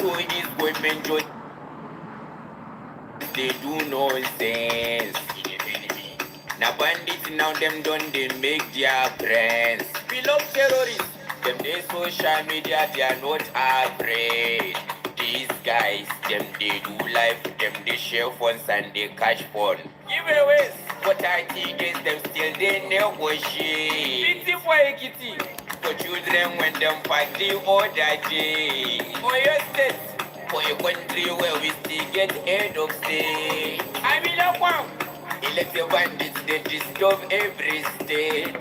So this women just they do nonsense. Now bandits now them done they make their friends. We love terrorists. Them they social media they are not afraid. These guys, them they do life, them they share funds and they cash fun. Giveaways, but I think them still they negotiate. Pity for a kitty. For children when them party all that day. For your state, for a country where we still get head of state. I will love one. Elected bandits they disturb every state.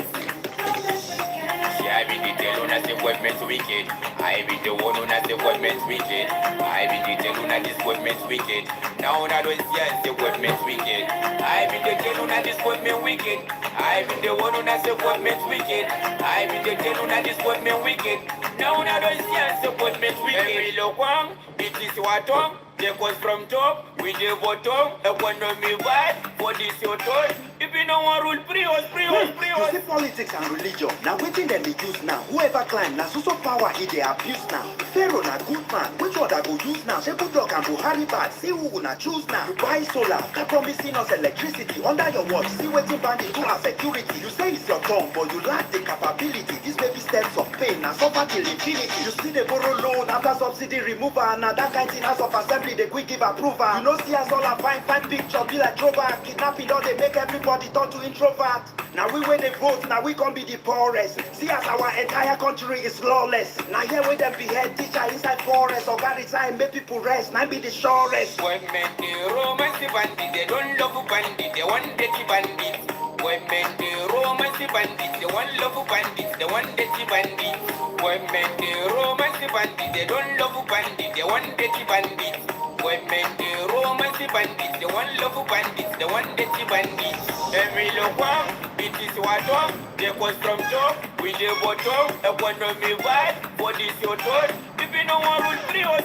See, I be the tell on as the government's wicked. I be the one on as the government's wicked. I be the tell on as this government's wicked. Now I don't see as the government's wicked. I be the tell on as this government wicked. I be the one on as the government's wicked. I be the tell on as this government wicked. Now I don't see as the government's wicked. Every local, it is what on. Take us from top, we the bottom. Economy bad, for this your turn. If you don't want rule, free us. You see politics and religion. Now waiting them they use now. Whoever climb now, so power he they abuse now. Pharaoh na good man. Which one I go use now? Shepherd dog and Buhari bad. See who gonna choose now. You buy solar, after promising us electricity. Under your watch, see waiting bandit do our security. You say it's your tongue, but you lack the capability. These baby steps of pain now suffer till infinity. You see they borrow loan after subsidy removal. Now that kind of house of assembly they quick give approval. You know see us all a fine picture. Be like Trover, kidnapping don't they make everybody turn to introvert. Now we win the vote, now we can be the poorest. See as our entire country is lawless. Now here we them behead teacher inside forest. Or God inside make people rest, now be the surest. Women they romance the bandit, they don't love bandit, they want dirty bandit. Women they romance the bandit, they want love bandit, they want dirty bandit. Women they romance the bandit, they don't love bandit, they want dirty bandit. Women they romance the bandit, they want love bandit, they want dirty bandit. Every local, it is what up, they cause from top, we the bottom, economy bad, for this your turn. If you don't want rule, free us.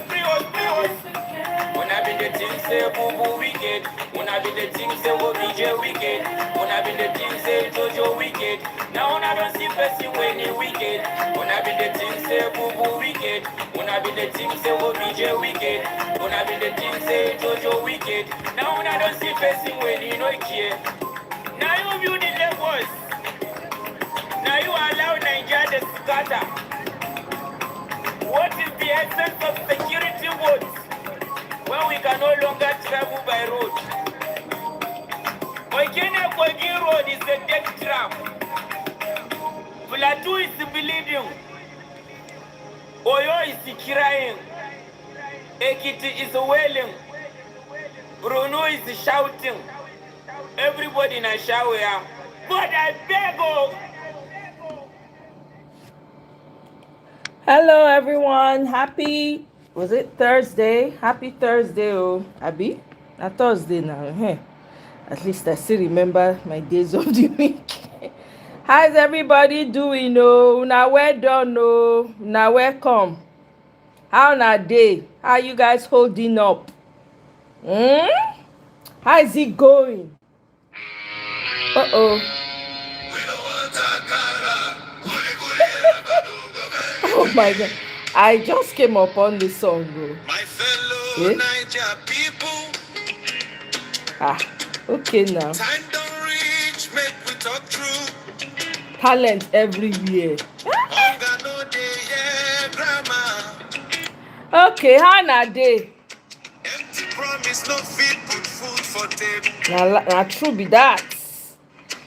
When I be the thing say boo boo wicked, when I be the thing say OBJ wicked, when I be the thing say Jojo wicked, now I don't see person when he wicked. When I be the thing say boo boo wicked, when I be the thing say OBJ wicked, when I be the thing say Jojo wicked, now I don't see person when he no care. Now you view the levels, now you allow Nigeria to scatter. What is the essence of security votes when we can no longer travel by road? Okene Kogi Road is a death trap. Plateau is bleeding. Oyo is crying. Ekiti is wailing. Bruno is shouting. Everybody in a shower. But I beg you. Hello everyone, happy, was it Thursday? Happy Thursday, oh, Abby, na Thursday now, hey. At least I still remember my days of the week. How's everybody doing, oh, una well done, oh, una welcome. How na day? How you guys holding up? How is it going? Uh-oh. Oh my God, I just came upon this song, bro. My fellow Niger people. Okay now. Time don't reach, make we talk true. Talent everywhere. Hunger no day, yeah, grandma. Okay, how na day? Empty promise, no fit put food for table. Na true be that.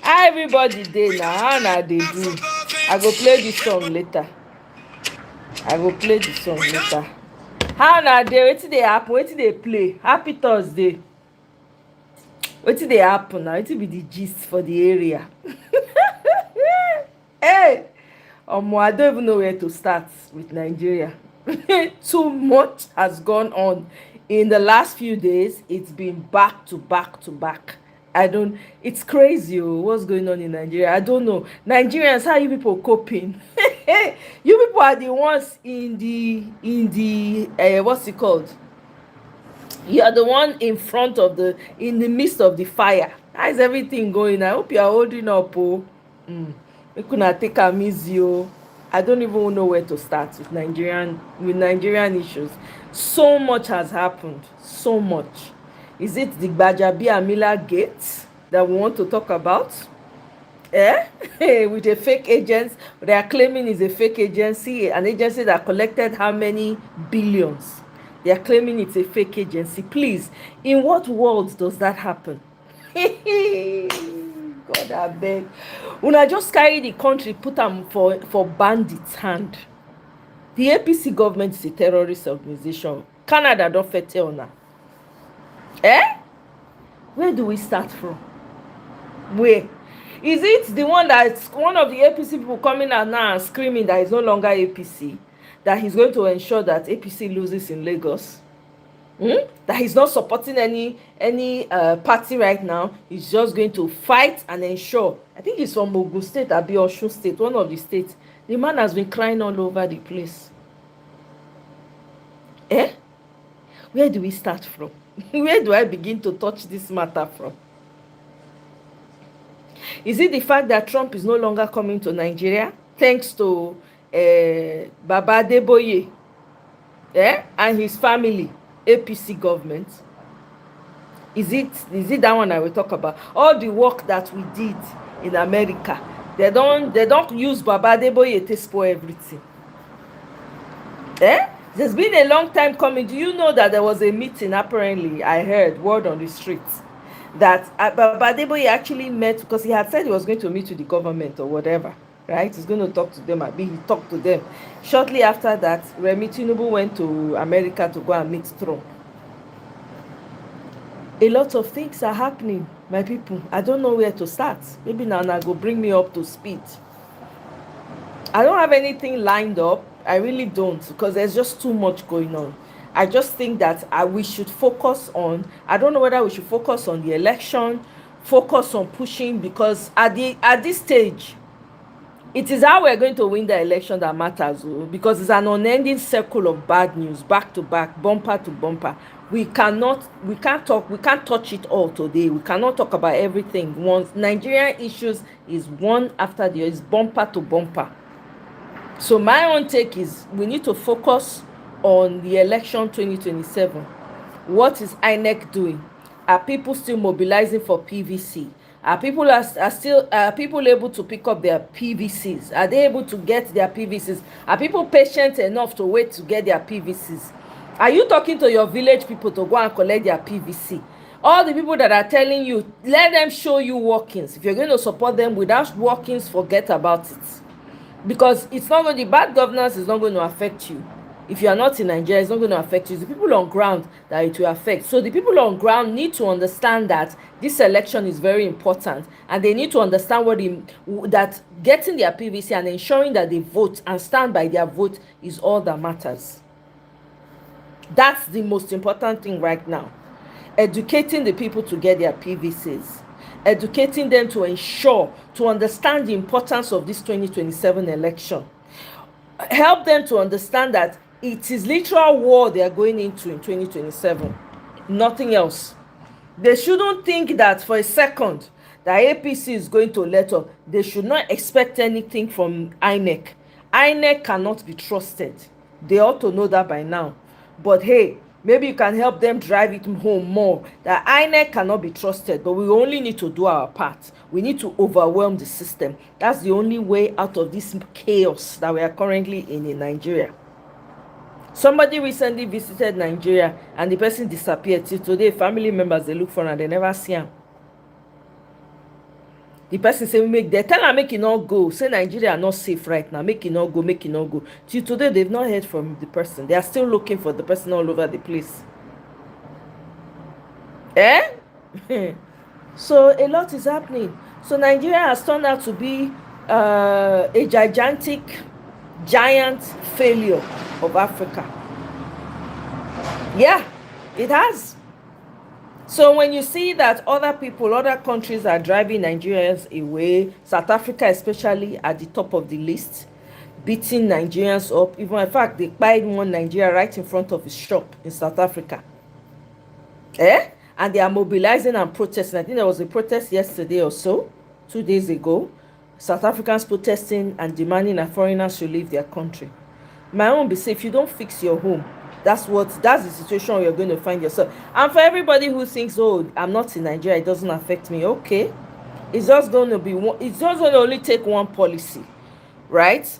How everybody dey na, how na dey do? I go play this song later. How na dey? Wetin dey happen? Wetin dey play? Happy Thursday. Wetin dey happen now? Wetin be the gist for the area? Hey, I don't even know where to start with Nigeria. Too much has gone on in the last few days. It's been back to back. It's crazy, what's going on in Nigeria. I don't know. Nigerians, how you people coping? You people are the ones in the what's it called? You are the one in the midst of the fire. How is everything going? I hope you are holding up, We could not take am easy, I don't even know where to start with Nigerian issues. So much has happened. So much. Is it the Gbajabiamila gate that we want to talk about? With a fake agent, they are claiming is a fake agency, an agency that collected how many billions? They are claiming it's a fake agency. Please, in what world does that happen? God, I beg. Una just carry the country, put them for bandits' hand. The APC government is a terrorist organization. Canada don't fit tell now. Where do we start from? Where? Is it the one that's one of the APC people coming out now and screaming that it's no longer APC? That he's going to ensure that APC loses in Lagos? That he's not supporting any party right now. He's just going to fight and ensure. I think he's from Ogun State, Abi Osun State, one of the states. The man has been crying all over the place. Where do we start from? Where do I begin to touch this matter from? Is it the fact that Trump is no longer coming to Nigeria thanks to Baba Adeboye and his family, APC government? Is it that one I will talk about? All the work that we did in America, they don't use Baba Adeboye to spoil everything. There's been a long time coming. Do you know that there was a meeting, apparently, I heard, word on the streets, that Baba Adeboye actually met, because he had said he was going to meet with the government or whatever, right? He's going to talk to them. He talked to them. Shortly after that, Remi Tinubu went to America to go and meet Trump. A lot of things are happening, my people. I don't know where to start. Maybe Nana go bring me up to speed. I don't have anything lined up. I really don't, because there's just too much going on. I just think that we should focus on, I don't know whether we should focus on the election, focus on pushing, because at this stage, it is how we're going to win the election that matters, because it's an unending circle of bad news, back to back, bumper to bumper. We can't touch it all today. We cannot talk about everything once. Nigerian issues is one after the other, it's bumper to bumper. So my own take is we need to focus on the election 2027. What is INEC doing? Are people still mobilizing for PVC? Are people able to pick up their PVCs? Are they able to get their PVCs? Are people patient enough to wait to get their PVCs? Are you talking to your village people to go and collect their PVC? All the people that are telling you, let them show you workings. If you're going to support them without workings, forget about it. Because it's not going to, bad governance is not going to affect you. If you are not in Nigeria, it's not going to affect you. It's the people on ground that it will affect. So the people on ground need to understand that this election is very important, and they need to understand that getting their PVC and ensuring that they vote and stand by their vote is all that matters. That's the most important thing right now. Educating the people to get their PVCs. Educating them to understand the importance of this 2027 election. Help them to understand that it is literal war they are going into in 2027. Nothing else. They shouldn't think that for a second that APC is going to let up. They should not expect anything from INEC. INEC cannot be trusted. They ought to know that by now. But hey, maybe you can help them drive it home more, that INEC cannot be trusted, but we only need to do our part. We need to overwhelm the system. That's the only way out of this chaos that we are currently in Nigeria. Somebody recently visited Nigeria and the person disappeared. Till today, family members, they look for him and they never see him. The person say they tell her make it not go. Say Nigeria are not safe right now. Make it not go. Make it not go. Till today, they've not heard from the person. They are still looking for the person all over the place. So a lot is happening. So Nigeria has turned out to be a giant failure of Africa. Yeah, it has. So when you see that other countries are driving Nigerians away, South Africa especially at the top of the list, beating Nigerians up. Even in fact, they buyed one Nigeria right in front of his shop in South Africa. And they are mobilizing and protesting. I think there was a protest yesterday or so, 2 days ago, South Africans protesting and demanding that foreigners should leave their country. My own be say, if you don't fix your home, that's the situation you're going to find yourself. And for everybody who thinks, oh, I'm not in Nigeria, it doesn't affect me, okay, it's just going to only take one policy, right?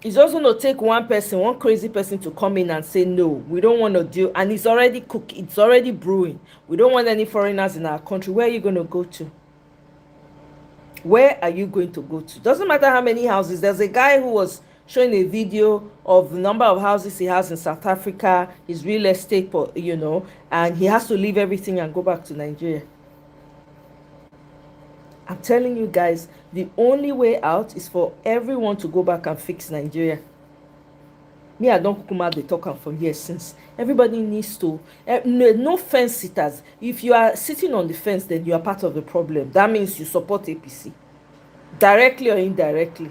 It's just going to take one person, one crazy person, to come in and say, no, we don't want to deal. And it's already cooking, it's already brewing. We don't want any foreigners in our country. Where are you going to go to? Where are you going to go to? Doesn't matter how many houses. There's a guy who was showing a video of the number of houses he has in South Africa, his real estate, and he has to leave everything and go back to Nigeria. I'm telling you guys, the only way out is for everyone to go back and fix Nigeria. Me, I don't come out the talking from here since. Everybody needs to, no fence sitters. If you are sitting on the fence, then you are part of the problem. That means you support APC, directly or indirectly.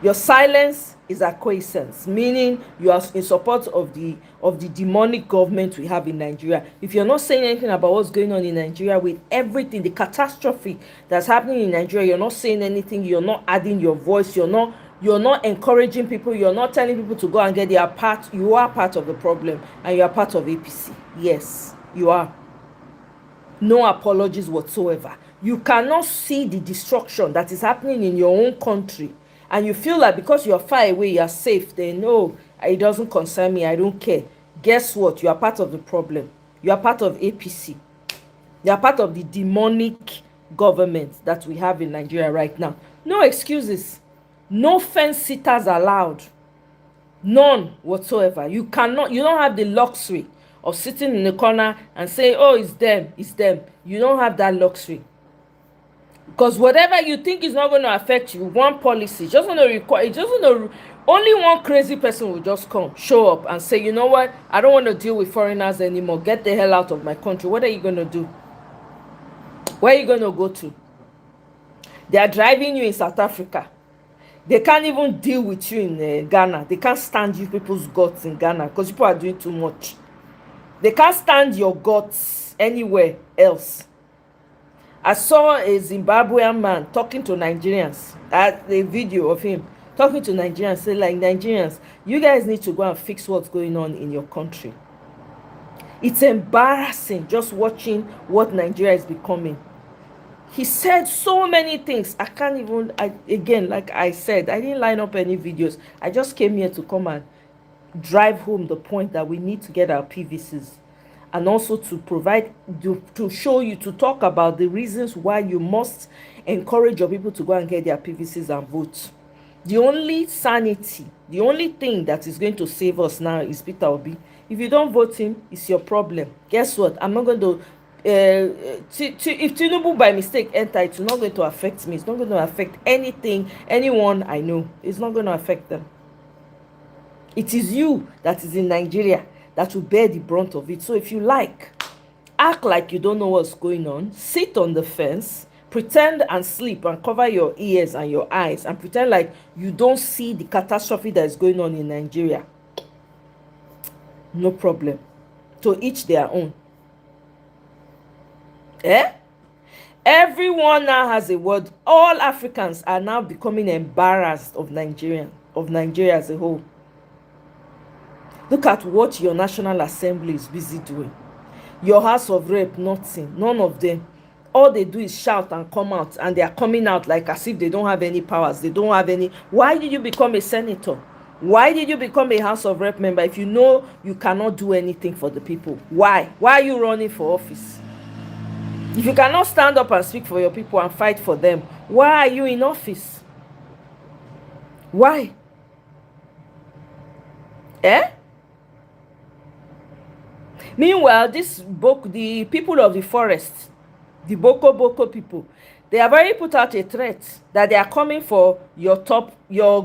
Your silence is acquiescence, meaning you are in support of the demonic government we have in Nigeria. If you're not saying anything about what's going on in Nigeria, with everything, the catastrophe that's happening in Nigeria, you're not saying anything, you're not adding your voice, you're not encouraging people, you're not telling people to go and get their part. You are part of the problem, and you are part of APC. Yes, you are. No apologies whatsoever. You cannot see the destruction that is happening in your own country, and you feel like because you're far away, you're safe, then no, it doesn't concern me, I don't care. Guess what? You are part of the problem. You are part of APC. You are part of the demonic government that we have in Nigeria right now. No excuses. No fence sitters allowed. None whatsoever. You don't have the luxury of sitting in the corner and saying, oh, it's them, it's them. You don't have that luxury. Because whatever you think is not going to affect you, one policy, only one crazy person will just come, show up and say, you know what, I don't want to deal with foreigners anymore. Get the hell out of my country. What are you going to do? Where are you going to go to? They are driving you in South Africa. They can't even deal with you in Ghana. They can't stand you people's guts in Ghana because people are doing too much. They can't stand your guts anywhere else. I saw a Zimbabwean man talking to Nigerians. A video of him talking to Nigerians, saying, like, Nigerians, you guys need to go and fix what's going on in your country. It's embarrassing just watching what Nigeria is becoming. He said so many things. I can't even, again, like I said, I didn't line up any videos. I just came here to come and drive home the point that we need to get our PVCs. And also to provide, to show you, to talk about the reasons why you must encourage your people to go and get their PVCs and vote. The only sanity, the only thing that is going to save us now is Peter Obi. If you don't vote him, it's your problem. Guess what? I'm not going to, if Tinubu by mistake enter, it's not going to affect me. It's not going to affect anyone I know. It's not going to affect them. It is you that is in Nigeria that will bear the brunt of it. So if you act like you don't know what's going on, sit on the fence, pretend and sleep and cover your ears and your eyes and pretend like you don't see the catastrophe that is going on in Nigeria. No problem. To each their own. Everyone now has a word. All Africans are now becoming embarrassed of Nigeria as a whole. Look at what your National Assembly is busy doing. Your House of Rep, nothing. None of them. All they do is shout and come out. And they are coming out like as if they don't have any powers. They don't have any. Why did you become a senator? Why did you become a House of Rep member if you know you cannot do anything for the people? Why? Why are you running for office? If you cannot stand up and speak for your people and fight for them, why are you in office? Why? Meanwhile, the people of the forest, the Boko people, they have already put out a threat that they are coming for your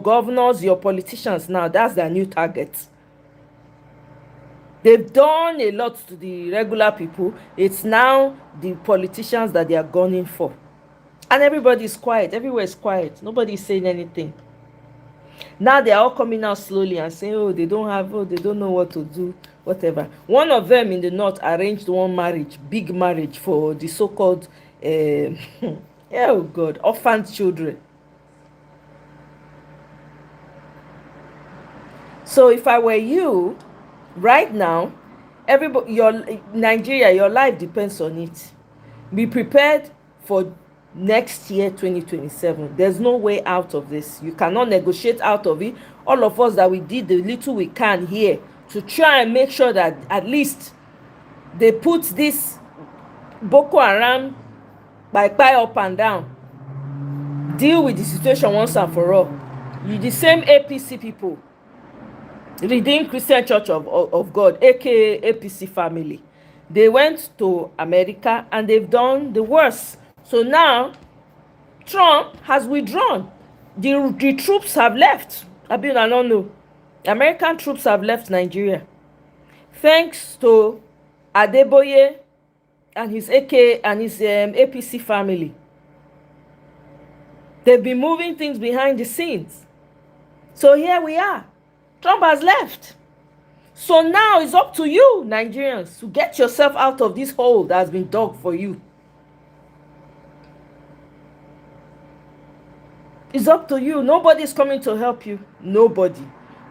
governors, your politicians now. That's their new target. They've done a lot to the regular people. It's now the politicians that they are gunning for. And everybody is quiet. Everywhere is quiet. Nobody is saying anything. Now they are all coming out slowly and saying, oh, they don't know what to do, whatever. One of them in the north arranged one marriage, big marriage for the so-called, oh God, orphan children. So if I were you, right now, everybody, Nigeria, your life depends on it. Be prepared for next year, 2027. There's no way out of this. You cannot negotiate out of it. All of us that we did the little we can here to try and make sure that at least they put this Boko Haram by up and down, deal with the situation once and for all. You the same APC people, Redeemed Christian Church of God, aka APC family, they went to America and they've done the worst. So now Trump has withdrawn. The troops have left. I don't know. American troops have left Nigeria, thanks to Adeboye and his APC family. They've been moving things behind the scenes. So here we are. Trump has left. So now it's up to you, Nigerians, to get yourself out of this hole that has been dug for you. It's up to you. Nobody's coming to help you. Nobody.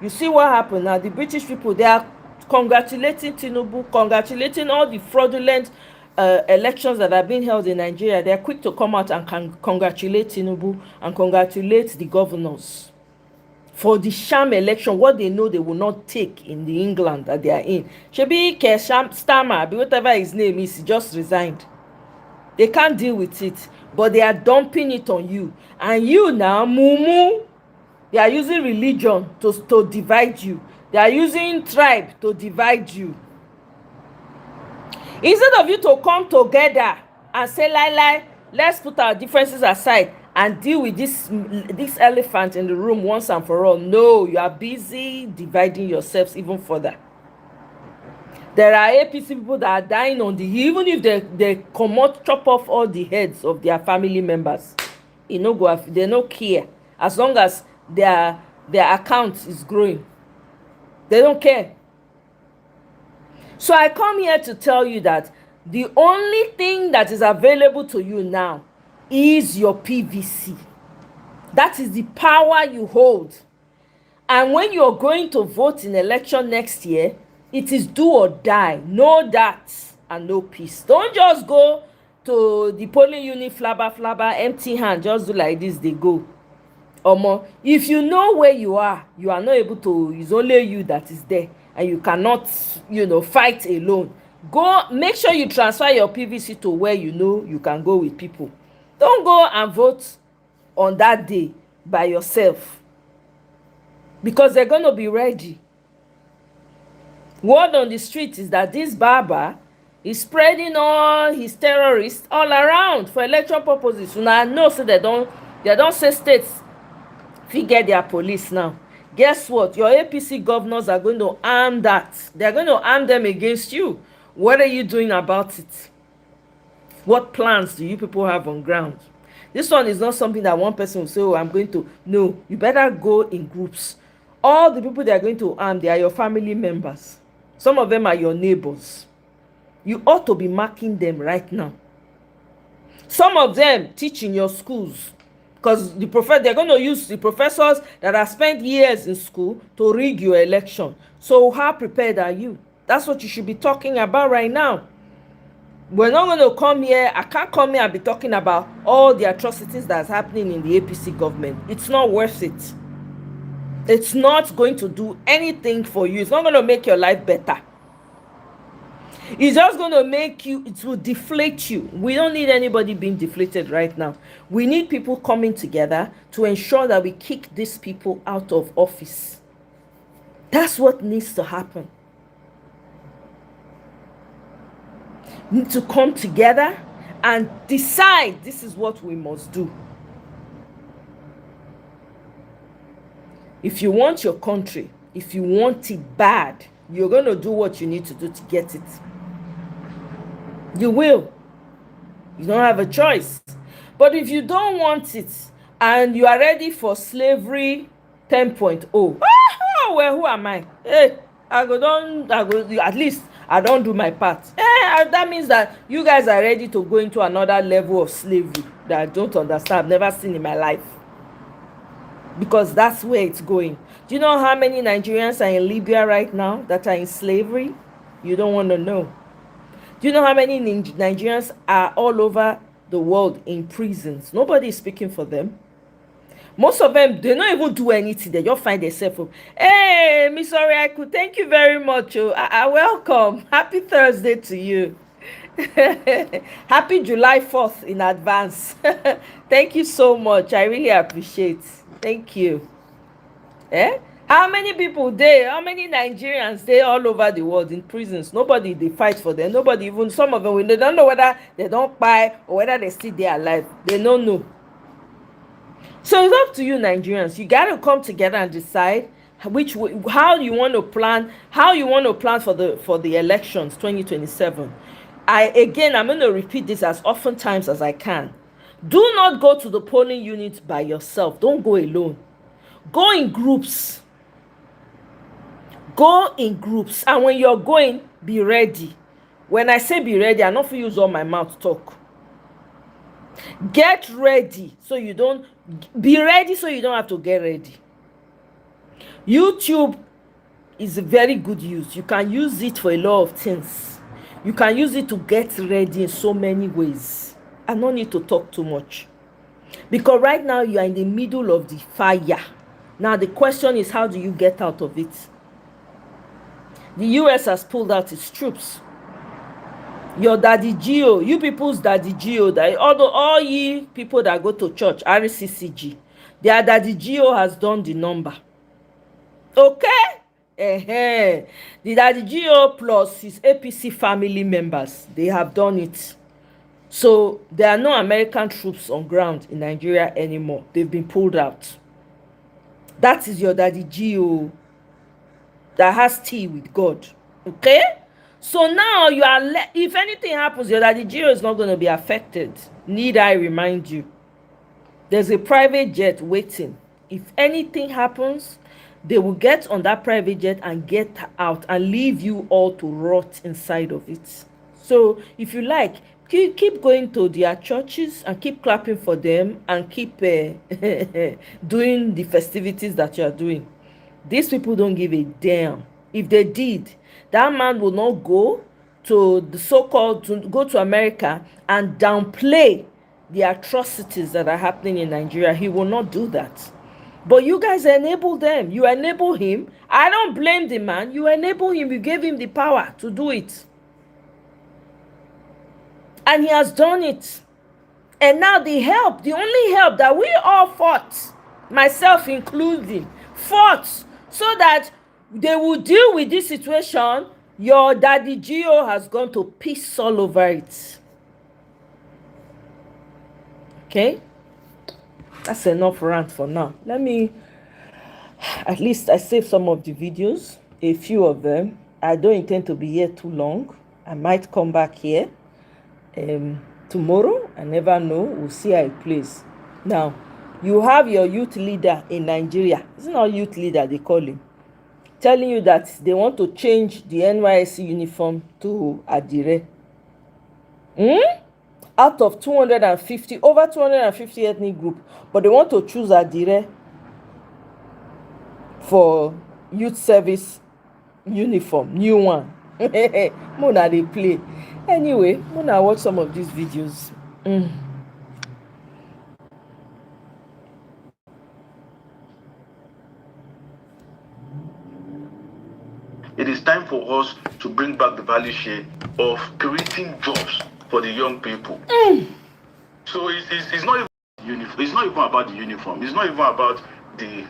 You see what happened now? The British people, they are congratulating Tinubu, congratulating all the fraudulent elections that have been held in Nigeria. They are quick to come out and congratulate Tinubu and congratulate the governors for the sham election, what they know they will not take in the England that they are in. Shebi Starmer, whatever his name is, he just resigned. They can't deal with it, but they are dumping it on you. And you now, mumu, they are using religion to divide you. They are using tribe to divide you. Instead of you to come together and say, lie, let's put our differences aside and deal with this elephant in the room once and for all. No, you are busy dividing yourselves even further. There are APC people that are dying on the hill, even if they come out, chop off all the heads of their family members. They no care. As long as their account is growing, they don't care. So I come here to tell you that the only thing that is available to you now is your PVC. That is the power you hold. And when you're going to vote in election next year, it is do or die. No that and no peace. Don't just go to the polling unit flabber, empty hand, just do like this, they go. If you know where you are not able to, it's only you that is there, and you cannot, fight alone. Go, make sure you transfer your PVC to where you know you can go with people. Don't go and vote on that day by yourself, because they're going to be ready. Word on the street is that this barber is spreading all his terrorists all around for election purposes. So now I know, so they don't say states figure their police now. Guess what? Your APC governors are going to arm that. They're going to arm them against you. What are you doing about it? What plans do you people have on ground? This one is not something that one person will say, oh, I'm going to. No, you better go in groups. All the people they are going to arm, they are your family members. Some of them are your neighbors. You ought to be marking them right now. Some of them teach in your schools, because they're going to use the professors that have spent years in school to rig your election. So how prepared are you? That's what you should be talking about right now. We're not going to come here. I can't come here and be talking about all the atrocities that's happening in the APC government. It's not worth it. It's not going to do anything for you. It's not going to make your life better. It's just going to make you, it will deflate you. We don't need anybody being deflated right now. We need people coming together to ensure that we kick these people out of office. That's what needs to happen. We need to come together and decide this is what we must do. If you want your country, if you want it bad, you're going to do what you need to do to get it. You will. You don't have a choice. But if you don't want it and you are ready for slavery 10.0, well, who am I? Hey, at least I don't do my part. That means that you guys are ready to go into another level of slavery that I don't understand, I've never seen in my life. because that's where it's going. Do you know how many Nigerians are in Libya right now that are in slavery? You don't want to know. Do you know how many Nigerians are all over the world in prisons? Nobody is speaking for them. Most of them, they don't even do anything. They just find themselves. Hey, Miss Oriaku, thank you very much. Oh, I welcome. Happy Thursday to you. Happy July 4th in advance. Thank you so much. I really appreciate. Thank you. How many people there? How many Nigerians there all over the world in prisons? Nobody they fight for them. Nobody, even some of them, they don't know whether they don't buy or whether they still there alive. They don't know. So it's up to you, Nigerians. You gotta come together and decide how you want to plan for the elections 2027. I'm going to repeat this as often times as I can. Do not go to the polling unit by yourself. Don't go alone. Go in groups. Go in groups. And when you're going, be ready. When I say be ready, I not use all my mouth to talk. Get ready so you don't have to get ready. YouTube is a very good use. You can use it for a lot of things. You can use it to get ready in so many ways. I don't need to talk too much. Because right now you are in the middle of the fire. Now the question is, how do you get out of it? The US has pulled out its troops. Your daddy Geo, you people's daddy Geo, all ye people that go to church, RCCG, their daddy Geo has done the number. Okay? The daddy Geo plus his APC family members, they have done it. So there are no American troops on ground in Nigeria anymore. They've been pulled out. That is your daddy Geo that has tea with God. Okay? So now you are, if anything happens, your daddy Geo is not going to be affected. Need I remind you? There's a private jet waiting. If anything happens, they will get on that private jet and get out and leave you all to rot inside of it. So if you like, keep going to their churches and keep clapping for them and keep doing the festivities that you are doing. These people don't give a damn. If they did, that man will not go to the so-called, to go to America and downplay the atrocities that are happening in Nigeria. He will not do that. But you guys enable them. You enable him. I don't blame the man. You enable him. You gave him the power to do it. And he has done it. And now the only help that we all fought, myself including, fought so that they will deal with this situation, your daddy Geo has gone to piss all over it. Okay? That's enough rant for now. At least I saved some of the videos, a few of them. I don't intend to be here too long. I might come back here tomorrow. I never know. We'll see how it plays. Now, you have your youth leader in Nigeria. It's not youth leader, they call him, telling you that they want to change the NYSC uniform to Adire. Out of over 250 ethnic group, but they want to choose Adire for youth service uniform, new one. Mona they play. Anyway, Mona watch some of these videos. It is time for us to bring back the value chain of creating jobs for the young people. So it's not even it's not even about the uniform. It's not even about the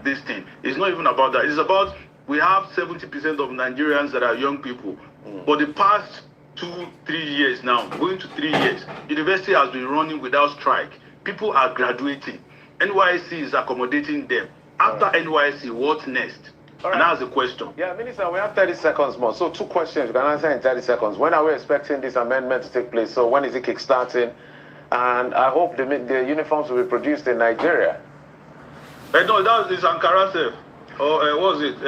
this thing. It's not even about that. It's about, we have 70% of Nigerians that are young people. For the past 2-3 years now, going to 3 years, university has been running without strike. People are graduating. NYSC is accommodating them. After NYSC, what next? Right. And that's the question. Yeah, Minister, we have 30 seconds more. So 2 questions you can answer in 30 seconds. When are we expecting this amendment to take place? So when is it kickstarting? And I hope the uniforms will be produced in Nigeria. No, that is Ankara, sir. Or what was it?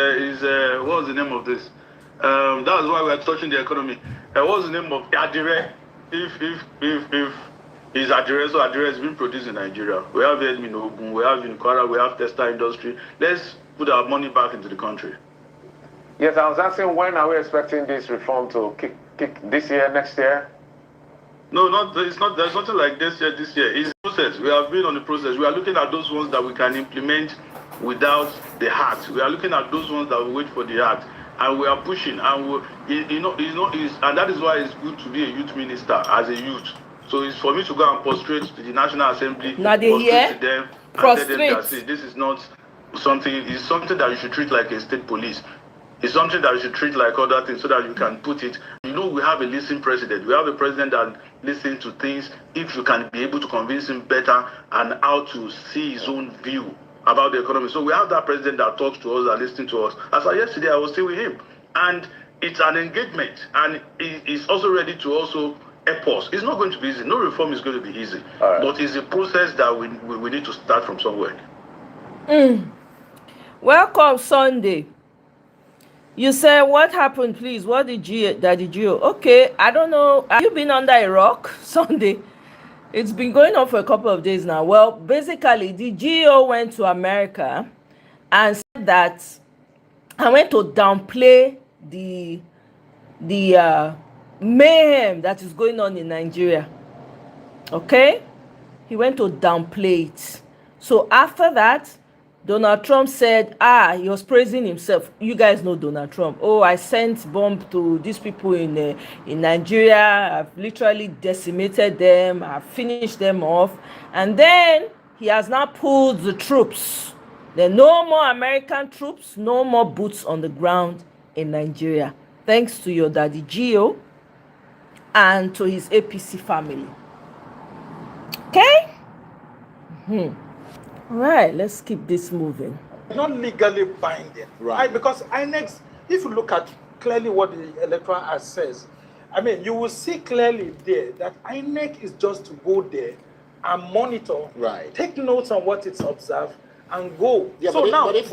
What was the name of this? That's why we are touching the economy. What was the name of Adire? If Is Adire, so Adire is being produced in Nigeria. We have it in Ogun, we have in Kwara, we have textile industry. Let's put our money back into the country. Yes, I was asking when are we expecting this reform to kick this year, next year? No, it's not. There's nothing like this year. This year it's a process. We have been on the process. We are looking at those ones that we can implement without the heart. We are looking at those ones that we wait for the heart, and we are pushing. And and that is why it's good to be a youth minister as a youth. So it's for me to go and prostrate to the National Assembly, prostrate to them, and tell them that see, this is not something. It's something that you should treat like a state police. It's something that you should treat like other things so that you can put it. You know, we have a listening president. We have a president that listens to things if you can be able to convince him better and how to see his own view about the economy. So we have that president that talks to us and listens to us. As of yesterday, I was still with him. And it's an engagement. And he's also ready to also help us. It's not going to be easy. No reform is going to be easy. Right. But it's a process that we need to start from somewhere. Welcome, Sunday. You said what happened, please? What did you? Okay, I don't know. Have you been under a rock, Sunday? It's been going on for a couple of days now. Well, basically, the GO went to America and said that I went to downplay the mayhem that is going on in Nigeria. Okay, he went to downplay it. So after that, Donald Trump said, he was praising himself. You guys know Donald Trump. Oh, I sent bomb to these people in Nigeria. I've literally decimated them. I've finished them off. And then he has now pulled the troops. There are no more American troops, no more boots on the ground in Nigeria. Thanks to your daddy Gio and to his APC family. Okay? All right, let's keep this moving. Not legally binding, right? Because INEC, if you look at clearly what the Electoral Act says, I mean, you will see clearly there that INEC is just to go there and monitor, take notes on what it's observed, and go. Yeah, so but if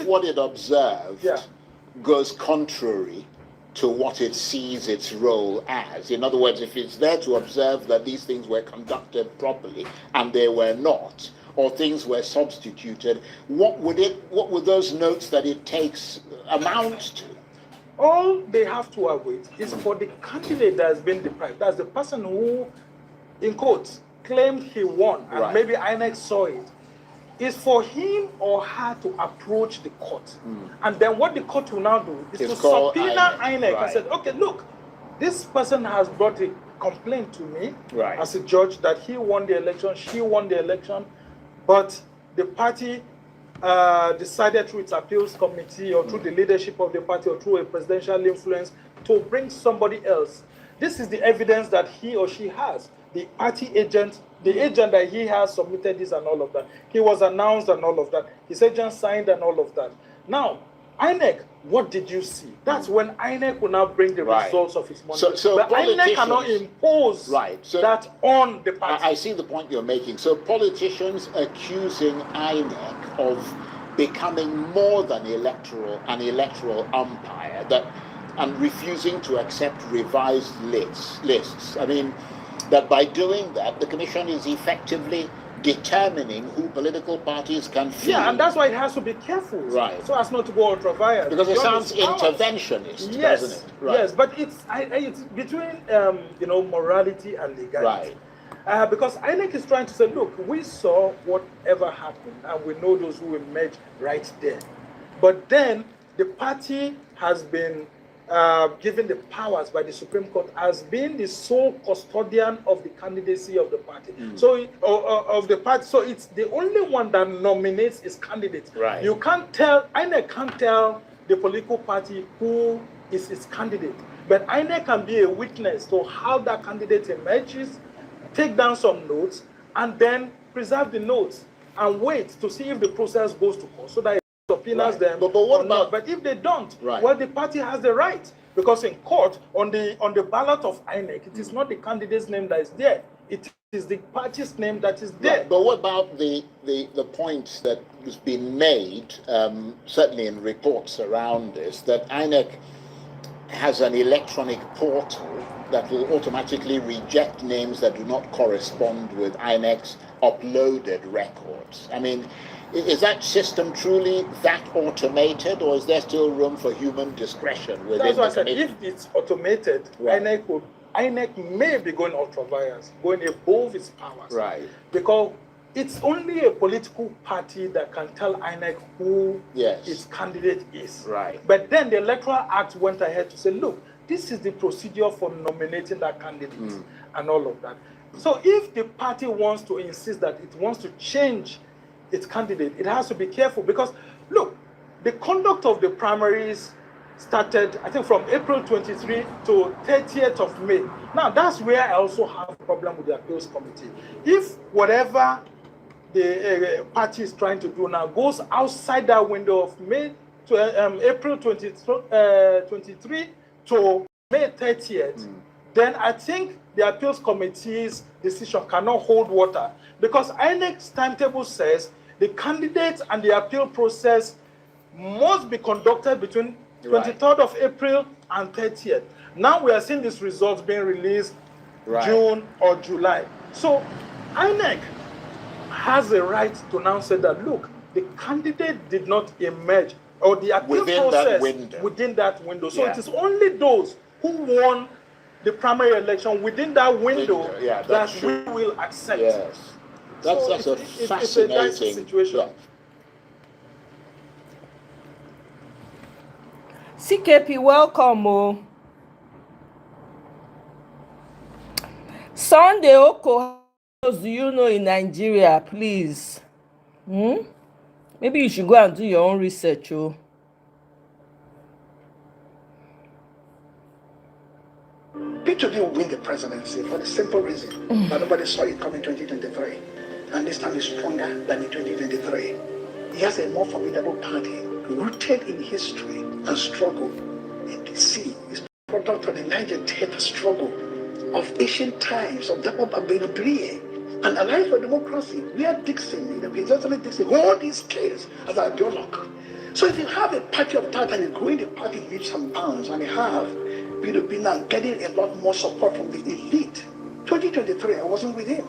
what it observed goes contrary to what it sees its role as, in other words, if it's there to observe that these things were conducted properly and they were not, or things were substituted, what would those notes that it takes amount to? All they have to await is for the candidate that has been deprived. That's the person who, in quotes, claimed he won, and maybe INEC saw it, is for him or her to approach the court. And then what the court will now do is to subpoena INEC and say, okay, look, this person has brought a complaint to me as a judge that he won the election, she won the election, but the party decided through its appeals committee or through the leadership of the party or through a presidential influence to bring somebody else. This is the evidence that he or she has. The party agent, the agent that he has submitted this and all of that. He was announced and all of that. His agent signed and all of that. Now, INEC, what did you see? That's when INEC will now bring the results of its monitoring. But INEC cannot impose that on the party. I see the point you're making. So politicians accusing INEC of becoming more than an electoral umpire and refusing to accept revised lists. I mean, that by doing that, the commission is effectively determining who political parties can field. Yeah, and that's why it has to be careful, so as not to go ultra-vires. Because it sounds interventionist, doesn't it? Yes, but it's between morality and legality. Because INEC is trying to say, look, we saw whatever happened, and we know those who emerged right there. But then the party has been given the powers by the Supreme Court as being the sole custodian of the candidacy of the party. So of the party, so it's the only one that nominates its candidate. You can't tell, INEC can't tell the political party who is its candidate, but INEC can be a witness to how that candidate emerges, take down some notes, and then preserve the notes and wait to see if the process goes to court, so that subpoenas them. But what about? But if they don't, well, the party has the right, because in court, on the ballot of INEC, it is not the candidate's name that is there; it is the party's name that is there. But what about the point that has been made, certainly in reports around this, that INEC has an electronic portal that will automatically reject names that do not correspond with INEC's uploaded records. I mean, is that system truly that automated, or is there still room for human discretion within That's why I the said committee? if it's automated, Right. INEC may be going ultra-vires, going above its powers. Right. Because it's only a political party that can tell INEC who its candidate is. Right. But then the Electoral Act went ahead to say, look, this is the procedure for nominating that candidate and all of that. So if the party wants to insist that it wants to change its candidate, it has to be careful because, look, the conduct of the primaries started, I think, from April 23 to 30th of May. Now, that's where I also have a problem with the appeals committee. If whatever the party is trying to do now goes outside that window of May to April 23 to May 30th, then I think the appeals committee's decision cannot hold water because INEC's timetable says the candidates and the appeal process must be conducted between 23rd of April and 30th. Now we are seeing these results being released June or July. So INEC has a right to now say that, look, the candidate did not emerge or the appeal process within that window. So it is only those who won the primary election within that window that we will accept. Yes. That's a fascinating it's a situation. Yeah. CKP, welcome. Oh. Sunday Oko, how do you know in Nigeria, please? Maybe you should go and do your own research. Oh. Peter didn't win the presidency for the simple reason that nobody saw it coming in 2023. And this time is stronger than in 2023. He has a more formidable party rooted in history and struggle. And the sea is product of the Niger Delta struggle of ancient times, of the Babylon and alive for democracy. We are Dixon, Dixon, all these cases as our ideologue. So if you have a party of that and you growing the party leaps and bounds, and you have PDP now getting a lot more support from the elite. 2023, I wasn't with him.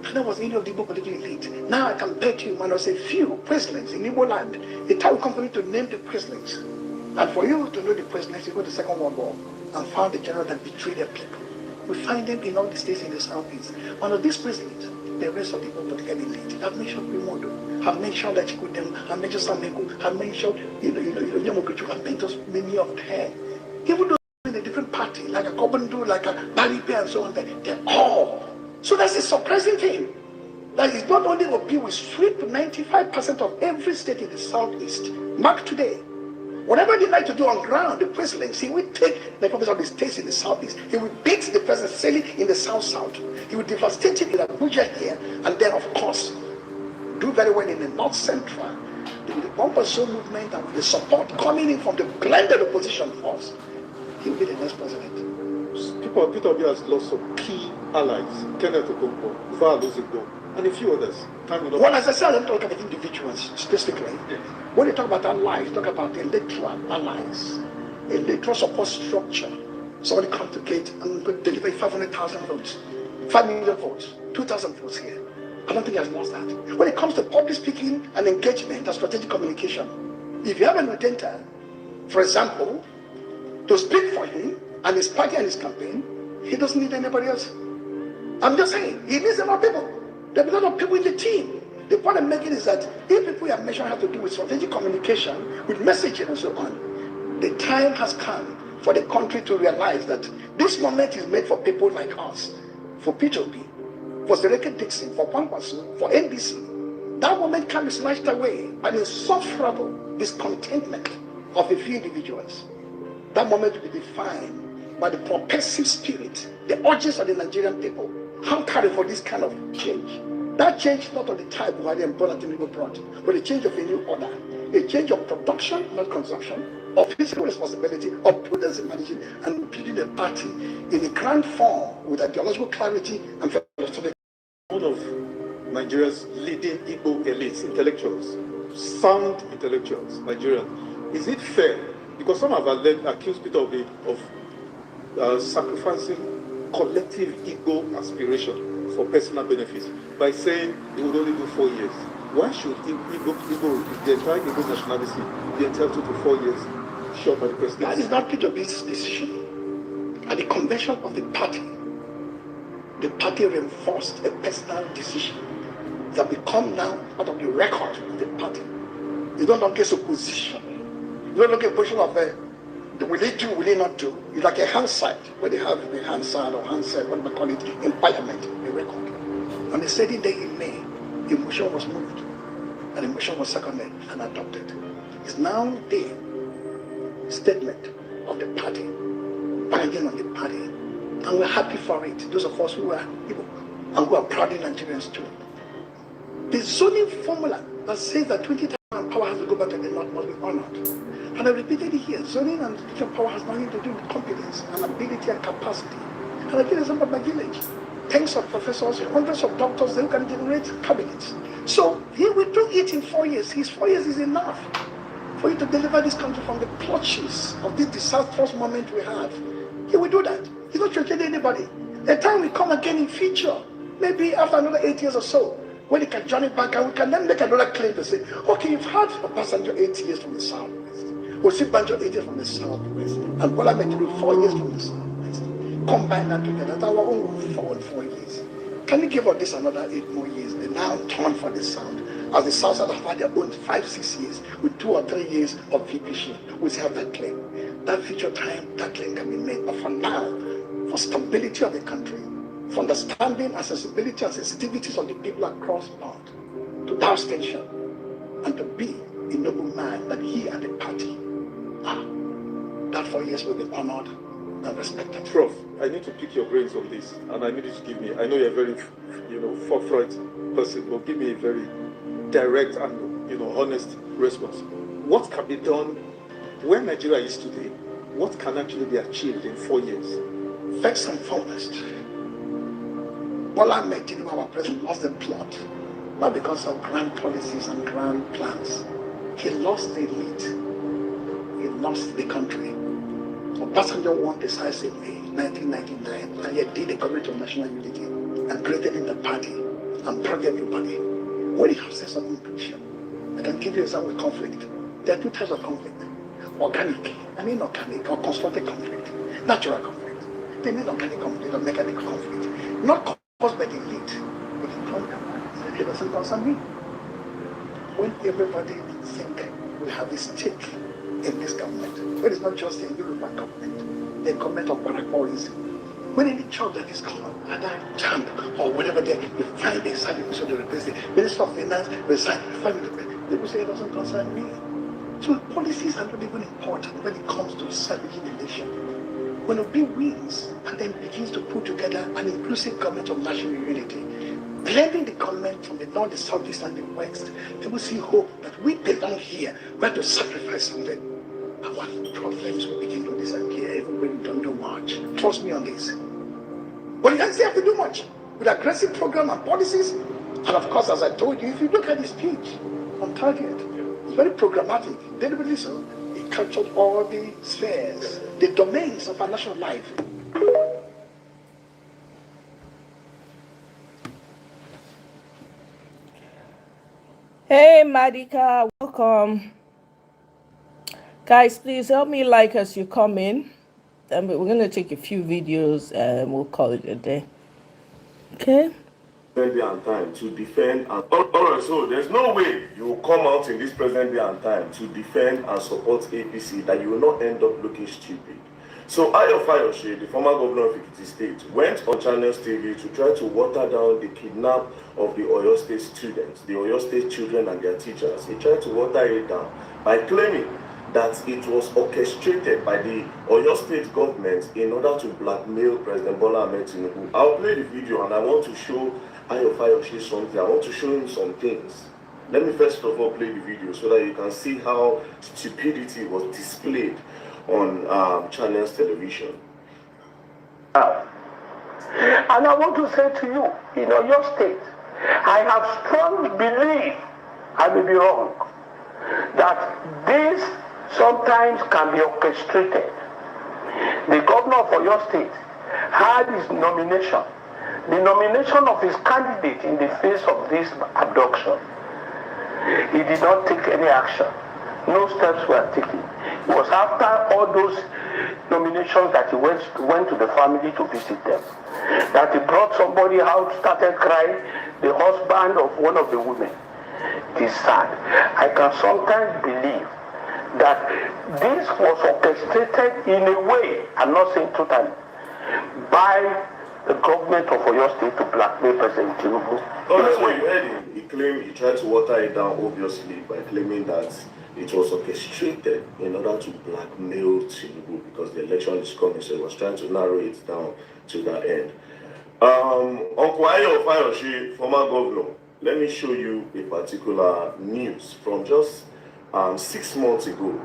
And I was any of the Igbo political elite. Now I can bet you, man, there's a few presidents in Igbo land. The time company to name the presidents. And for you to know the presidents, you go to the Second World War and found the general that betrayed their people. We find them in all the states in the southeast. One of these presidents, the rest of the Igbo political elite, I've mentioned Primodo, I've mentioned Achikudem, I've mentioned Sameku, I've mentioned, Yamokuchu, I've mentioned many of them. Even though in a different party, like a Kobandu, like a Baripe and so on, they're all. So that's a surprising thing. That is not only will be, we sweep 95% of every state in the southeast. Mark today. Whatever they like to do on ground, the presidency will take the purpose of the states in the southeast. He will beat the presidency in the south-south. He will devastate it in Abuja here, and then, of course, do very well in the north-central. The Bombaso movement and the support coming in from the blended opposition force, he will be the next president. Peter Obi has lost some key allies, Kenneth Okonkwo, Val Ozigbo, and a few others. Well, as I said, I don't talk about individuals specifically. When you talk about allies, talk about electoral allies, electoral support structure. Somebody come to gate and deliver 500,000 votes, 5 million votes, 2,000 votes here. I don't think he has lost that. When it comes to public speaking and engagement and strategic communication, if you have an agenda, for example, to speak for him and his party and his campaign, he doesn't need anybody else. I'm just saying, he needs a lot of people. There are a lot of people in the team. The point I'm making is that if people have mentioned how to do with strategic communication, with messaging and so on, the time has come for the country to realize that this moment is made for people like us, for P2P, for Sereke Dixon, for Pampasu, for NBC. That moment can be snatched away by the insufferable discontentment of a few individuals. That moment will be defined by the propulsive spirit, the urges of the Nigerian people, hankering for this kind of change. That change not on the type Buhari and Bola Tinubu brought, but a change of a new order, a change of production, not consumption, of fiscal responsibility, of prudence in managing and building a party in a grand form with ideological clarity and philosophical. One of Nigeria's leading Igbo elites, intellectuals, sound intellectuals, Nigerian. Is it fair because some have accused Peter Obi of sacrificing collective ego aspiration for personal benefits by saying he would only do 4 years. Why should the entire Igbo nationality be entitled to 4 years short by the president? That is not Peter Obi's decision. At the convention of the party reinforced a personal decision that become now part of the record of the party. It's no longer a position. It's no longer a question of will he do, will he not do? It's like a handset, where they have the handset or handset, what we call it, in parliament, a record. On a certain day in May, the motion was moved, and the motion was seconded and adopted. It's now the statement of the party, binding on the party, and we're happy for it. Those of us who are Igbo and who are proud Nigerians too. The zoning formula that says that 20,000 power has to go back to the north must be honored. And I repeated it here, zoning and teaching power has nothing to do with competence and ability and capacity. And I give an example of my village. Tens of professors, hundreds of doctors, they can generate cabinets. So he will do it in 4 years. His 4 years is enough for you to deliver this country from the clutches of this disastrous moment we have. He will do that. He's not changing anybody. The time will come again in future, maybe after another 8 years or so, when he can join it back and we can then make another claim to say, okay, you've had a passenger 8 years from the southwest, Osibanjo 8 years from the southwest, and Bola Mejiru 4 years from the southwest. Combine that together, that's our own will forward 4 years. Can you give us this another 8 more years? They now turn for the South. As the South have had their own 5-6 years, with 2 or 3 years of VPC, we still have that claim. That future time, that claim can be made. But for now, for stability of the country, for understanding accessibility and sensitivities of the people across bound, to Dow Station, and to be a noble man that he and the party are. That 4 years will be honored and respected. Prof, I need to pick your brains on this, and I need you to give me, I know you're a very, forthright person, but give me a very direct and, honest response. What can be done where Nigeria is today? What can actually be achieved in 4 years? First and foremost, Bola Mejiru, our president, lost the plot, not because of grand policies and grand plans. He lost the elite. He lost the country. Obasanjo won decisively in 1999, and yet did a government of national unity and created in the party and brought everybody. When you have sense of inclusion, I can give you an example of conflict. There are 2 types of conflict: organic and inorganic, or constructed conflict, natural conflict. They mean organic conflict or mechanical conflict, not caused by the elite, but the problem. It doesn't concern me. When everybody think we have a stake in this government, when it's not just a European government, the government of Barack when any job that is called either jump or whatever they find they sign it, so they replace it. Minister of Finance will sign it, they will say it doesn't concern me. So policies are not even important when it comes to serving the nation. When Obi wins and then begins to put together an inclusive government of national unity, blending the government from the north, the southeast, and the west, they will see hope that we belong here. We have to sacrifice something. Our problems will begin to disappear even when we don't do much. Trust me on this. But you don't have to do much. With aggressive program and policies, and of course, as I told you, if you look at the speech on target, it's very programmatic. Deliberately so. It captured all the spheres, the domains of our national life. Hey Madika, welcome. Guys, please help me like as you come in. We're going to take a few videos and we'll call it a day. Okay? Present day and time to defend and alright, so there's no way you will come out in this present day and time to defend and support APC that you will not end up looking stupid. So Ayo Fayose, the former governor of Ekiti State, went on Channels TV to try to water down the kidnap of the Oyo State students, the Oyo State children and their teachers. He tried to water it down by claiming that it was orchestrated by the Oyo State government in order to blackmail President Bola Ahmed Tinubu. I'll play the video and I want to show Ayo Fayose something. I want to show him some things. Let me first of all play the video so that you can see how stupidity was displayed on Channels television. And I want to say to you, in your state, I have strong belief, I may be wrong, that these sometimes can be orchestrated. The governor of your state had his nomination, the nomination of his candidate in the face of this abduction. He did not take any action. No steps were taken. It was after all those nominations that he went to the family to visit them, that he brought somebody out, started crying, the husband of one of the women. It is sad. I can sometimes believe that this was orchestrated in a way, I'm not saying totally, by the government of Oyo State to blackmail President Tinubu. Oh, that's what you heard him. He claimed, he tried to water it down, obviously, by claiming that it was orchestrated in order to blackmail Tinubu because the election is coming, so he was trying to narrow it down to that end. Uncle Ayo Fayoshi, former governor, let me show you a particular news from just 6 months ago.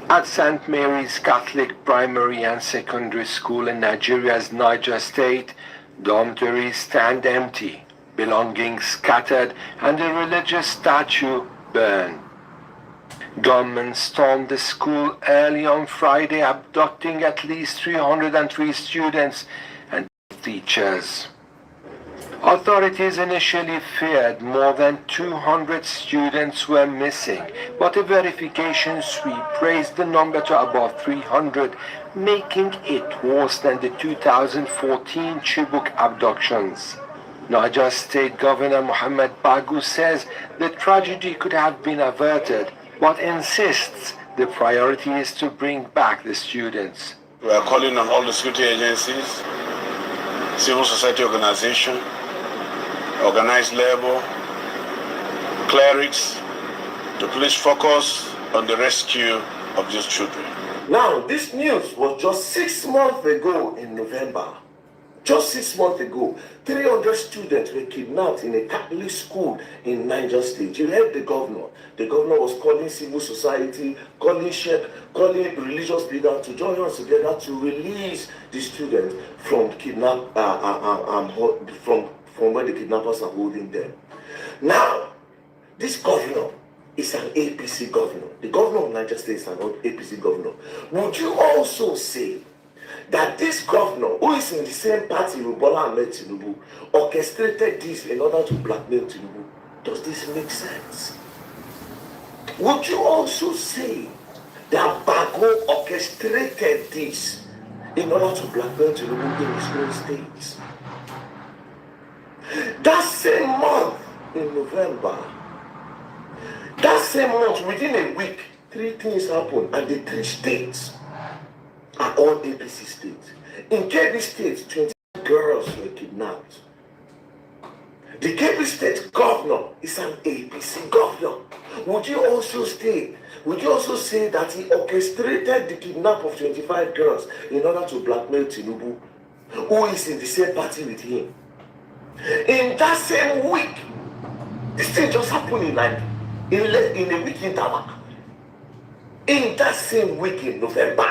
At St. Mary's Catholic Primary and Secondary School in Nigeria's Niger State, dormitories stand empty, belongings scattered, and a religious statue burned. Gunmen stormed the school early on Friday, abducting at least 303 students and teachers. Authorities initially feared more than 200 students were missing, but a verification sweep raised the number to above 300, making it worse than the 2014 Chibok abductions. Niger State Governor Mohammed Bagu says the tragedy could have been averted, but insists the priority is to bring back the students. We are calling on all the security agencies, civil society organizations, organized labor, clerics, to please focus on the rescue of these children. Now, this news was just 6 months ago in November. Just 6 months ago, 300 students were kidnapped in a Catholic school in Niger State. You heard the governor. The governor was calling civil society, calling religious leaders to join us together to release the students from from where the kidnappers are holding them. Now, this governor is an APC governor. The governor of Niger State is an APC governor. Would you also say that this governor, who is in the same party with Bola Ahmed Tinubu, orchestrated this in order to blackmail Tinubu? Does this make sense? Would you also say that Bago orchestrated this in order to blackmail Tinubu in his own states? That same month in November, that same month, within a week, 3 things happened, and the 3 states are all APC states. In Kebbi State, 20 girls were kidnapped. The Kebbi State governor is an APC governor. Would you also say that he orchestrated the kidnap of 25 girls in order to blackmail Tinubu, who is in the same party with him? In that same week, this thing just happened in a week interval. In that same week in November,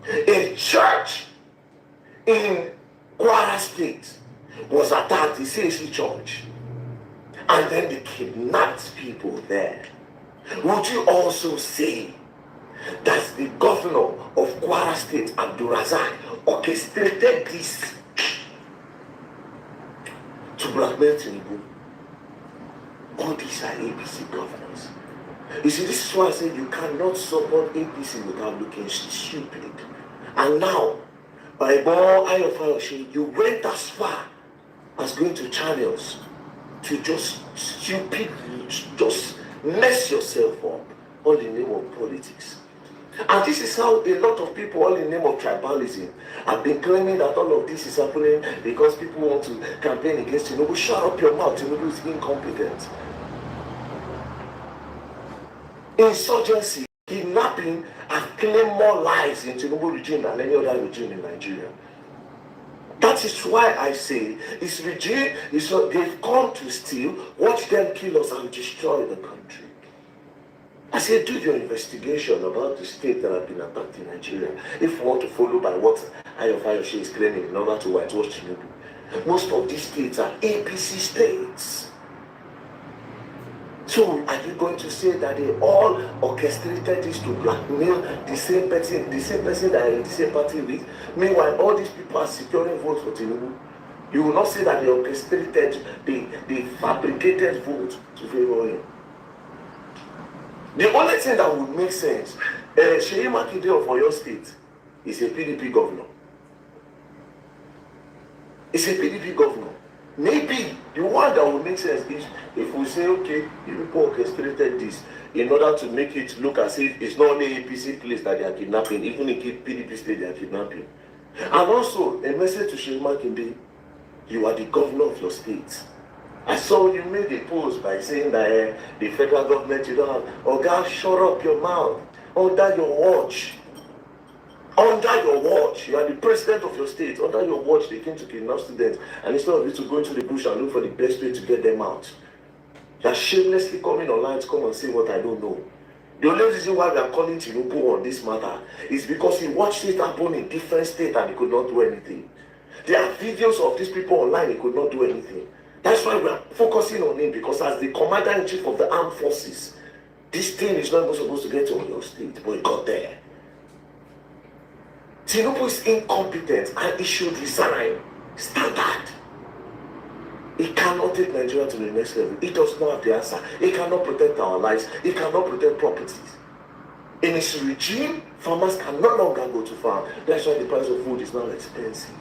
a church in Kwara State was attacked, the CAC church, and then they kidnapped people there. Would you also say that the governor of Kwara State, Abdulrazak, orchestrated this to blackmail Tinubu? All these are APC governors. You see, this is why I said you cannot support APC without looking stupid. And now, by Bo Ayofayoshi, you went as far as going to channels to just stupidly, just mess yourself up, all in the name of politics. And this is how a lot of people, all in the name of tribalism, have been claiming that all of this is happening because people want to campaign against Tinubu. Shut up your mouth, Tinubu is incompetent. Insurgency, kidnapping, have claimed more lives in Tinubu regime than any other regime in Nigeria. That is why I say this regime is what they've come to steal, watch them kill us and destroy the country. I say, do your investigation about the state that have been attacked in Nigeria. If you want to follow by what Ayofayoshi is claiming in order to whitewash Tinubu, most of these states are APC states. So are you going to say that they all orchestrated this to blackmail the same person that are in the same party with? Meanwhile, all these people are securing votes for Tinubu. You will not say that they orchestrated, they fabricated votes to favor him. The only thing that would make sense, Sheyi Makinde of Oyo State is a PDP governor. It's a PDP governor. Maybe the one that would make sense is if we say, okay, you people orchestrated this in order to make it look as if it's not only APC place that they are kidnapping, even in PDP state they are kidnapping. And also, a message to Sheyi Makinde, you are the governor of your state. I saw you made a post by saying that the federal government, you don't have, oh God, shut up your mouth under your watch. Under your watch, you are the president of your state. Under your watch, they came to kidnap students. And instead of you to go into the bush and look for the best way to get them out, you are shamelessly coming online to come and say what I don't know. The only reason why we are calling Tinubu on this matter is because he watched it happen in different states and he could not do anything. There are videos of these people online, he could not do anything. That's why we are focusing on him, because as the commander-in-chief of the armed forces, this thing is not even supposed to get to your state, but it got there. Tinubu is incompetent and he should resign. Standard. He cannot take Nigeria to the next level. He does not have the answer. He cannot protect our lives. He cannot protect properties. In his regime, farmers can no longer go to farm. That's why the price of food is now expensive.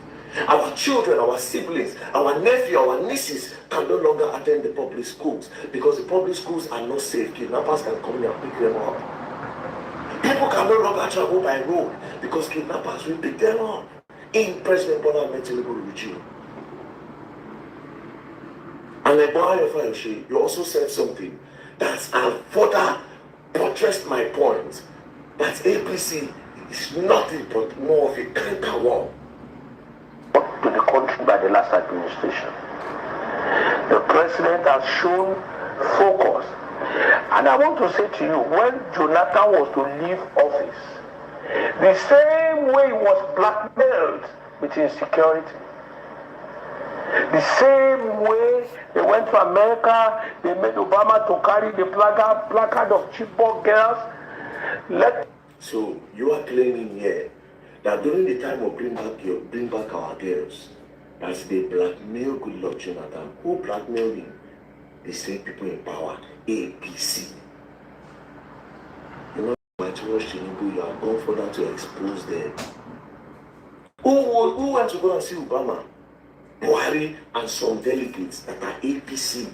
Our children, our siblings, our nephew, our nieces can no longer attend the public schools because the public schools are not safe. Kidnappers can come in and pick them up. People can no longer travel by road because kidnappers will pick them up in President Bola Ahmed Tinubu regime. And Omoye, you also said something that further buttressed my point that APC is nothing but more of a canker worm to the country by the last administration. The president has shown focus. And I want to say to you, when Jonathan was to leave office, the same way he was blackmailed with insecurity, the same way they went to America, they made Obama to carry the placard of Chibok girls. So you are claiming here that during the time of bring back our girls, as they blackmail Goodluck Jonathan, who blackmailed him? The same people in power, APC. You know, you are going further to expose them. Who went to go and see Obama? Buhari and some delegates that are APC.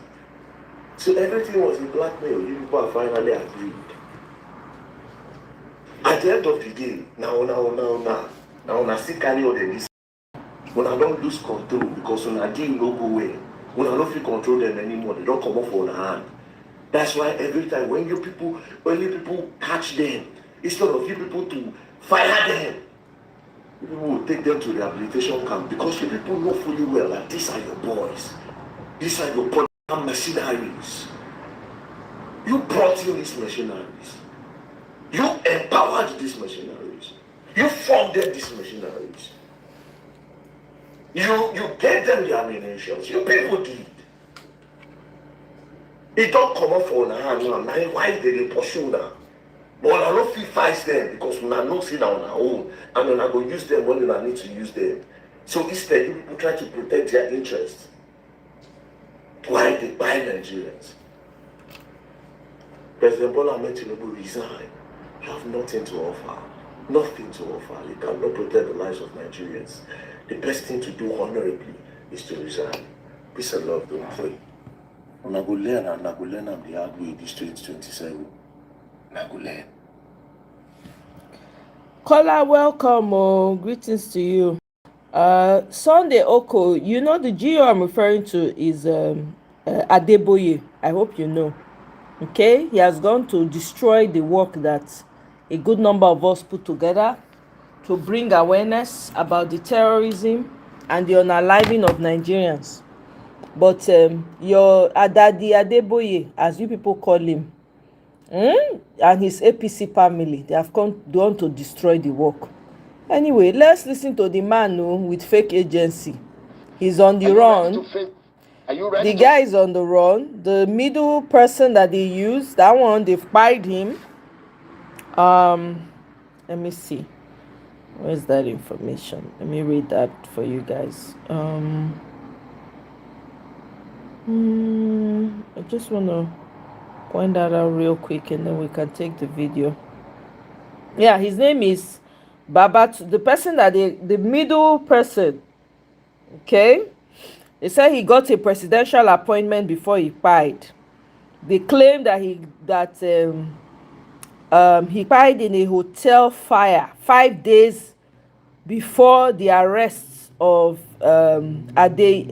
So everything was in blackmail. You people are finally agreed. At the end of the day, now still carry all the list. When I don't lose control because when I didn't go away, when I don't feel control them anymore, they don't come off on the hand. That's why every time when you people catch them, instead of you people to fire them, you people will take them to the rehabilitation camp because you people know fully well that these are your boys. These are your political mercenaries. You brought in these mercenaries. You empowered these mercenaries. You funded these mercenaries. You gave them the ammunition. You people did. It don't come up for now. Why did they pursue now? But I don't feel fight them because we are not sitting on our own. And when I go use them when I need to use them. So instead, you people try to protect their interests. Why they buy Nigerians? President Bola Ahmed Tinubu resign. You have nothing to offer. Nothing to offer. You cannot protect the lives of Nigerians. The best thing to do honorably is to resign. Peace and love, don't pray. When I go learn the hard way this 2027. I go learn. Kola, welcome. Greetings to you. Sunday Oko, you know the GO I'm referring to is Adeboye. I hope you know. Okay, he has gone to destroy the work that a good number of us put together to bring awareness about the terrorism and the unaliving of Nigerians. But your Adadi Adeboye, as you people call him, and his APC family, they have gone to destroy the work. Anyway, let's listen to the man with fake agency. He's on the run. Are you ready? The guy is on the run. The middle person that they used, that one, they've fired him. Let me see. Where's that information? Let me read that for you guys. I just want to point that out real quick and then we can take the video. Yeah, his name is the person that the middle person, okay? They said he got a presidential appointment before he died. They claim that he died in a hotel fire 5 days before the arrest of Adeyemi,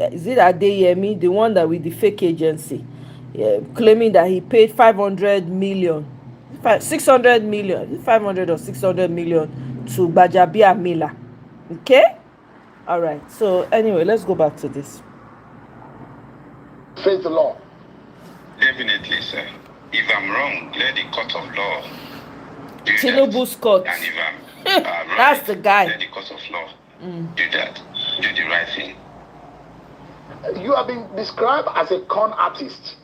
the one that with the fake agency, claiming that he paid 500 million, 600 million, 500 or 600 million to Gbajabiamila. Okay, all right. So anyway, let's go back to this. Face the law. Definitely, sir. If I'm wrong, let the court of law do Tinubu's court. And if I'm right, that's the guy. let the court of law do that. Do the right thing. You have been described as a con artist.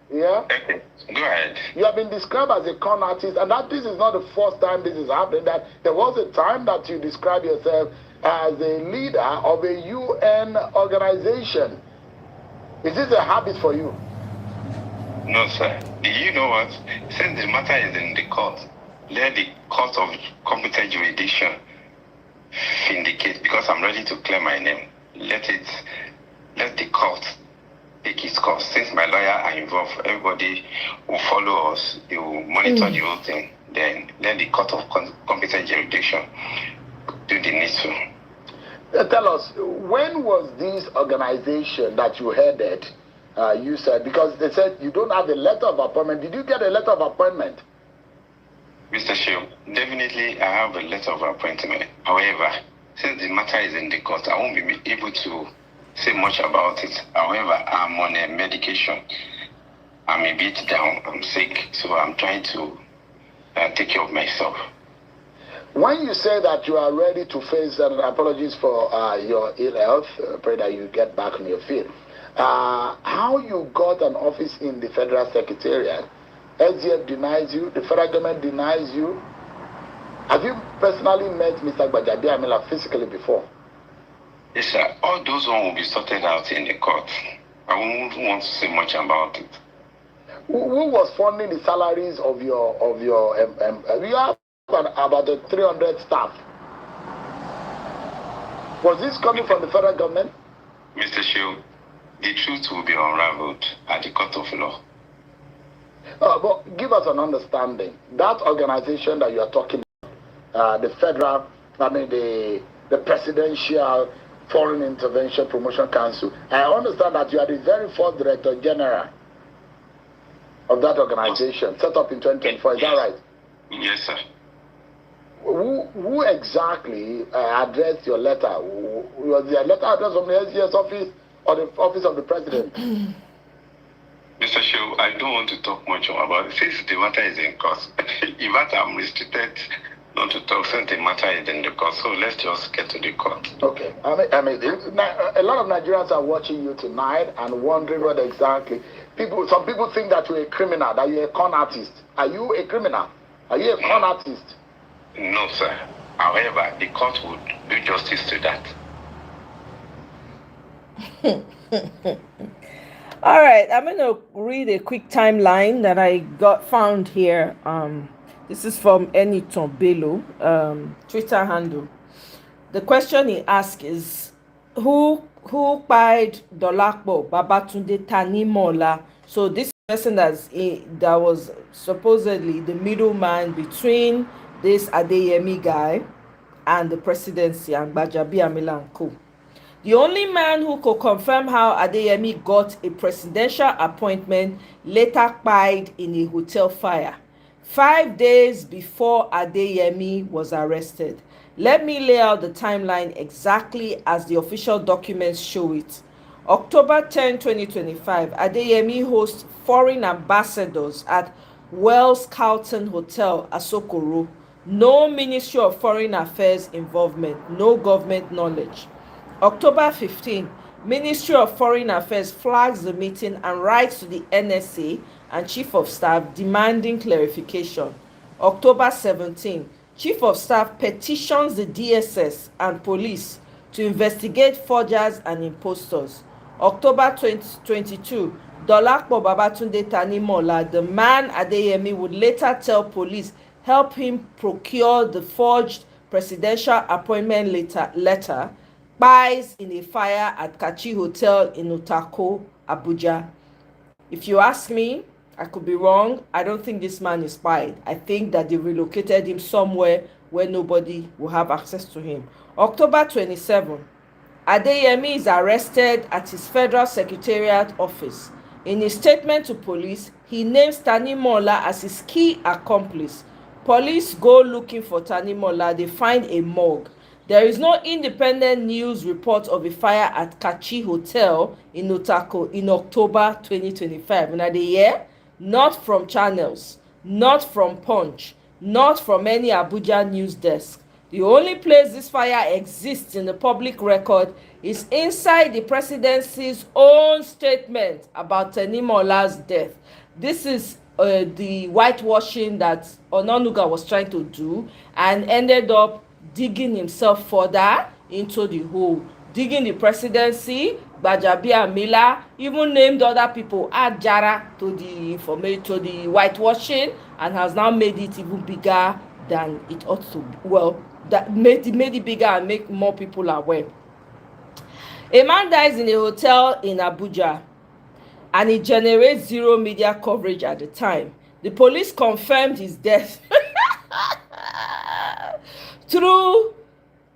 Yeah? Okay, go ahead. You have been described as a con artist, and that this is not the first time this is happening. That there was a time that you described yourself as a leader of a UN organization. Is this a habit for you? No, sir. You know what? Since the matter is in the court, let the court of competent jurisdiction vindicate, because I'm ready to clear my name. Let the court take its course. Since my lawyer are involved, everybody will follow us. They will monitor the whole thing. Then let the court of competent jurisdiction do the needful. Tell us, when was this organization that you headed, you said, because they said you don't have a letter of appointment. Did you get a letter of appointment? Mr. Shield, definitely I have a letter of appointment. However, since the matter is in the court, I won't be able to say much about it. However, I'm on a medication. I'm a bit down. I'm sick, so I'm trying to take care of myself. When you say that you are ready to face, and apologies for your ill health, pray that you get back on your feet. How you got an office in the Federal Secretariat? SDF denies you, the federal government denies you. Have you personally met Mr. Gbajabiamila physically before? Yes, sir. All those ones will be sorted out in the court. I won't want to say much about it. Who was funding the salaries of your you have about the 300 staff. Was this coming from the federal government? Mr. Shield, the truth will be unraveled at the court of law. But give us an understanding. That organization that you are talking about, the federal, the Presidential Foreign Intervention Promotion Council, I understand that you are the very first Director General of that organization, set up in 2024. Is that right? Yes, sir. Who exactly addressed your letter? Was the letter addressed from the SGS office or the office of the president? Mr. Shield, I don't want to talk much about it. Since the matter is in court, in fact, I'm restricted not to talk since the matter is in the court. So let's just get to the court. Okay. A lot of Nigerians are watching you tonight and wondering what exactly. Some people think that you're a criminal, that you're a con artist. Are you a criminal? Are you a con artist? No, sir. However, the court would do justice to that. All right, I'm going to read a quick timeline that I found here. This is from Eniton Bello, Twitter handle. The question he asked is, who pied Dolapo Babatunde Tanimola? So this person that was supposedly the middleman between this Adeyemi guy and the presidency and Gbajabiamila and co. The only man who could confirm how Adeyemi got a presidential appointment later died in a hotel fire 5 days before Adeyemi was arrested. Let me lay out the timeline exactly as the official documents show it. October 10, 2025, Adeyemi hosts foreign ambassadors at Wells Carlton Hotel, Asokoro. No Ministry of Foreign Affairs involvement, no government knowledge. October 15, Ministry of Foreign Affairs flags the meeting and writes to the NSA and Chief of Staff demanding clarification. October 17, Chief of Staff petitions the DSS and police to investigate forgers and impostors. October 2022, Dolapo Babatunde Tanimola, the man Adeyemi would later tell police help him procure the forged presidential appointment letter, dies in a fire at Kachi Hotel in Utako, Abuja. If you ask me, I could be wrong. I don't think this man is spied. I think that they relocated him somewhere where nobody will have access to him. October 27, Adeyemi is arrested at his Federal Secretariat office. In his statement to police, he names Tanimola as his key accomplice. Police go looking for Tanimola. They find a morgue. There is no independent news report of a fire at Kachi Hotel in Otako in October 2025. Now the year, not from channels, not from Punch, not from any Abuja news desk. The only place this fire exists in the public record is inside the presidency's own statement about Tanimola's death. This is the whitewashing that Onanuga was trying to do and ended up digging himself further into the hole, digging the presidency, Gbajabiamila, even named other people, add Jara to the information, to the whitewashing, and has now made it even bigger than it ought to be. Well, that made it bigger and make more people aware. A man dies in a hotel in Abuja and it generates zero media coverage at the time. The police confirmed his death through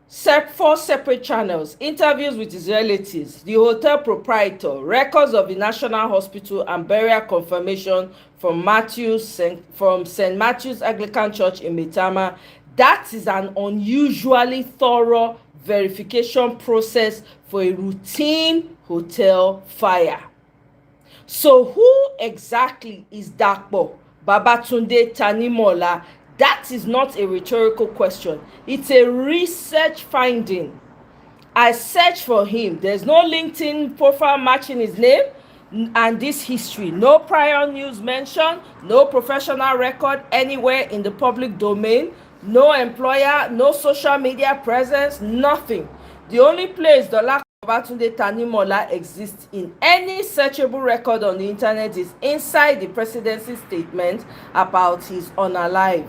4 separate channels, interviews with his relatives, the hotel proprietor, records of the National Hospital, and burial confirmation from St. Matthew's Anglican Church in Maitama. That is an unusually thorough verification process for a routine hotel fire. So who exactly is Dakpo Babatunde Tanimola? That is not a rhetorical question. It's a research finding. I searched for him. There's no LinkedIn profile matching his name and this history. No prior news mention, no professional record anywhere in the public domain, no employer, no social media presence, nothing. The only place Dolapo Babatunde Tanimola exists in any searchable record on the internet is inside the presidency statement about his unalive.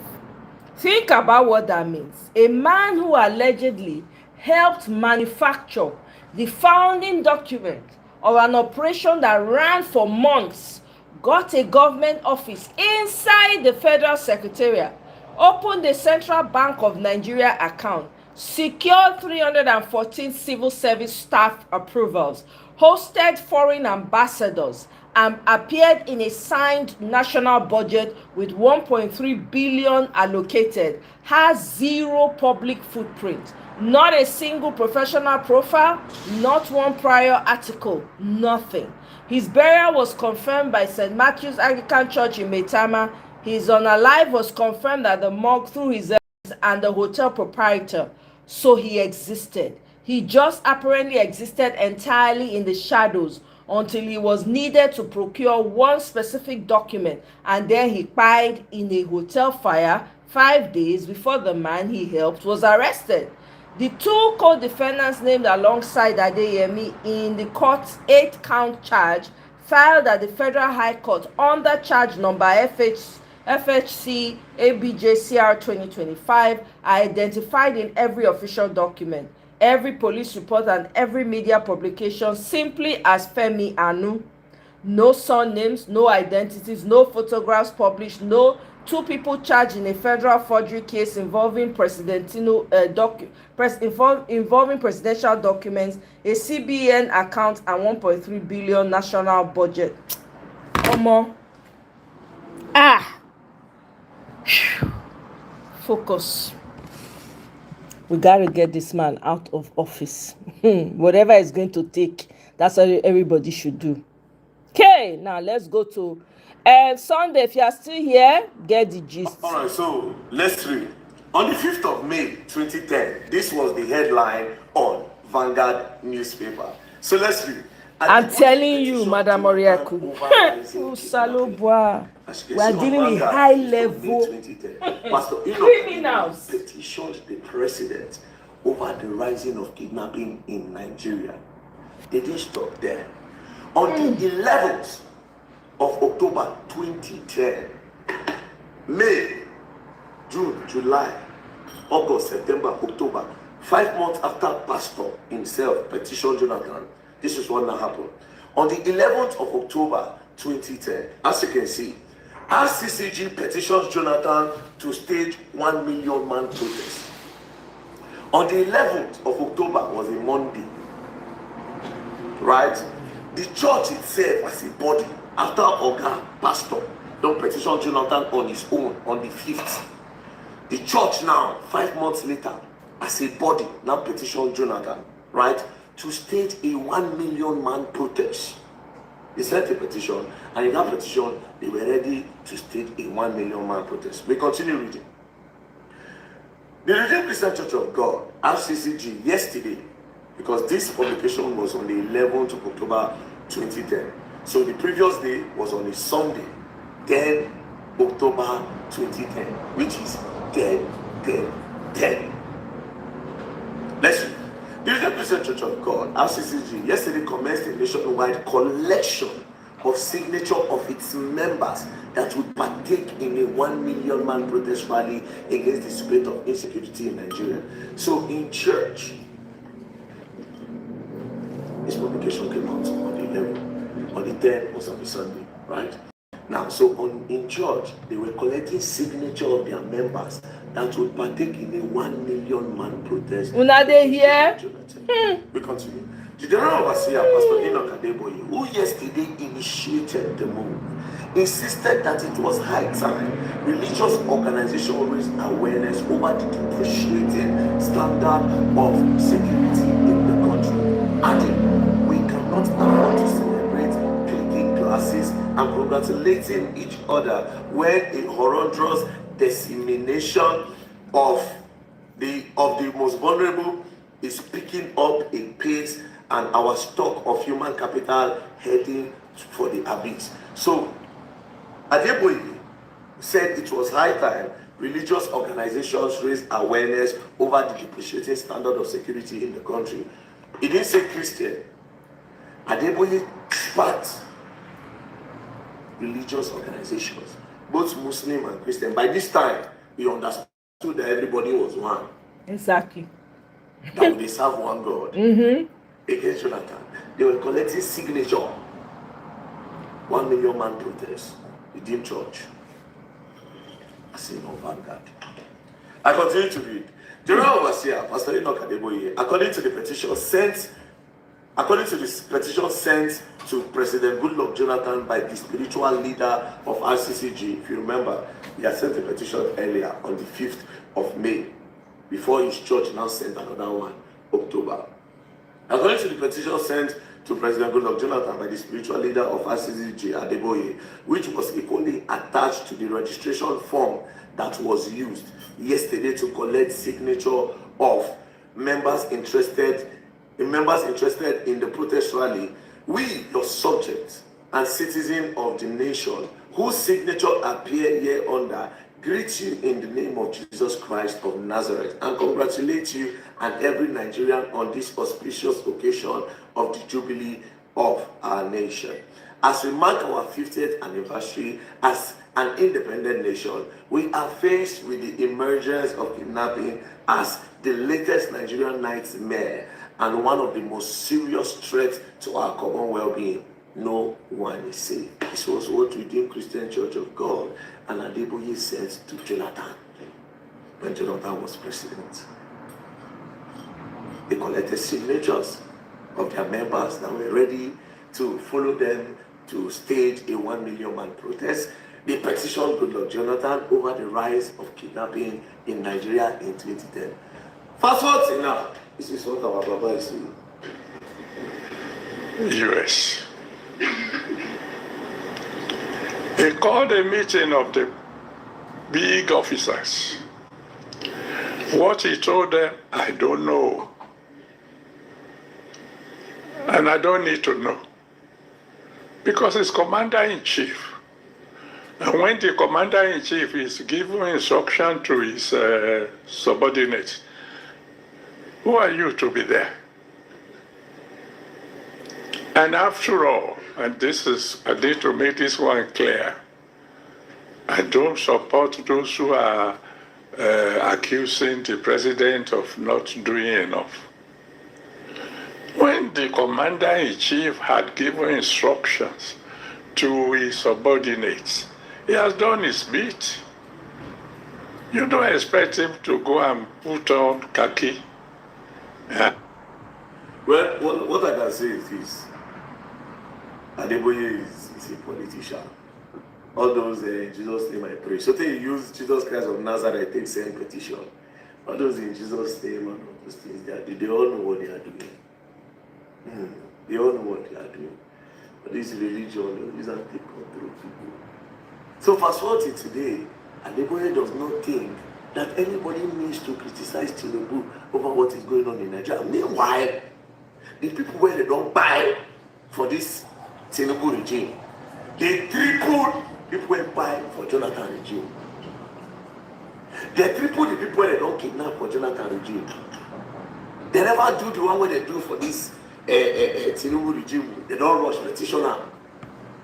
Think about what that means. A man who allegedly helped manufacture the founding document of an operation that ran for months, got a government office inside the Federal Secretariat, opened the Central Bank of Nigeria account, secured 314 civil service staff approvals, hosted foreign ambassadors, and appeared in a signed national budget with 1.3 billion allocated, has zero public footprint, not a single professional profile, not one prior article, nothing. His burial was confirmed by St. Matthew's Anglican Church in Maitama. His unalive was confirmed at the morgue through his and the hotel proprietor. So he existed. He just apparently existed entirely in the shadows until he was needed to procure one specific document, and then he died in a hotel fire 5 days before the man he helped was arrested. The 2 co-defendants named alongside Adeyemi in the court's 8-count charge filed at the Federal High Court under charge number FHC ABJCR 2025 are identified in every official document, every police report, and every media publication simply as Femi Anu. No surnames, no identities, no photographs published, no 2 people charged in a federal forgery case involving involving presidential documents, a CBN account, and 1.3 billion national budget. Omo. Focus. We gotta get this man out of office. Whatever it's going to take, that's what everybody should do. Okay, now let's go to Sunday. If you are still here, get the gist. All right, so let's read. On the 5th of May 2010, this was the headline on Vanguard newspaper. So let's read. I'm telling you, Madam Oriaku, Usalobwa, we are dealing with high level criminals. Petitioned the president over the rising of kidnapping in Nigeria. They didn't stop there. On the 11th of October 2010, May, June, July, August, September, October, 5 months after Pastor himself petitioned Jonathan, this is what now happened. On the 11th of October 2010, as you can see, RCCG petitions Jonathan to stage 1 million man protest. On the 11th of October was a Monday, right? The church itself as a body, after Oga Pastor, don't petition Jonathan on his own on the 5th. The church now, 5 months later, as a body, now petition Jonathan, right, to stage a 1 million man protest. They sent a petition, and in that petition, they were ready to stage a 1 million man protest. We continue reading. The Redeemed Christian Church of God, RCCG, yesterday, because this publication was on the 11th of October 2010. So the previous day was on a Sunday, 10 October 2010, which is 10. Let's read. The Redeemed Christian Church of God, RCCG, yesterday commenced a nationwide collection of signature of its members that would partake in a 1 million man protest rally against the spread of insecurity in Nigeria. So in church, this publication came out on the 11th, on the 10th was on the Sunday, right? Now, so in church, they were collecting signature of their members that would partake in a 1 million man protest. Una they here? We continue. The General Overseer, Pastor Enoch Adeboye, who yesterday initiated the move, insisted that it was high time religious organizations raised awareness over the depreciating standard of security in the country. Adding, we cannot afford to celebrate clicking glasses and congratulating each other when a horrendous dissemination of the most vulnerable is picking up a pace and our stock of human capital heading for the abyss. So Adeboye said it was high time religious organizations raised awareness over the depreciating standard of security in the country. He didn't say Christian. Adeboye spat religious organizations, both Muslim and Christian. By this time, he understood that everybody was one. Exactly. That they serve one God. Against Jonathan. They were collecting signature. 1 million man protest. Redeemed Church. I see no Vanguard. I continue to read. General Overseer, Pastor Enoch Adeboye, according to the petition sent to President Goodluck Jonathan by the spiritual leader of RCCG, if you remember, he had sent a petition earlier on the 5th of May, before his church now sent another one, October. According to the petition sent to President Goodluck Jonathan by the spiritual leader of RCCG, Adeboye, which was equally attached to the registration form that was used yesterday to collect signature of members interested in the protest rally, we, your subjects and citizens of the nation, whose signature appear hereunder, greet you in the name of Jesus Christ of Nazareth and congratulate you and every Nigerian on this auspicious occasion of the Jubilee of our nation. As we mark our 50th anniversary as an independent nation, we are faced with the emergence of kidnapping as the latest Nigerian nightmare and one of the most serious threats to our common well-being. No one is safe. This was what Redeemed Christian Church of God and Adeboye said to Jonathan when Jonathan was president. They collected signatures of their members that were ready to follow them to stage a 1 million man protest. They petitioned Goodluck Jonathan over the rise of kidnapping in Nigeria in 2010. Fast forward to now. This is what our Baba is saying. US. He called a meeting of the big officers. What he told them, I don't know. And I don't need to know. Because he's commander-in-chief. And when the commander-in-chief is giving instruction to his subordinates, who are you to be there? And after all, and this is, I need to make this one clear, I don't support those who are accusing the president of not doing enough. When the commander-in-chief had given instructions to his subordinates, he has done his bit. You don't expect him to go and put on khaki. Yeah. Well, what I can say is this. Adeboye is a politician. All those in Jesus' name I pray. So they use Jesus Christ of Nazareth, take same petition. All those in Jesus' name and all those things, they all know what they are doing. They all know what they are doing. But this religion, these are take control people. So fast forward to today, Adeboye does not think that anybody needs to criticize Tinubu over what is going on in Nigeria. Meanwhile, the people where they don't buy for this Tinubu regime, they tripled people who buy for Jonathan regime. They tripled the people where they don't kidnap for Jonathan regime. They never do the one where they do for this Tinubu regime. They don't rush petitioner.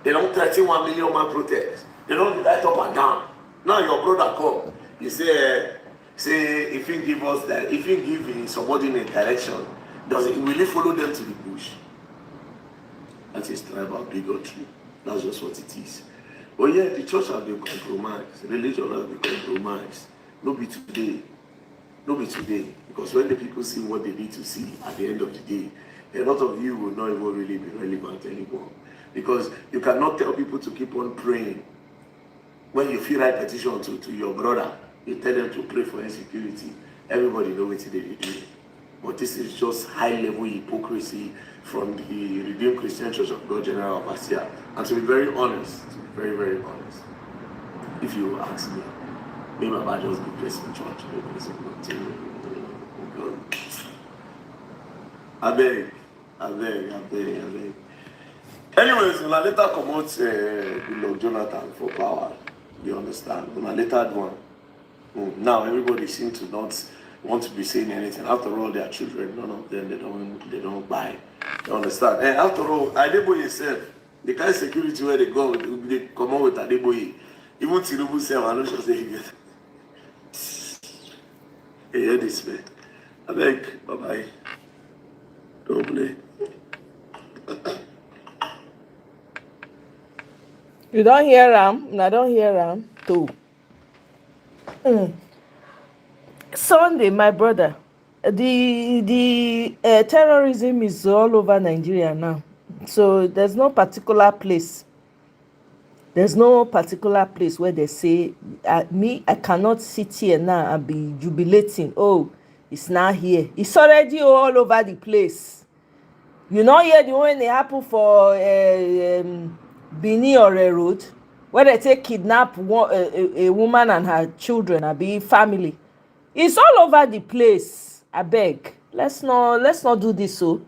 They don't 31 million man protest. They don't light up and down. Now your brother come. You say if he give us that, if he give his subordinate direction, will he follow them to the bush? That is tribal bigotry. That's just what it is. But yeah, the church have been compromised. Religion has been compromised. No be today. No be today. Because when the people see what they need to see at the end of the day, a lot of you will not even really be relevant anymore. Because you cannot tell people to keep on praying. When you feel write petition to your brother, you tell them to pray for insecurity. Everybody knows what they do. But this is just high-level hypocrisy from the Redeemed Christian Church of God General of Asia. And to be very honest, very honest, if you ask me, maybe I just be blessing church. I beg. Anyways, when I later come out Jonathan for power, you understand? When I later had one, now everybody seems to not want to be saying anything. After all, their children, none of them, they don't buy. You understand? And after all, Adeboye said, the kind of security where they go, they come out with Adeboye. Even Tinubu said, I'm not sure they get. Hey, hear this, man. I beg, bye-bye. Don't play. You don't hear him? I don't hear him too. Sunday, my brother, the terrorism is all over Nigeria now. So there's no particular place. There's no particular place where they say, I cannot sit here now and be jubilating. Oh, it's not here. It's already all over the place. You know, here the one they happen for Bini or a road, where they take kidnap a woman and her children, a big family. It's all over the place. I beg. Let's not do this. So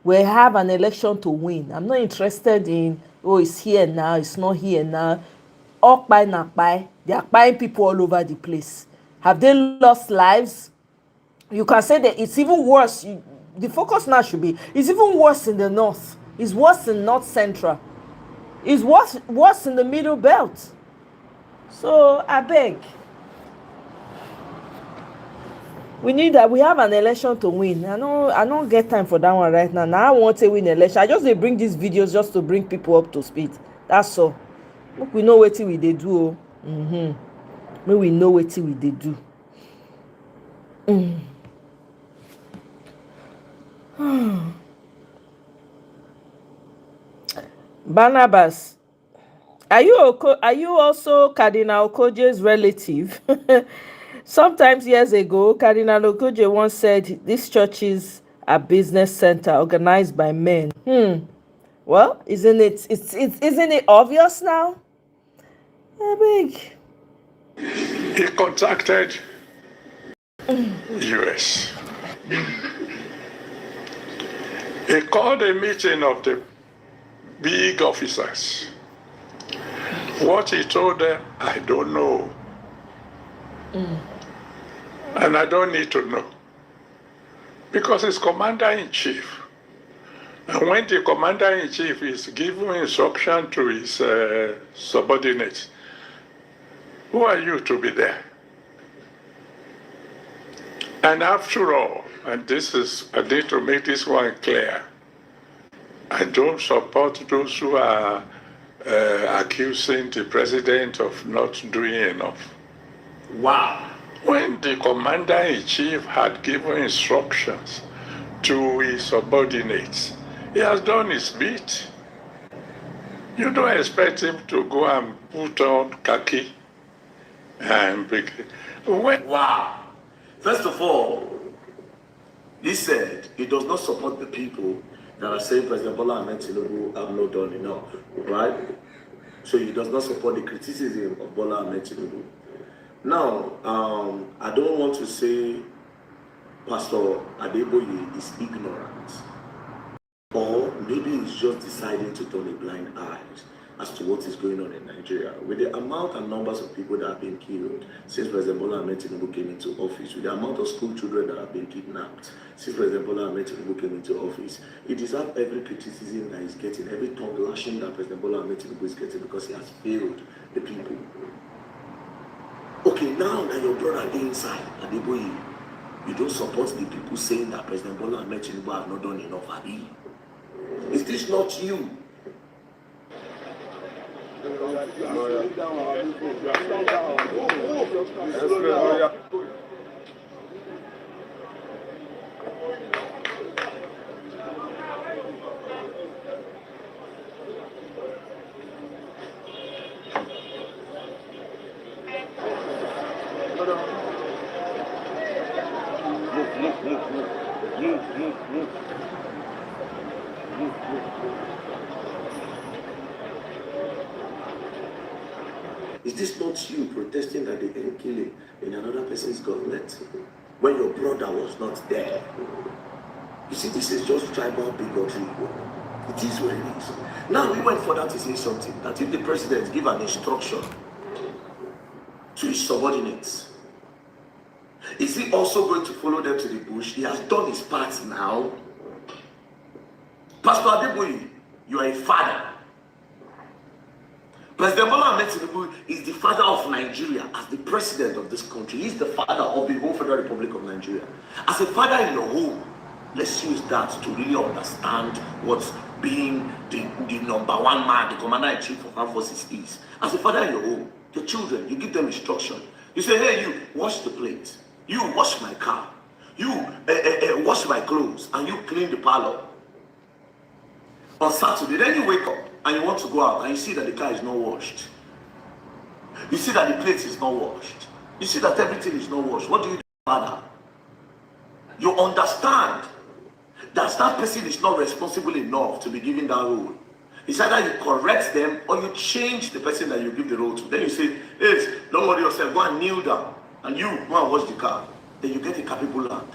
we have an election to win. I'm not interested in, oh, it's here now, it's not here now. They are buying people all over the place. Have they lost lives? You can say that it's even worse. The focus now should be, it's even worse in the north. It's worse in north central. It's worse in the middle belt. So I beg. We need that. We have an election to win. I don't get time for that one right now. Now I want to win election. I just dey bring these videos just to bring people up to speed. That's all. Look, we know what we dey do. May we know what we dey do. Barnabas, are you also Cardinal Okoje's relative? Sometimes years ago, Cardinal Okoje once said these churches are business center organized by men. Well, isn't it obvious now? I beg. He contacted US. He called a meeting of the big officers. What he told them, I don't know. And I don't need to know. Because he's commander-in-chief. And when the commander-in-chief is giving instruction to his subordinates, who are you to be there? And after all, and this is, I need to make this one clear, I don't support those who are accusing the president of not doing enough. Wow. When the commander-in-chief had given instructions to his subordinates, he has done his bit. You don't expect him to go and put on khaki and begin. Wow. First of all, he said he does not support the people that are saying President Bola Ahmed Tinubu have not done enough, right? So he does not support the criticism of Bola Ahmed Tinubu. Now, I don't want to say Pastor Adeboye is ignorant, or maybe he's just deciding to turn a blind eye as to what is going on in Nigeria. With the amount and numbers of people that have been killed since President Bola Ahmed Tinubu came into office, with the amount of school children that have been kidnapped since President Bola Ahmed Tinubu came into office, he deserves every criticism that he's getting, every tongue lashing that President Bola Ahmed Tinubu is getting, because he has failed the people. Okay, now that your brother is inside, Adeboye, you don't support the people saying that President Bola Ahmed Tinubu have not done enough, Abi? Is this not you? Is this not you protesting that they end killing in another person's government when your brother was not there? You see, this is just tribal bigotry. It is what it is. Now we went further to say something, that if the president give an instruction to his subordinates, is he also going to follow them to the bush? He has done his part now. Pastor Adeboye, you are a father. President Bola Ahmed Tinubu is the father of Nigeria. As the president of this country, he's the father of the whole Federal Republic of Nigeria. As a father in your home, let's use that to really understand what's being the number one man, the commander-in-chief of armed forces is. As a father in your home, your children, you give them instruction. You say, hey, you, wash the plate. You, wash my car. You, wash my clothes. And you clean the parlor. On Saturday, then you wake up and you want to go out and you see that the car is not washed. You see that the plate is not washed. You see that everything is not washed. What do you do, father? You understand that that person is not responsible enough to be given that role. It's either you correct them or you change the person that you give the role to. Then you say, hey, don't worry yourself, go and kneel down. And you go and wash the car. Then you get a capable hand.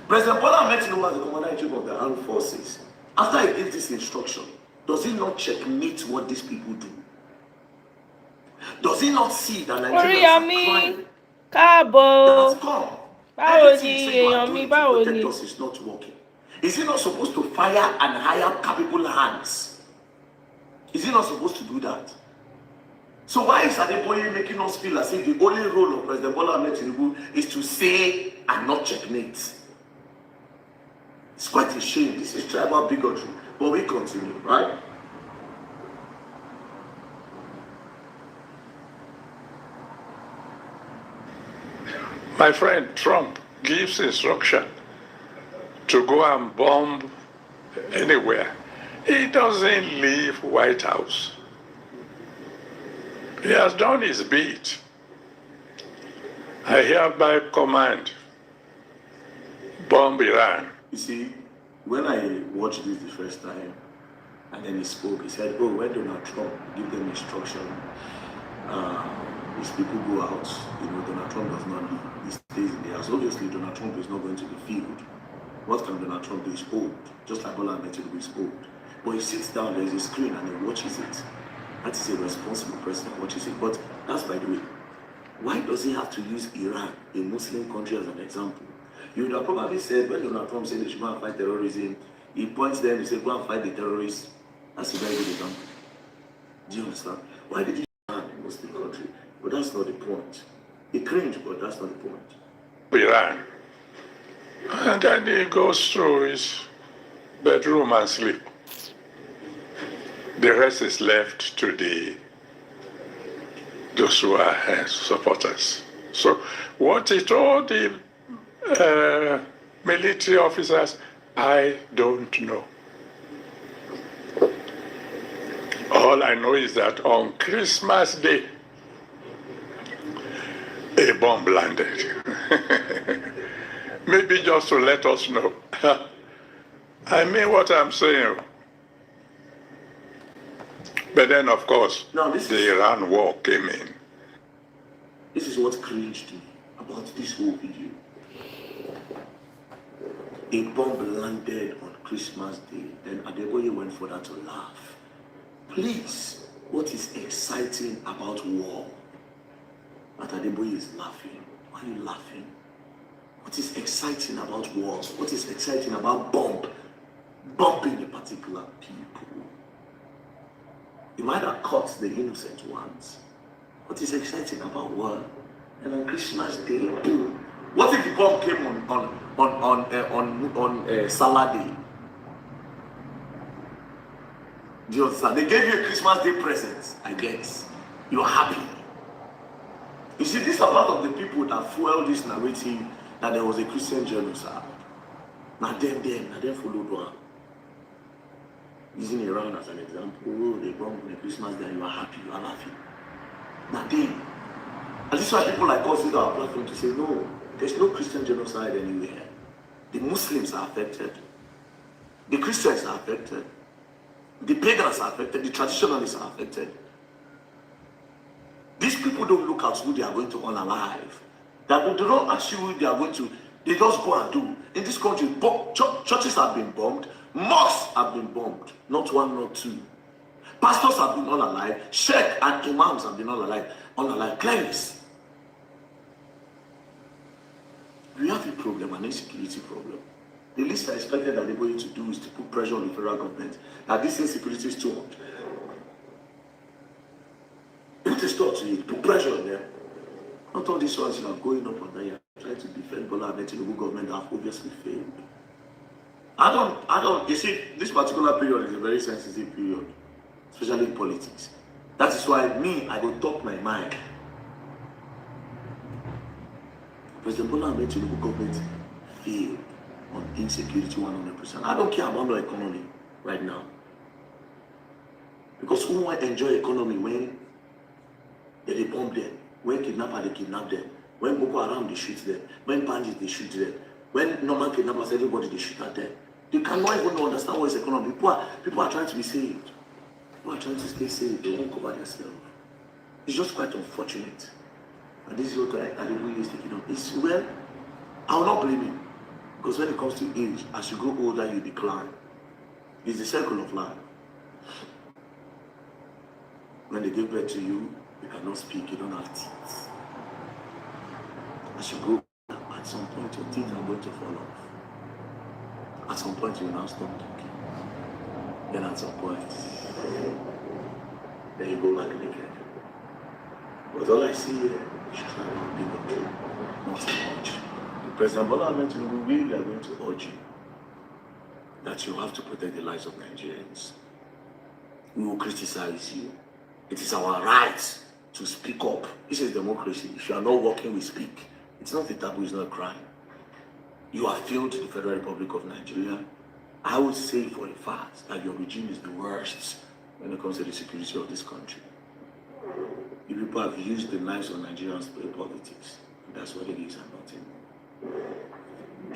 President Bola Ahmed Tinubu as the commander-in-chief of the armed forces, after he gives this instruction, does he not checkmate what these people do? Does he not see that Nigerians are crying? That's come. Everything you are doing to protect us is not working. Is he not supposed to fire and hire capable hands? Is he not supposed to do that? So why is Adeboye making us feel as if the only role of President Bola Ahmed Tinubu is to say and not checkmate? It's quite a shame. This is tribal bigotry. But we continue, right? My friend Trump gives instruction to go and bomb anywhere. He doesn't leave White House. He has done his bit. I hereby command, bomb Iran. You see, when I watched this the first time, and then he spoke, he said, oh, when Donald Trump give them instruction, these people go out, Donald Trump does not leave. He stays in the house. Obviously, Donald Trump is not going to the field. What can Donald Trump do is old, just like Bola Ahmed Tinubu is old. But he sits down, there's a screen, and he watches it. That is a responsible person watches it. But that's by the way. Why does he have to use Iran, a Muslim country, as an example? You would have probably said, when Donald Trump said they should go and fight terrorism, he points them, he said, go and fight the terrorists. That's a very good example. Do you understand? Why did he ban a Muslim country? But that's not the point. He cringed, but that's not the point. Iran. And then he goes to his bedroom and sleep. The rest is left to those who are supporters. So what he told the military officers, I don't know. All I know is that on Christmas Day, a bomb landed. Maybe just to let us know. I mean what I'm saying. But then, of course, the Iran war came in. This is what cringed me about this whole video. A bomb landed on Christmas Day, then Adeboye went for that to laugh. Please, what is exciting about war? That Adeboye is laughing. Why are you laughing? What is exciting about war? What is exciting about bombing a particular people? You might have caught the innocent ones. What is exciting about war? And on Christmas Day, boom. What if the bomb came on Salah Day? Do you understand? They gave you a Christmas Day present, I guess. You're happy. You see, these are part of the people that fuel this narrative that there was a Christian genocide. Now them followed one. Using Iran as an example, oh, they bombed on a Christmas Day, you are happy, you are laughing. Now them. And this is why people like us use our platform to say, no, there's no Christian genocide anywhere. The Muslims are affected. The Christians are affected. The pagans are affected. The traditionalists are affected. These people don't look at who they are going to unalive. They don't ask you who they are going to. They just go and do. In this country, churches have been bombed. Mosques have been bombed. Not one, not two. Pastors have been unalive. Sheikh and imams have been unalive. Clerics. We have a problem, an insecurity problem. The least I expected that they're going to do is to put pressure on the federal government that this insecurity is too much. Put a stop to it, put pressure on them. Not all these ones, going up and down, trying to defend Bola Ahmed Tinubu government that have obviously failed. You see, this particular period is a very sensitive period, especially in politics. That is why I will talk my mind. President Bola Ahmed Tinubu government failed on insecurity 100%. I don't care about the economy right now. Because who might enjoy economy when they bomb them, when kidnappers they kidnap them, when Boko Haram they shoot them, when bandits they shoot them, when normal kidnappers everybody they shoot at them. They cannot even understand what is economy. People are trying to be saved. People are trying to stay safe. They won't cover themselves. It's just quite unfortunate. And this is what Adeboye is taking on. It's well, I will not blame him. Because when it comes to age, as you grow older, you decline. It's the circle of life. When they give birth to you, you cannot speak, you don't have teeth. As you grow older, at some point your teeth are going to fall off. At some point you will now stop talking. Then at some point, then you go back naked. But all I see here is trying to be control, not so much. President Bola Ahmed Tinubu, we are going to urge you that you have to protect the lives of Nigerians. We will criticize you. It is our right to speak up. This is democracy. If you are not working, we speak. It's not a taboo, it's not a crime. You have failed the Federal Republic of Nigeria. I would say for a fact that your regime is the worst when it comes to the security of this country. You people have used the lives of Nigerians to play politics. That's what it is and nothing.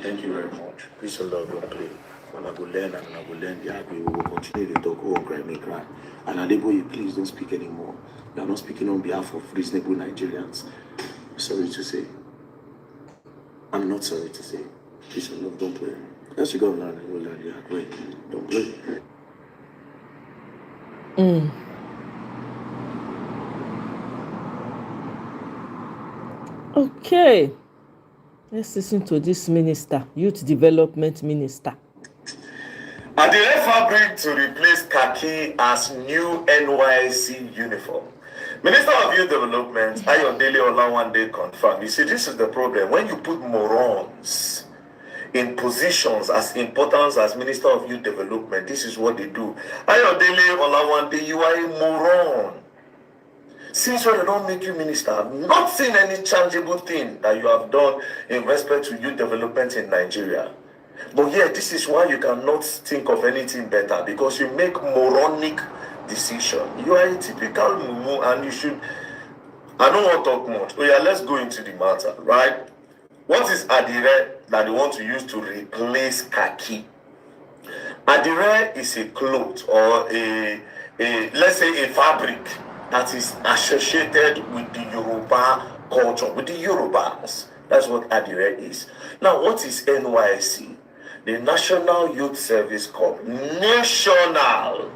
Thank you very much. Peace and love, don't play. When I go learn and I go learn the agree, we will continue to talk, oh, cry, make cry. And Adeboye, please don't speak anymore. You are not speaking on behalf of reasonable Nigerians. Sorry to say. I'm not sorry to say. Peace and love, don't play. As you go, man, we'll learn the hard way. Don't play. Okay, let's listen to this minister, youth development minister. Adire fabric to replace khaki as new NYC uniform. Minister of Youth Development, Ayodele Olawande confirmed. You see, this is the problem. When you put morons in positions as important as Minister of Youth Development, this is what they do. Ayodele Olawande, you are a moron. Since when they don't make you minister, I've not seen any tangible thing that you have done in respect to youth development in Nigeria. But yeah, this is why you cannot think of anything better, because you make moronic decision. You are a typical mumu, and you should. I don't want to talk much. Oh yeah, let's go into the matter, right? What is adire that they want to use to replace khaki? Adire is a cloth or a let's say a fabric that is associated with the Yoruba culture, with the Yorubas. That's what adire is. Now, what is NYC? The National Youth Service Corps. National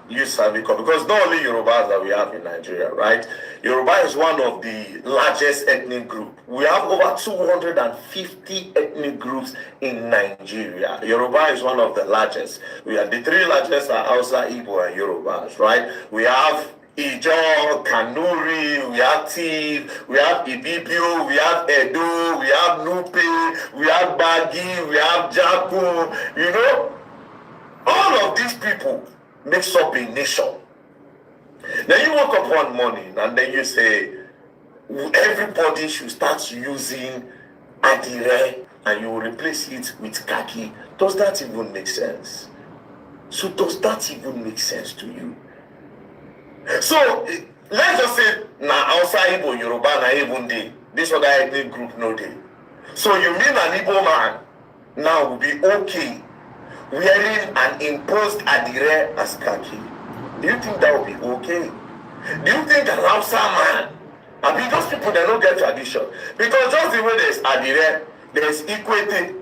Youth Service Corps. Because not only Yorubas that we have in Nigeria, right? Yoruba is one of the largest ethnic groups. We have over 250 ethnic groups in Nigeria. Yoruba is one of the largest. We are the three largest are Hausa, Igbo, and Yorubas, right? We have Ijo, Kanuri, we have Tiv, we have Ibibio, we have Edo, we have Nupe, we have Bagi, we have Jaku, you know? All of these people makes up a nation. Then you wake up one morning and then you say, everybody should start using adire and you will replace it with khaki. Does that even make sense? So does that even make sense to you? So let's just say na Hausa, Igbo, Yoruba, na even day. This other ethnic group no day. So you mean an Igbo man now will be okay wearing an imposed adire as khaki? Do you think that will be okay? Do you think an Hausa man? I mean, those people, they don't get tradition. Because just the way there's adire, there's equity.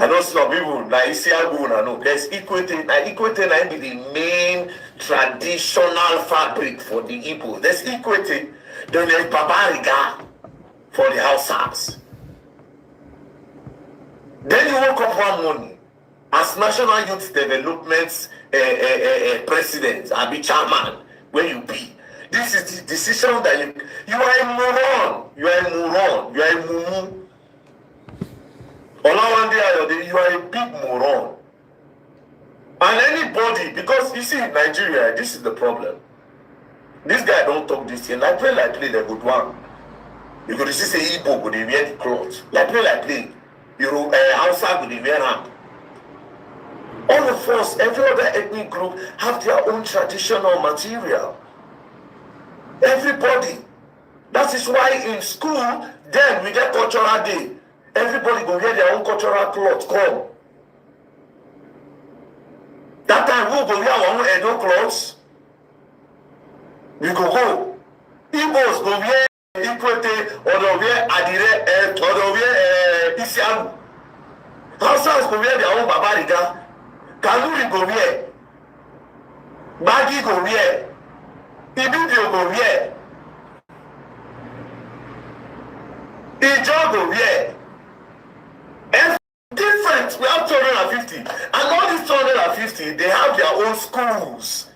I know some people, like Isiagu, I know, there's equity. Now, equity might be the main traditional fabric for the Igbo. There's equity. Then there's Babariga for the Hausas. Then you woke up one morning as National Youth Development President, I be chairman, where you be. This is the decision that you are a moron. You are a moron. You are a mumu. Olawande, you are a big moron. And anybody, because you see in Nigeria, this is the problem. This guy don't talk this thing. Like play, they good one. You could see say Igbo go dey wear the clothes. Like play. You Hausa go dey wear them. All of us, every other ethnic group have their own traditional material. Everybody. That is why in school, then we get cultural day. Everybody go wear their own cultural clothes. Come. That time we go wear our own Edo clothes. We go. Igbos go wear equity, or they wear adire, or they wear Isiagu. Hausas go wear their own Babariga. Kanuri go wear. Bagi go wear. Ibibio go wear. Ijo go wear. Different. We have 250. And all these 250, they have their own schools.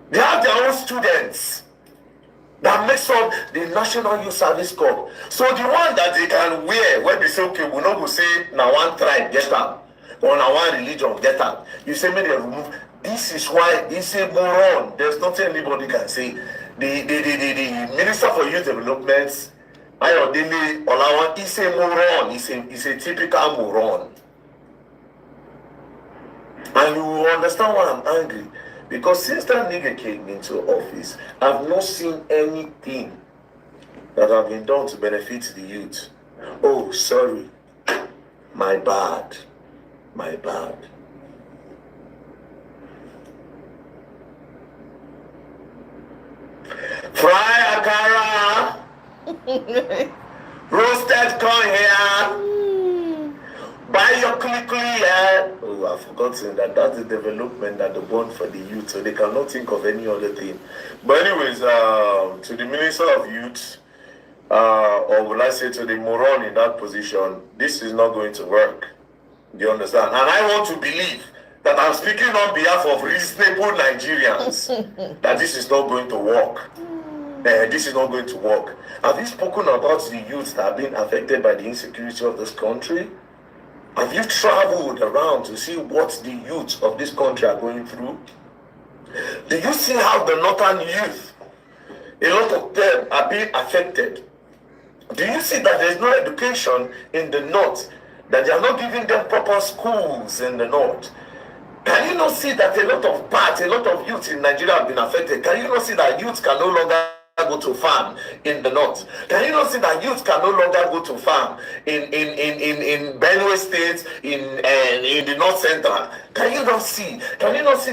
They have their own students. That makes up the National Youth Service Corps. So the one that they can wear, when they say, okay, we not go say, now one tribe get up, or now one religion get up. You say, may they remove. This is why it's a moron. There's nothing anybody can say. The Minister for Youth Development, Ayodele Olawan, is a moron. He's a typical moron. And you will understand why I'm angry. Because since that nigga came into office, I've not seen anything that have been done to benefit the youth. Oh, sorry. My bad. Fry Akara. Roasted corn here. Buy your quickly here. Oh, I've forgotten that's the development that they want for the youth, so they cannot think of any other thing. But anyways, to the Minister of Youth, or will I say to the moron in that position, this is not going to work. Do you understand? And I want to believe that I'm speaking on behalf of reasonable Nigerians that this is not going to work. This is not going to work. Have you spoken about the youth that have been affected by the insecurity of this country? Have you traveled around to see what the youth of this country are going through? Do you see how the northern youth, a lot of them are being affected? Do you see that there's no education in the north? That they are not giving them proper schools in the north? Can you not see that a lot of youth in Nigeria have been affected? Can you not see that youth can no longer go to farm in the north? Can you not see that youth can no longer go to farm in Benue State, in the North Central? Can you not see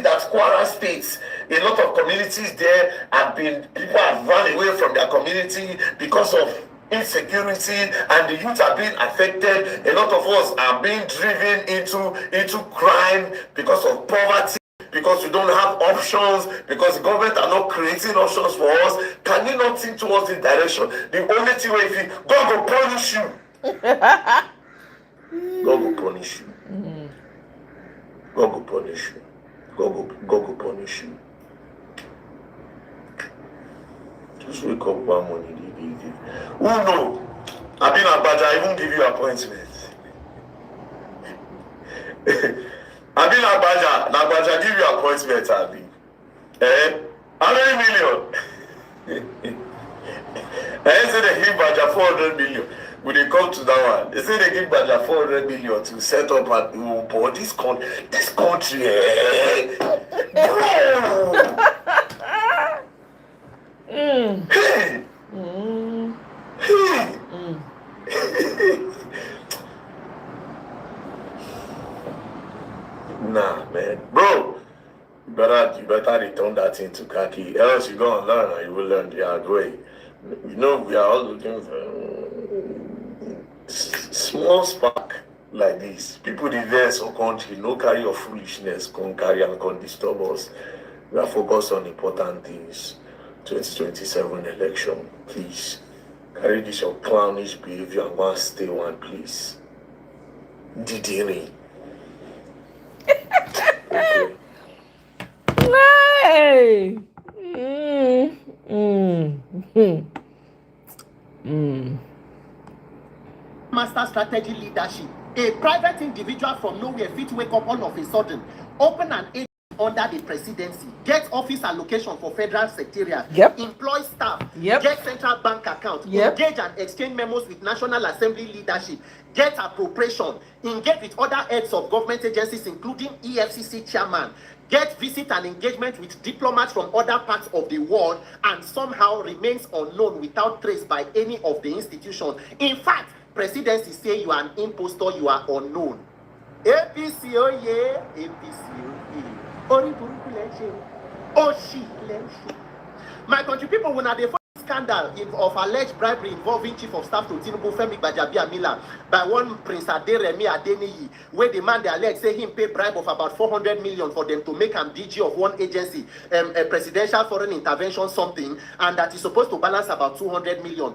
that Kwara State, a lot of communities there people have run away from their community because of insecurity, and the youth are being affected. A lot of us are being driven into crime because of poverty, because we don't have options, because the government are not creating options for us. Can you not think towards this direction? The only thing way, if you God will punish you. God will punish you. God will punish you. God will punish you. Just wake up one morning. Who know? I've been at Baja, I even give you appointment. I've been at Baja, now Baja give you appointment, Abi. How many million? I say they give Baja 400 million. When they come to that one, they say they give Baja 400 million to set up an but this country, Nah, man, bro, you better return that thing to khaki, else you're gonna learn and you will learn the hard way. You know, we are all looking for small spark like this. People diverse our country, no carry your foolishness, can carry and can disturb us. We are focused on important things. 2027 election, please. Carry this your clownish behavior and one stay one, please. Didini. Okay. Hey. Master strategy leadership. A private individual from nowhere fit wake up all of a sudden, open an agency under the presidency, get office allocation for federal secretariat, employ staff, get central bank account, engage and exchange memos with National Assembly leadership, get appropriation, engage with other heads of government agencies including EFCC chairman, get visit and engagement with diplomats from other parts of the world, and somehow remains unknown without trace by any of the institutions. In fact, presidency say you are an impostor, you are unknown. APC, oh yeah, APC, oh yeah. My country people, when they scandal of alleged bribery involving Chief of Staff to Tinubu Femi Gbajabiamila by one Prince Aderemi Adeniyi, where the man they allege say him pay bribe of about 400 million for them to make him DG of one agency, a presidential foreign intervention something, and that is supposed to balance about 200 million.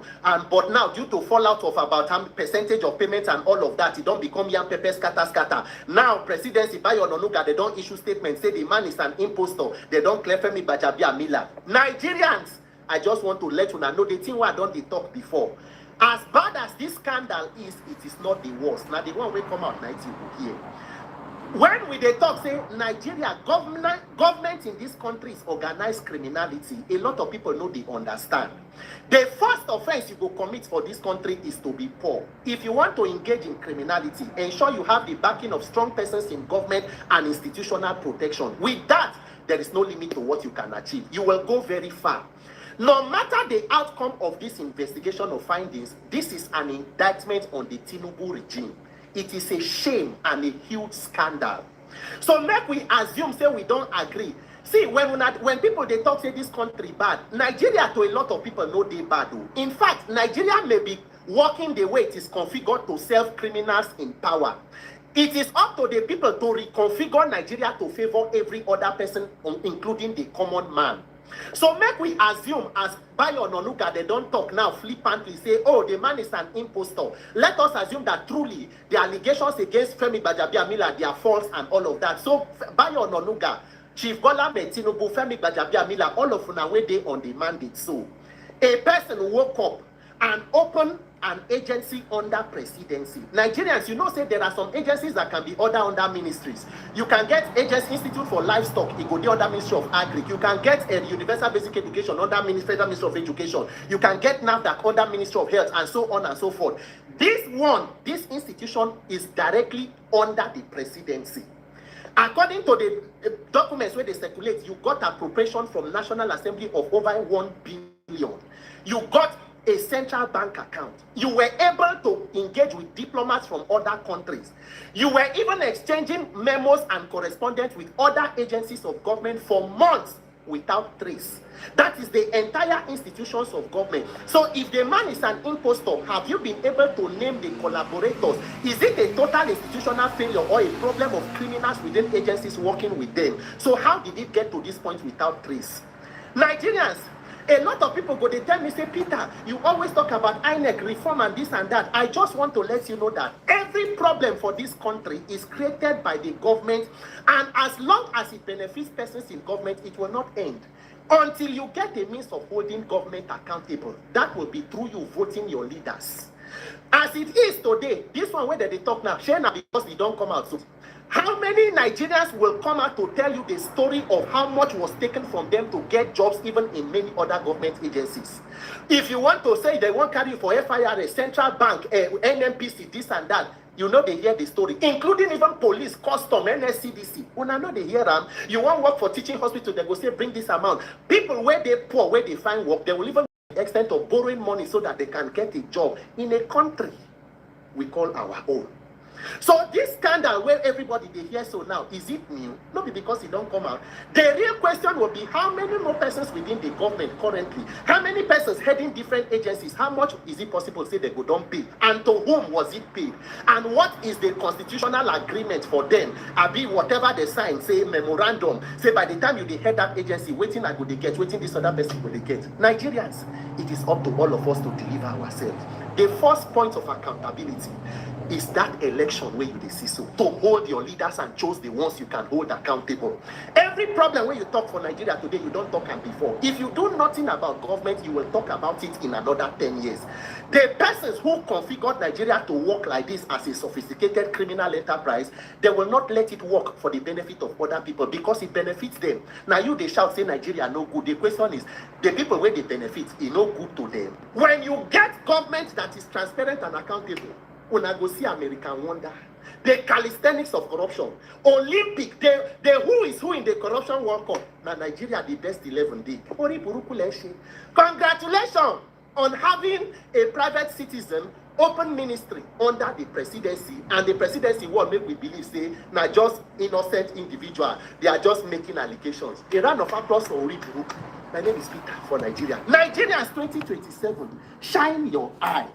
But now, due to fallout of about percentage of payments and all of that, it don't become young pepper scatter. Now, presidency by Ononuga, they don't issue statements, say the man is an impostor. They don't clear Femi Gbajabiamila. Nigerians, I just want to let you know the thing I don't talk before. As bad as this scandal is, it is not the worst. Now the one will come out 90 here. When we they talk, say Nigeria government in this country is organized criminality, a lot of people know they understand. The first offense you go commit for this country is to be poor. If you want to engage in criminality, ensure you have the backing of strong persons in government and institutional protection. With that, there is no limit to what you can achieve. You will go very far. No matter the outcome of this investigation or findings, this is an indictment on the Tinubu regime. It is a shame and a huge scandal. So make we assume, say we don't agree. See, when people they talk say this country bad, Nigeria to a lot of people know they bad. Oh. In fact, Nigeria may be working the way it is configured to serve criminals in power. It is up to the people to reconfigure Nigeria to favor every other person, including the common man. So make we assume, as Bayo Nonuga, they don't talk now flippantly, say, oh, the man is an impostor. Let us assume that truly the allegations against Femi Gbajabiamila, they are false and all of that. So Bayo Nonuga, Chief Bola Tinubu, Femi Gbajabiamila, all of them were they on the mandate. So a person woke up and opened an agency under presidency. Nigerians, you know, say there are some agencies that can be under ministries. You can get Agency Institute for Livestock, it go the under Ministry of Agri. You can get a Universal Basic Education under Federal Ministry of Education. You can get NAFDAC under Ministry of Health, and so on and so forth. This institution is directly under the presidency. According to the documents where they circulate, you got appropriation from National Assembly of over 1 billion. You got a central bank account. You were able to engage with diplomats from other countries. You were even exchanging memos and correspondence with other agencies of government for months without trace. That is the entire institutions of government. So if the man is an impostor, have you been able to name the collaborators? Is it a total institutional failure or a problem of criminals within agencies working with them? So how did it get to this point without trace? Nigerians, a lot of people go, they tell me, say, Peter, you always talk about INEC reform and this and that. I just want to let you know that every problem for this country is created by the government, and as long as it benefits persons in government, it will not end. Until you get a means of holding government accountable, that will be through you voting your leaders. As it is today, this one where they talk now, share now because they don't come out soon. How many Nigerians will come out to tell you the story of how much was taken from them to get jobs even in many other government agencies? If you want to say they won't carry you for FIRA, Central Bank, NMPC, this and that, you know they hear the story, including even police, custom, NSCDC. When I know they hear them, you want work for teaching hospital, they go say bring this amount. People where they poor, where they find work, they will even to the extent of borrowing money so that they can get a job in a country we call our own. So this scandal where everybody they hear so now, is it new? Not because it don't come out. The real question will be how many more persons within the government currently, how many persons heading different agencies, how much is it possible to say they go don't pay, and to whom was it paid, and what is the constitutional agreement for them? Abi whatever they sign, say memorandum, say by the time you head that agency, waiting I go they get, waiting this other person will they get. Nigerians, it is up to all of us to deliver ourselves. The first point of accountability is that election where you see so to hold your leaders and choose the ones you can hold accountable. Every problem when you talk for Nigeria today, you don't talk and before. If you do nothing about government, you will talk about it in another 10 years. The persons who configured Nigeria to work like this as a sophisticated criminal enterprise, they will not let it work for the benefit of other people because it benefits them. Now you they shout say Nigeria no good. The question is the people where they benefit, it no good to them. When you get government that is transparent and accountable, una go see American wonder. The calisthenics of corruption. Olympic, the who is who in the corruption World Cup. Now Nigeria the best 11 day. Congratulations on having a private citizen open ministry under the presidency, and the presidency will make we believe say now just innocent individual. They are just making allegations. A round of applause for Oriburuku. My name is Peter for Nigeria. Nigerians 2027, shine your eye.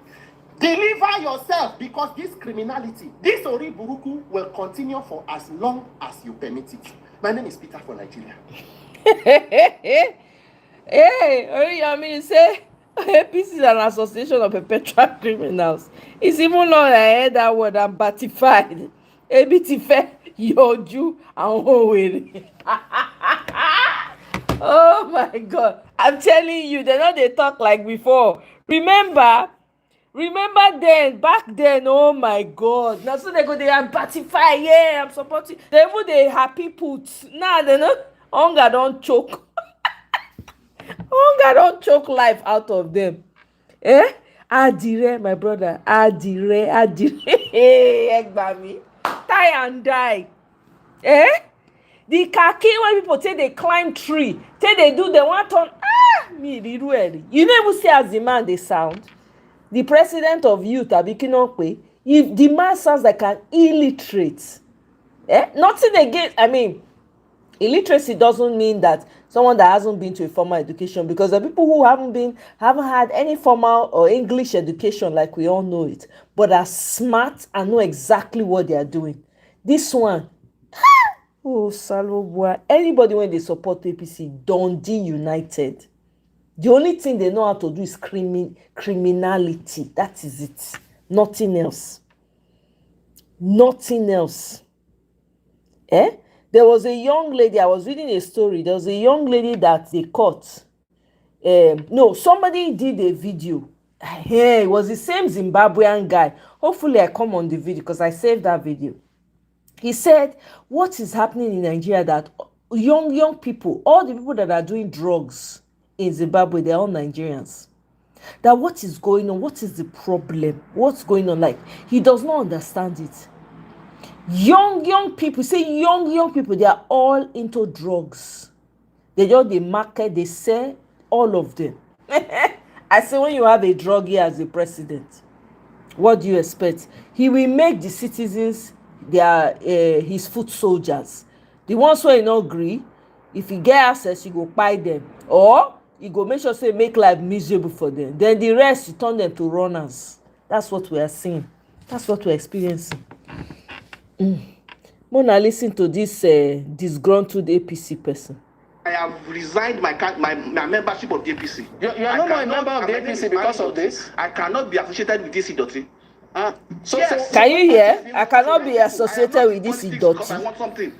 Deliver yourself, because this criminality, this Oriburuku will continue for as long as you permit it. My name is Peter for Nigeria. Hey, I mean, say APC is an association of perpetual criminals. It's even not I heard that word and batified. Ebitife, Yoju, and Omoye. Oh my God! I'm telling you, they know they talk like before. Remember then, back then, oh my God. Now so they go, they empathify, yeah, I'm supporting. They even they happy put. Now they know, hunger don't choke. Hunger don't choke life out of them. Adire, my brother, Adire. Egbami. Tie and die. The khaki when people say they climb tree, say they do, they want on, me, the real. You never see as the man they sound. The president of youth, Abikinokwe, if the man sounds like an illiterate, nothing against, I mean, Illiteracy doesn't mean that someone that hasn't been to a formal education, because the people who haven't had any formal or English education like we all know it, but are smart and know exactly what they are doing. This one, oh Salobua, anybody when they support APC, Dundee United. The only thing they know how to do is criminality. That is it. Nothing else. Nothing else. There was a young lady, I was reading a story. There was a young lady that they caught. No, somebody did a video. Hey, it was the same Zimbabwean guy. Hopefully I come on the video because I saved that video. He said, what is happening in Nigeria that young people, all the people that are doing drugs in Zimbabwe, they're all Nigerians. That what is going on? What is the problem? What's going on? Like, he does not understand it. Young people, say young people, they are all into drugs. They market, they sell, all of them. I say, when you have a druggie as a president, what do you expect? He will make the citizens his foot soldiers. The ones who not agree, if he get access, he go buy them, or he go make sure say make life miserable for them. Then the rest, he turn them to runners. That's what we are seeing. That's what we're experiencing. Mona, listen to this disgruntled APC person. I have resigned my membership of the APC. You are no more a member of the APC because of this? I cannot be associated with this Idoti. Yes. Can you hear? I cannot be associated with this Idoti. I want something.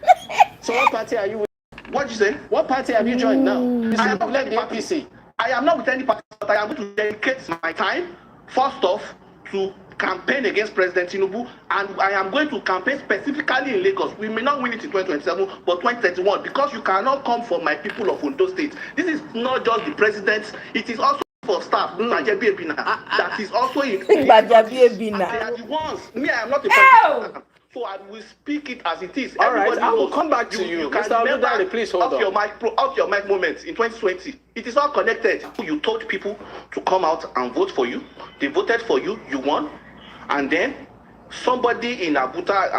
So what party are you with? What did you say? What party have you joined now? I am not with the APC. I am not with any party, but I am going to dedicate my time, first off, to campaign against President Tinubu, and I am going to campaign specifically in Lagos. We may not win it in 2027, but 2031, because you cannot come for my people of Ondo State. This is not just the president, it is also for staff, that is also in They are the ones. Me, I am not a president. So I will speak it as it is. All right, I will come back to you. Mr. Oludare, please hold on. Off your mic moment in 2020. It is all connected. You told people to come out and vote for you. They voted for you. You won. And then somebody in Abuja,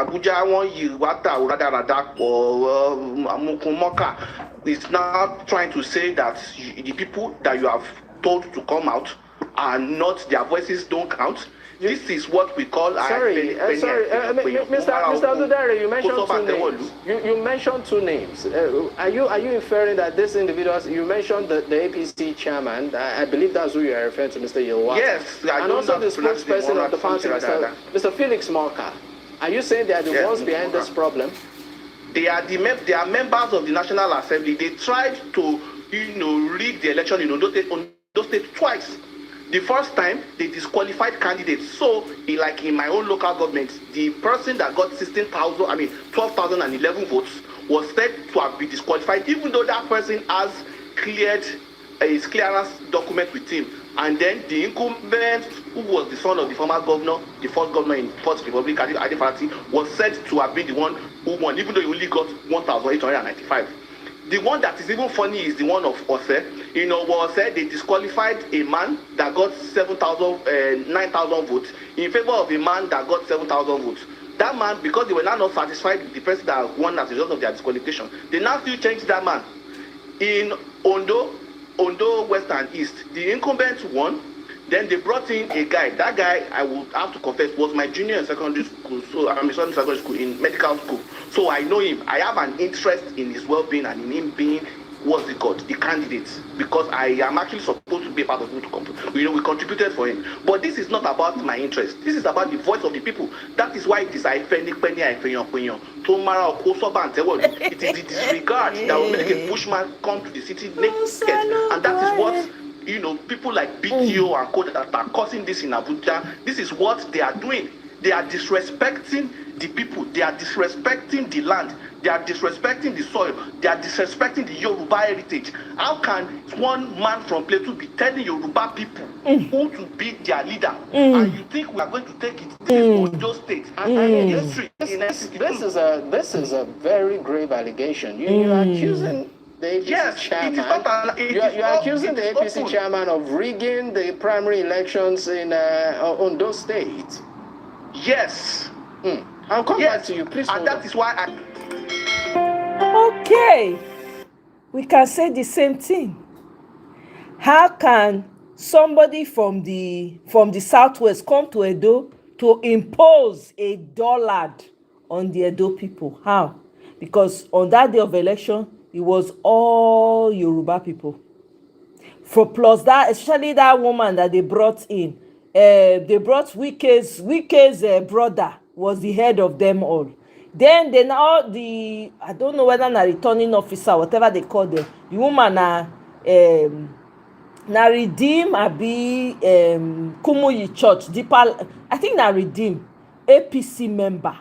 or Mukumoka is now trying to say that the people that you have told to come out are not, their voices don't count. This is what we call Mr. Oludare, you mentioned two names. You mentioned two names. Are you inferring that these individuals, you mentioned the APC chairman, I believe that's who you are referring to, Mr. Yilwata. Yes, and also the spokesperson of the party, Mr. Felix Morka. Are you saying they are the ones behind this problem? They are members of the National Assembly. They tried to, rig the election in Ondo State twice. The first time, they disqualified candidates. So, like in my own local government, the person that got 12,011 votes was said to have been disqualified, even though that person has cleared his clearance document with him. And then the incumbent, who was the son of the former governor, the first governor in Fourth Republic, Adefarati, was said to have been the one who won, even though he only got 1,895. The one that is even funny is the one of Ose. Ose, they disqualified a man that got 9,000 votes in favor of a man that got 7,000 votes. That man, because they were now not satisfied with the person that won as a result of their disqualification, they now still changed that man. In Ondo West and East, the incumbent won. Then they brought in a guy. That guy, I would have to confess, was my junior in secondary school. So I'm in secondary school, in medical school. So I know him. I have an interest in his well-being and in him being, the candidate. Because I am actually supposed to be a part of him to compete. We contributed for him. But this is not about my interest. This is about the voice of the people. That is why it is it is the disregard that will make a bushman come to the city naked. And that is what people like BTO and Co that are causing this in Abuja. This is what they are doing. They are disrespecting the people. They are disrespecting the land. They are disrespecting the soil. They are disrespecting the Yoruba heritage. How can one man from Plateau be telling Yoruba people who to be their leader? And you think we are going to take it? This is Ondo State. This is a very grave allegation. You are accusing the APC chairman. You are accusing the APC chairman of rigging the primary elections in Ondo State. Yes. I'll come back to you, please. And that is why Okay, we can say the same thing. How can somebody from the southwest come to Edo to impose a dullard on the Edo people? How? Because on that day of election, it was all Yoruba people. For plus that, especially that woman that they brought in, they brought Wike's brother was the head of them all. Then now I don't know whether na returning officer, whatever they call them, the woman na redeem abi Kumuyi church deeper, I think na redeem APC member.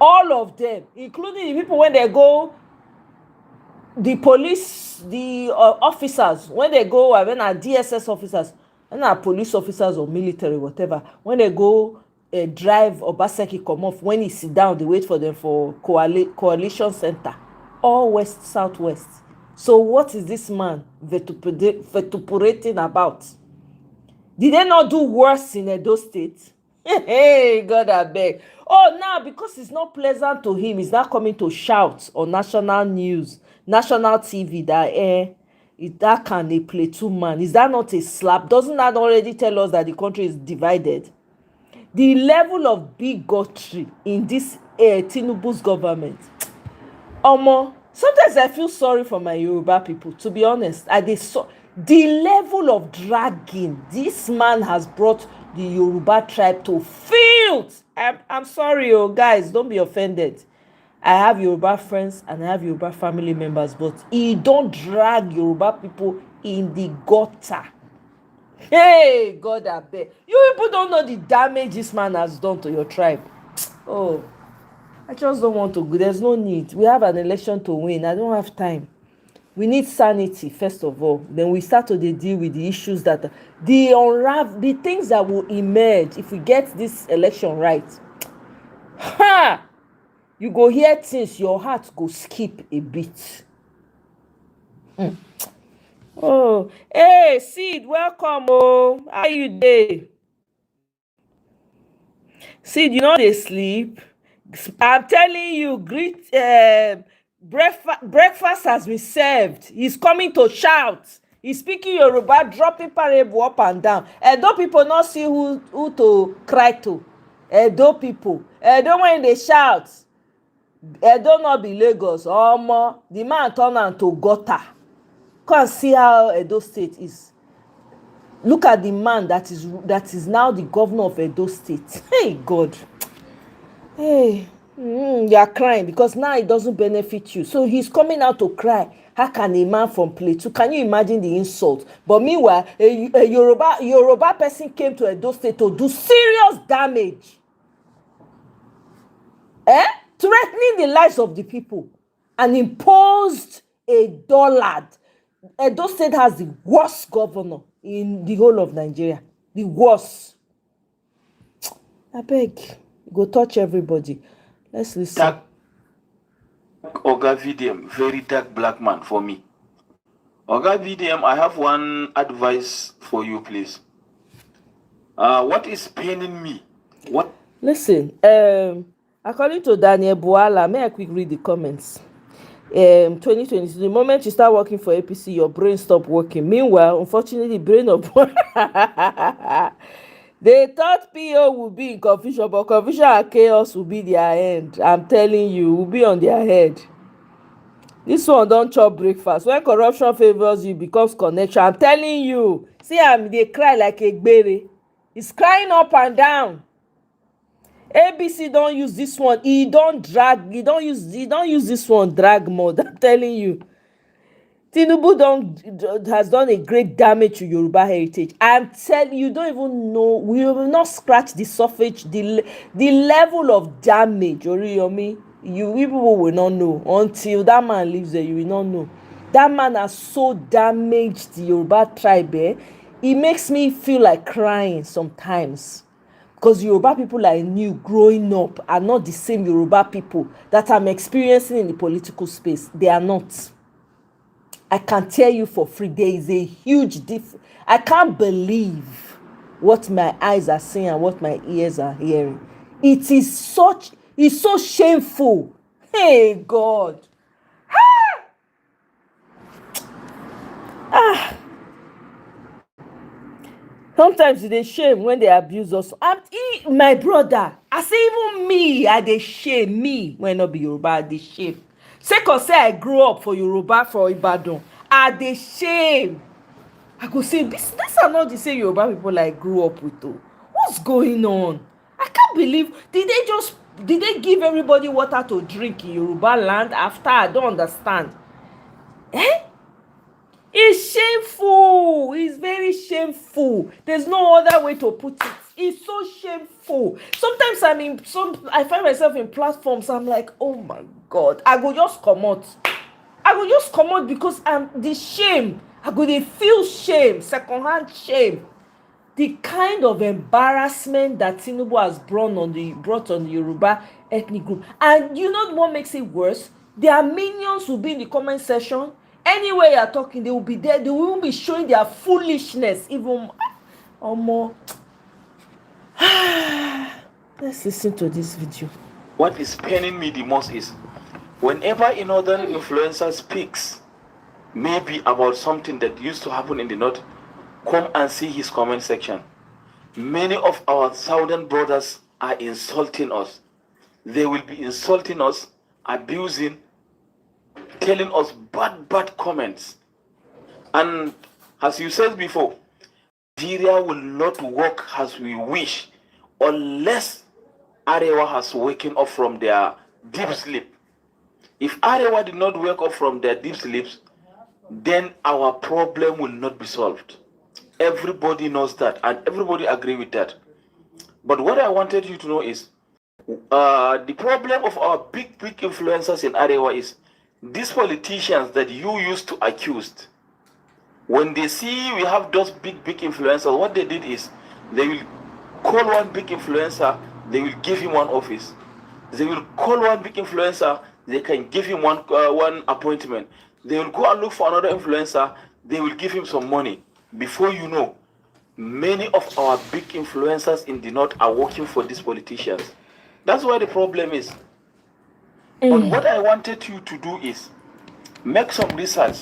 All of them, including the people when they go, the police, the officers, when they go, when are DSS officers, when are police officers or military, whatever, when they go drive Obaseki come off, when he sit down, they wait for them for coalition center, all west, southwest. So what is this man vituperating about? Did they not do worse in Edo State? Hey, God, I beg. Oh, now because it's not pleasant to him, he's not coming to shout on national news, national TV that that can they play two man. Is that not a slap? Doesn't that already tell us that the country is divided? The level of bigotry in this Tinubu's government. Sometimes I feel sorry for my Yoruba people, to be honest. The level of dragging this man has brought the Yoruba tribe to filth. I'm sorry, guys, don't be offended. I have Yoruba friends and I have Yoruba family members, but he don't drag Yoruba people in the gutter. Hey, God, I beg. You people don't know the damage this man has done to your tribe. Oh, I just don't want to go. There's no need. We have an election to win. I don't have time. We need sanity, first of all. Then we start to deal with the issues that the things that will emerge if we get this election right. Ha! You go hear things, your heart go skip a bit. Oh, hey, Sid, welcome. Oh, how you dey? Sid, you know they sleep. I'm telling you, breakfast has been served. He's coming to shout. He's speaking Yoruba, dropping parable up and down. Edo people not see who to cry to. Edo people. Edo when they shout. Edo not be Lagos. The man turn am to gutter. Come see how Edo State is. Look at the man that is now the governor of Edo State. Hey, God. Hey, you are crying because now it doesn't benefit you. So he's coming out to cry. How can a man from Plateau? Can you imagine the insult? But meanwhile, a Yoruba person came to Edo State to do serious damage. Threatening the lives of the people and imposed a dullard. Edo State has the worst governor in the whole of Nigeria. The worst. I beg. Go touch everybody. Let's listen. Dark Oga VDM, very dark black man for me. Oga VDM, I have one advice for you, please. What is paining me? What? Listen, according to Daniel Buala, may I quick read the comments? 2022, the moment you start working for APC, your brain stop working. Meanwhile, unfortunately, brain of they thought PO would be in confusion, but confusion and chaos will be their end. I'm telling you, will be on their head. This one don't chop breakfast. When corruption favors you, becomes connection. I'm telling you. See, they cry like a baby. It's crying up and down. ABC don't use this one. He don't use this one drag mode. I'm telling you. Tinubu has done a great damage to Yoruba heritage. I'm telling you, don't even know. We will not scratch the surface, the level of damage. Oriyomi, you people will not know until that man lives there. You will not know. That man has so damaged the Yoruba tribe. It makes me feel like crying sometimes. Because Yoruba people I knew growing up are not the same Yoruba people that I'm experiencing in the political space. They are not. I can tell you for free, there is a huge difference. I can't believe what my eyes are seeing and what my ears are hearing. It's so shameful. Hey, God. Sometimes they shame when they abuse us. My brother, I say even me, I dey shame me when not be Yoruba, I dey shame. Say I grew up for Yoruba for Ibadan, I dey shame. I go say this are not the same Yoruba people I grew up with. Oh, what's going on? I can't believe did they give everybody water to drink in Yoruba land after? I don't understand. It's shameful. It's very shameful. There's no other way to put it. It's so shameful. Sometimes I find myself in platforms. I'm like, oh my God. I go just come out. Because I'm the shame. I go dey feel shame, secondhand shame. The kind of embarrassment that Tinubu has brought on the Yoruba ethnic group. And you know what makes it worse? Their minions will be in the comment section. Anywhere you're talking, they will be there. They will be showing their foolishness even more. Let's listen to this video. What is paining me the most is whenever a northern influencer speaks maybe about something that used to happen in the north, come and see his comment section. Many of our southern brothers are insulting us. They will be insulting us, abusing, telling us bad comments. And as you said before, Nigeria will not work as we wish unless Arewa has waken up from their deep sleep. If Arewa did not wake up from their deep sleeps, then our problem will not be solved. Everybody knows that, and everybody agree with that. But what I wanted you to know is, the problem of our big influencers in Arewa is these politicians that you used to accuse. When they see we have those big influencers, what they did is they will call one big influencer, they will give him one office. They will call one big influencer, they can give him one appointment. They will go and look for another influencer, they will give him some money. Before you know, many of our big influencers in the north are working for these politicians. That's why the problem is. But what I wanted you to do is make some research,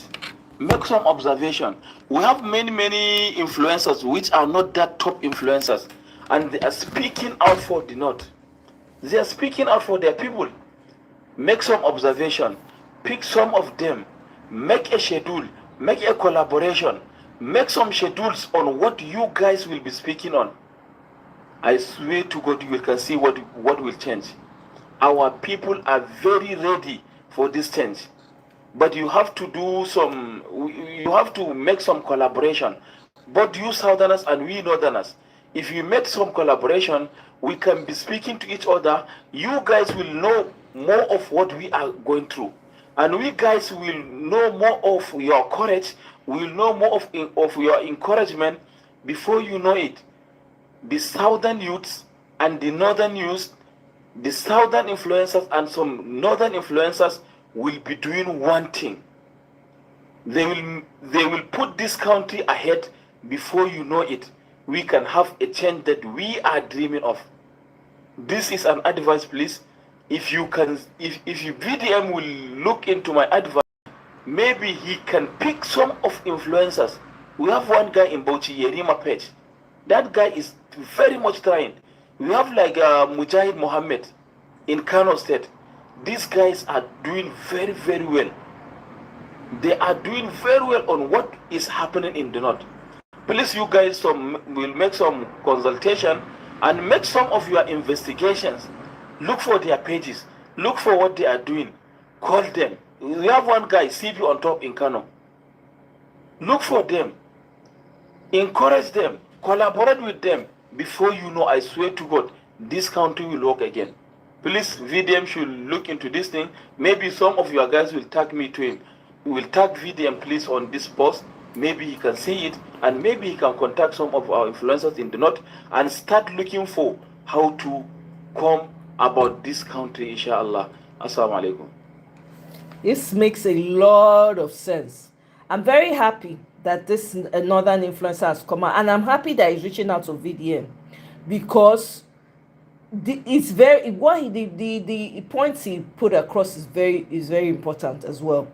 make some observation. We have many influencers which are not that top influencers, and they are speaking out for the north. They are speaking out for their people. Make some observation, pick some of them, make a schedule, make a collaboration, make some schedules on what you guys will be speaking on. I swear to God, you can see what will change. Our people are very ready for this change. But you have to make some collaboration. Both you Southerners and we Northerners. If you make some collaboration, we can be speaking to each other. You guys will know more of what we are going through. And we guys will know more of your courage. We will know more of your encouragement. Before you know it, the southern youths and the northern youths, the southern influencers and some northern influencers will be doing one thing. They will put this country ahead. Before you know it, we can have a change that we are dreaming of. This is an advice, please. If you VDM will look into my advice, maybe he can pick some of influencers. We have one guy in Bauchi, Yerima Page. That guy is very much trying. We have like Mujahid Mohammed in Kano State. These guys are doing very well. They are doing very well on what is happening in the north. Please, you guys will make some consultation and make some of your investigations. Look for their pages. Look for what they are doing. Call them. We have one guy, CB on top in Kano. Look for them. Encourage them. Collaborate with them. Before you know, I swear to God, this country will work again. Please, VDM should look into this thing. Maybe some of your guys will tag me to him. We will tag VDM, please, on this post. Maybe he can see it, and maybe he can contact some of our influencers in the north and start looking for how to come about this country, inshallah. Assalamu alaikum. This makes a lot of sense. I'm very happy that this northern influencer has come out, and I'm happy that he's reaching out to VDM, because the points he put across is very important as well.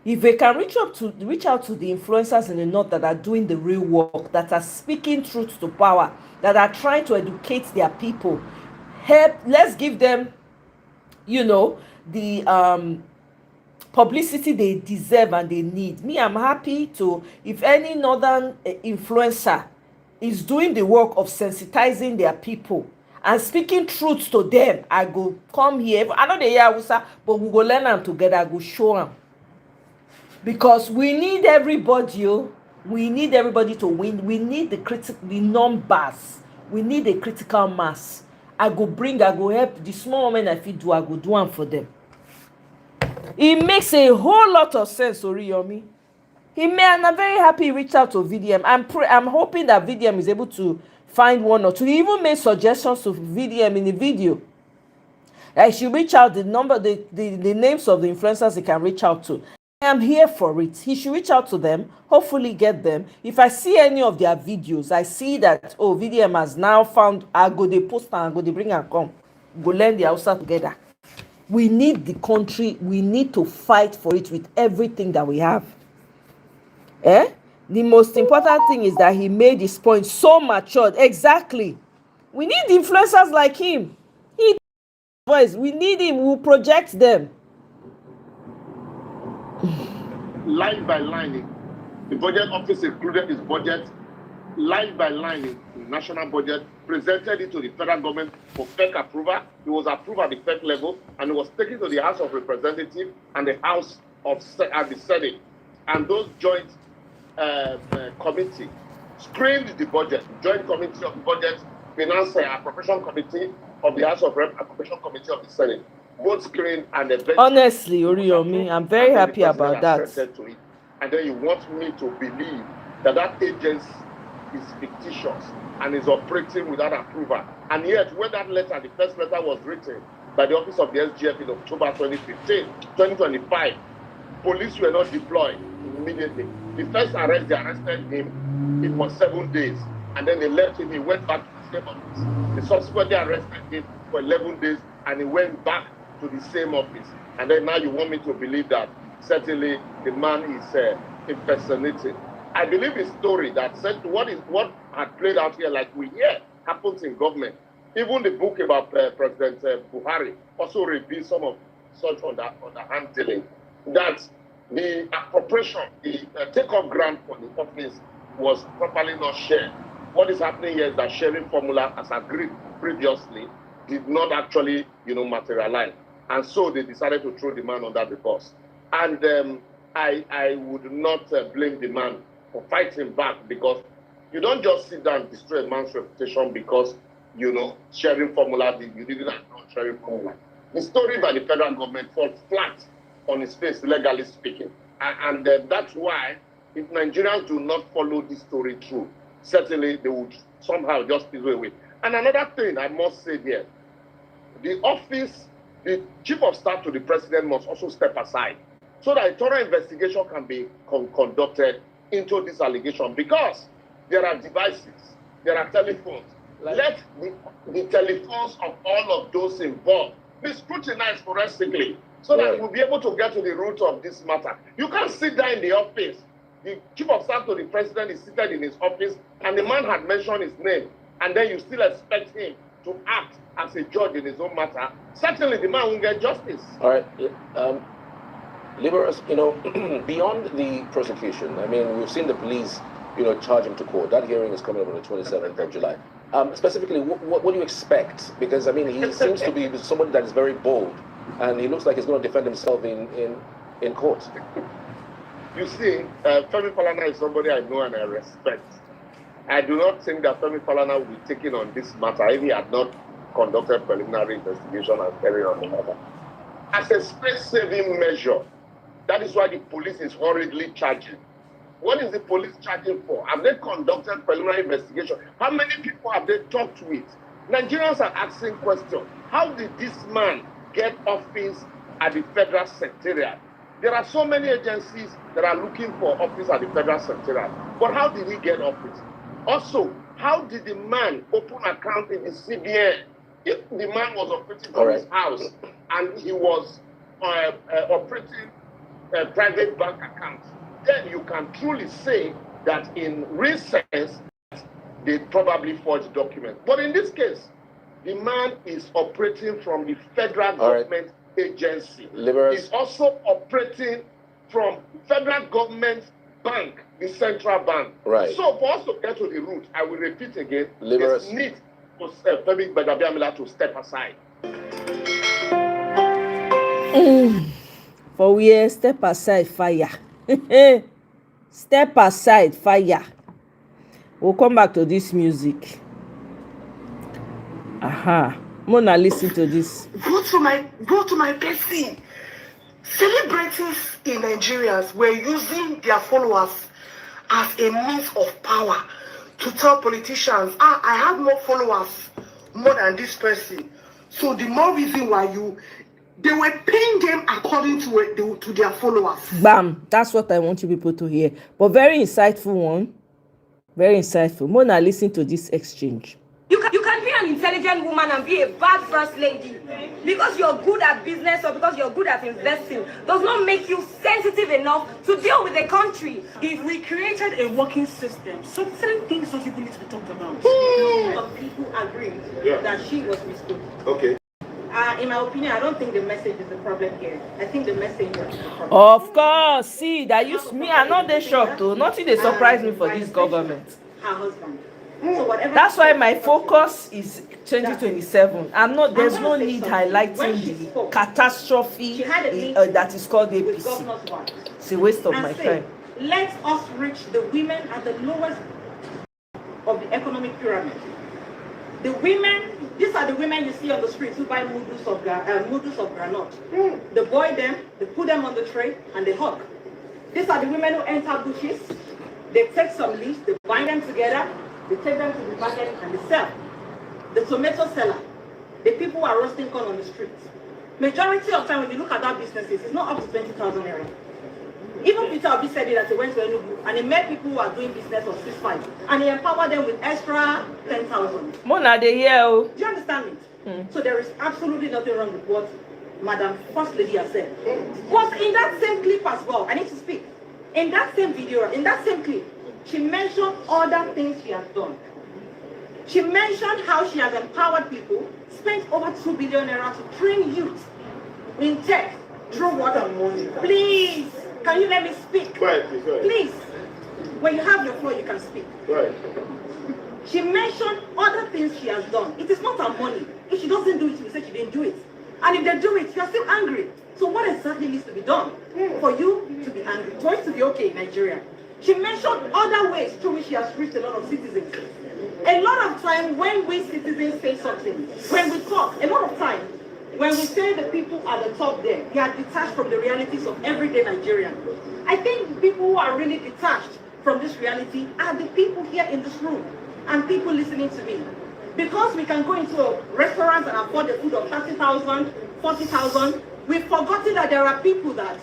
If they can reach out to the influencers in the north that are doing the real work, that are speaking truth to power, that are trying to educate their people, let's give them, the publicity they deserve and they need. Me, I'm happy to, if any northern influencer is doing the work of sensitizing their people and speaking truth to them, I go come here. I know they hear Hausa, but we go learn them together. I go show them, because we need everybody. We need everybody to win. We need the numbers. We need a critical mass. I go help the small men. I do. I go do one for them. It makes a whole lot of sense, Oriyomi. And I'm very happy he reached out to VDM. I'm hoping that VDM is able to find one or two. He even made suggestions to VDM in the video. I should reach out the names of the influencers he can reach out to. I am here for it. He should reach out to them, hopefully get them. If I see any of their videos, I see that, VDM has now found, I go they post and I go they bring and come. Go learn the Hausa together. We need the country. We need to fight for it with everything that we have. The most important thing is that he made his point so matured. Exactly. We need influencers like him. Voice. We need him. We'll project them. Line by line, the budget office included his budget line by line in the national budget, presented it to the federal government for fake approval. It was approved at the federal level, and it was taken to the House of Representatives and the House of the Senate. And those joint committee screened the budget. Joint committee of the budget, finance appropriation committee of the House of Rep, appropriation committee of the Senate. Both screened and eventually. Honestly, Oriyomi, I'm very happy about that. And then you want me to believe that that agency is fictitious and is operating without approval. And yet, when that letter, the first letter was written by the office of the SGF in October 2025, police were not deployed immediately. The first arrest, they arrested him, it was 7 days. And then they left him, he went back to the same office. They subsequently arrested him for 11 days and he went back to the same office. And then now you want me to believe that certainly the man is impersonating. I believe his story that said what had played out here, like we hear, happens in government. Even the book about President Buhari also reveals some of such on the handling. That the appropriation, the take-off grant for the office was properly not shared. What is happening here is that sharing formula, as agreed previously, did not actually, materialize. And so they decided to throw the man under the bus. And I would not blame the man for fighting back, because you don't just sit down and destroy a man's reputation because, sharing formula, you didn't acknowledge sharing formula. The story by the federal government falls flat on its face, legally speaking. And that's why, if Nigerians do not follow this story through, certainly they would somehow just fizzle away. And another thing I must say here, the chief of staff to the president must also step aside so that a thorough investigation can be conducted into this allegation, because there are devices, there are telephones. Let the telephones of all of those involved be scrutinized forensically so that we'll be able to get to the root of this matter. You can't sit there in the office. The chief of staff to the president is seated in his office and the man had mentioned his name, and then you still expect him to act as a judge in his own matter. Certainly the man won't get justice. All right. Liberals, beyond the prosecution, I mean, we've seen the police, charge him to court. That hearing is coming up on the 27th of July. Specifically, what do you expect? Because, I mean, he seems to be somebody that is very bold, and he looks like he's going to defend himself in court. You see, Femi Falana is somebody I know and I respect. I do not think that Femi Falana will be taken on this matter if he had not conducted preliminary investigation and carried on the matter. As a space-saving measure, that is why the police is hurriedly charging. What is the police charging for? Have they conducted preliminary investigation? How many people have they talked with? Nigerians are asking questions. How did this man get office at the federal secretariat? There are so many agencies that are looking for office at the federal secretariat. But how did he get office? Also, how did the man open account in the CBN if the man was operating from his house and he was operating private bank accounts, then you can truly say that in real sense, they probably forged documents. But in this case, the man is operating from the federal government agency. He's also operating from federal government bank, the central bank. Right. So for us to get to the root, I will repeat again, there's need for Femi Gbadabiamila to step aside. For we step aside fire. Step aside fire. We'll come back to this music. Mona, listen to this. Go to my person. Celebrities in Nigeria were using their followers as a means of power to tell politicians, I have more followers more than this person. So the more reason why they were paying them according to their followers. Bam, that's what I want you people to hear. But very insightful one. Very insightful. Mona, listen to this exchange. You can be an intelligent woman and be a bad first lady. Because you're good at business or because you're good at investing does not make you sensitive enough to deal with the country. If we created a working system, certain things don't even need to be talked about. Some people agree that she was mistaken. Okay. In my opinion, I don't think the message is the problem here. I think the message is the problem. Of course, see, that used me, I'm not they shocked though. Nothing they surprise me for this government. Her husband. So that's why my focus is 2027. There's no need highlighting the catastrophe that is called APC. It's a waste of my time. Let us reach the women at the lowest of the economic pyramid. The women, these are the women you see on the streets who buy noodles of granite. They boil them, they put them on the tray, and they hug. These are the women who enter bushes. They take some leaves, they bind them together, they take them to the market, and they sell. The tomato seller, the people who are roasting corn on the streets. Majority of time, when you look at that businesses, it's not up to 20,000 naira. Even Peter Obi said it that he went to Enugu and he met people who are doing business of 6-5 and he empowered them with extra 10,000. Mona, they hear. Do you understand me? So there is absolutely nothing wrong with what Madam First Lady has said. But in that same clip as well, I need to speak. In that same video, in that same clip, she mentioned other things she has done. She mentioned how she has empowered people, spent over 2 billion naira to train youth in tech through water. Please. Can you let me speak? Please. When you have your floor, you can speak. She mentioned other things she has done. It is not her money. If she doesn't do it, she say she didn't do it. And if they do it, you are still angry. So what exactly needs to be done for you to be angry? For it to be okay in Nigeria? She mentioned other ways through which she has reached a lot of citizens. A lot of time when we citizens say something, when we talk, a lot of time, when we say the people at the top there, they are detached from the realities of everyday Nigerian. I think people who are really detached from this reality are the people here in this room and people listening to me. Because we can go into a restaurant and afford the food of 30,000, 40,000, we've forgotten that there are people that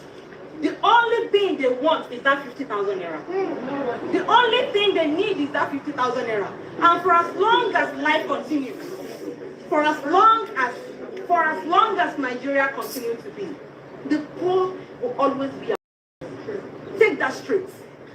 the only thing they want is that 50,000 naira. The only thing they need is that 50,000 naira. And for as long as life continues, for as long as Nigeria continues to be, the poor will always be. Take that straight.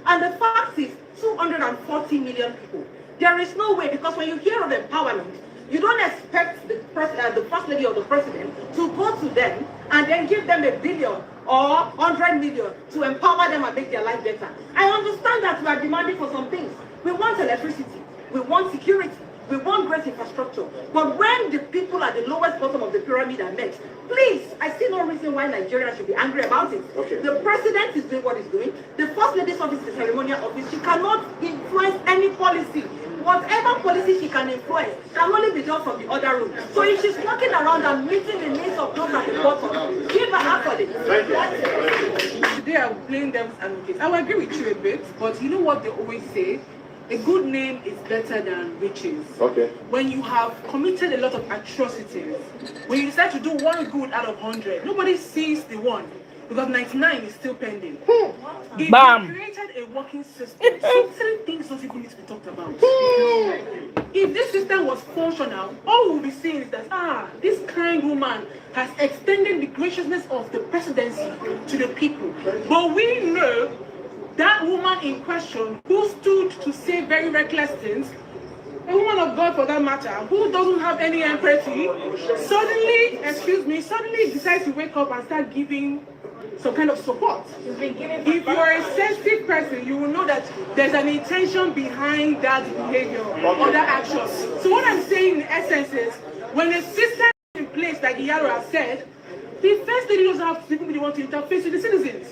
And the fact is, 240 million people. There is no way, because when you hear of empowerment, you don't expect the first lady or the president to go to them and then give them $1 billion or 100 million to empower them and make their life better. I understand that we are demanding for some things. We want electricity. We want security. We want great infrastructure. But when the people at the lowest bottom of the pyramid are met, please, I see no reason why Nigeria should be angry about it. The president is doing what he's doing. The first lady's office is a ceremonial office. She cannot influence any policy. Whatever policy she can influence can only be done from the other room. So if she's walking around and meeting the needs of those at the bottom, give her accolades. Today I'm playing devil's advocate. I will agree with you a bit, but you know what they always say? A good name is better than riches. When you have committed a lot of atrocities, when you decide to do one good out of 100, nobody sees the one. because 99 is still pending. If Bam. you created a working system, some certain things don't even need to be talked about. If this system was functional, all we'll be seeing is that, this kind woman has extended the graciousness of the presidency to the people. But we know that woman in question, who stood to say very reckless things, a woman of God for that matter, who doesn't have any empathy, suddenly decides to wake up and start giving some kind of support. If you're a sensitive person, you will know that there's an intention behind that behavior or that action. So what I'm saying in essence is, when a system is in place, like Iyaro has said, the first lady doesn't have to be the one to interface with the citizens.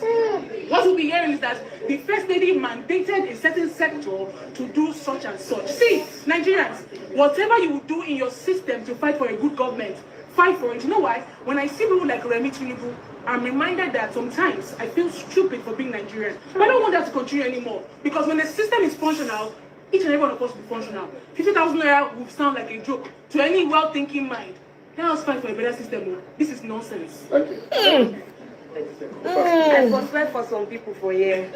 What we'll be hearing is that the first lady mandated a certain sector to do such and such. See, Nigerians, whatever you do in your system to fight for a good government, fight for it. You know why? When I see people like Remi Tinubu, I'm reminded that sometimes I feel stupid for being Nigerian. But I don't want that to continue anymore. Because when the system is functional, each and every one of us will be functional. 50,000 naira will sound like a joke to any well-thinking mind. Let us fight for a better system. This is nonsense. Thank you. I suspect for some people for years.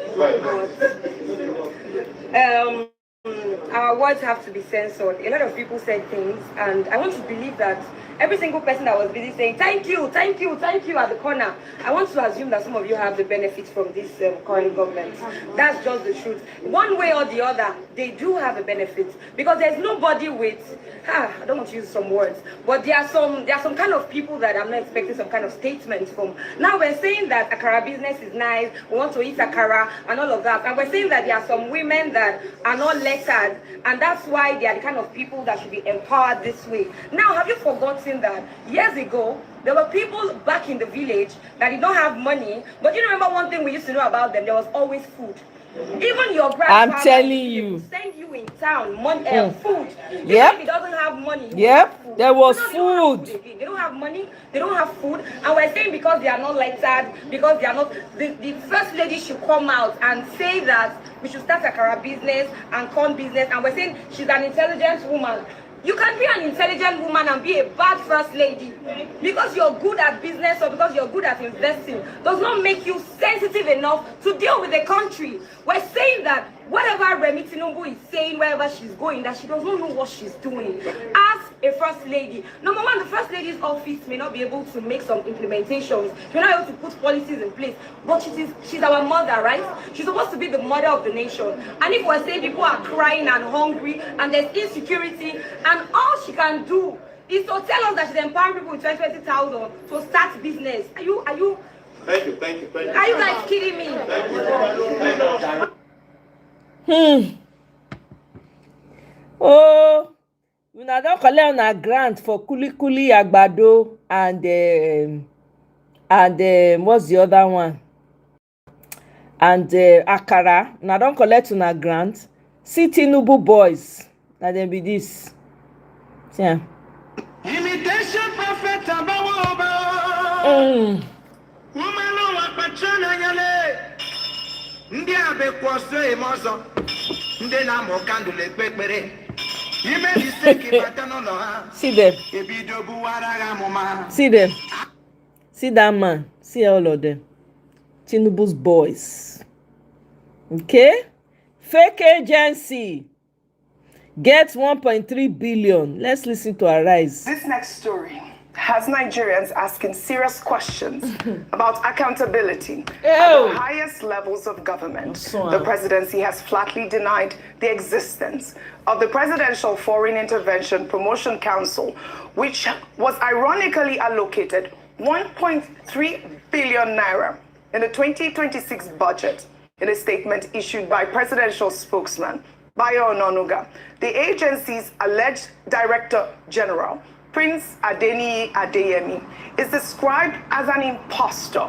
Our words have to be censored. A lot of people said things, and I want to believe that every single person that was busy saying thank you, thank you, thank you at the corner, I want to assume that some of you have the benefits from this current government. That's just the truth. One way or the other, they do have a benefit, because there's nobody with, I don't want to use some words, but there are some kind of people that I'm not expecting some kind of statements from. Now we're saying that Akara business is nice, we want to eat Akara and all of that, and we're saying that there are some women that are not lettered, and that's why they are the kind of people that should be empowered this way. Now, have you forgotten that years ago, there were people back in the village that did not have money, but you remember one thing we used to know about them, there was always food. Even your grandfather, I'm telling you, send you in town money, food. Even Yep. if he doesn't have money, Yep. There was They don't food. they don't have money, they don't have food, and we're saying because they are not lettered, because they are not, the first lady should come out and say that we should start a Akara business and corn business, and we're saying she's an intelligent woman. You can be an intelligent woman and be a bad first lady. Because you're good at business or because you're good at investing does not make you sensitive enough to deal with the country. We're saying that whatever Remi Tinubu is saying, wherever she's going, that she does not know what she's doing. As a first lady, number one, the first lady's office may not be able to make some implementations. She's not able to put policies in place. But she's our mother, right? She's supposed to be the mother of the nation. And if we're saying people are crying and hungry and there's insecurity, and all she can do is to tell us that she's empowering people with 20,000 to start business. Are you? Thank you. Are you guys kidding me? Oh, una don collect una grant for kulikuli, agbado, and what's the other one? And akara. Una don collect una grant. See Tinubu boys. Na dem be this. Yeah. Imitation perfect abawoba. Woman no wapachana yale. Ndi abe kwaso emozo. Ndi na mo kandule pepere. Ime diseki batano no ha. See them. Ebido buwaraga mama. See them. See that man. See all of them. Tinubu's boys. Okay? Fake agency. Get 1.3 billion. Let's listen to Arise. This next story has Nigerians asking serious questions about accountability at the highest levels of government. The presidency has flatly denied the existence of the Presidential Foreign Intervention Promotion Council, which was ironically allocated 1.3 billion naira in the 2026 budget. In a statement issued by presidential spokesman Bayo Ononuga, the agency's alleged Director General, Prince Adeniyi Adeyemi, is described as an impostor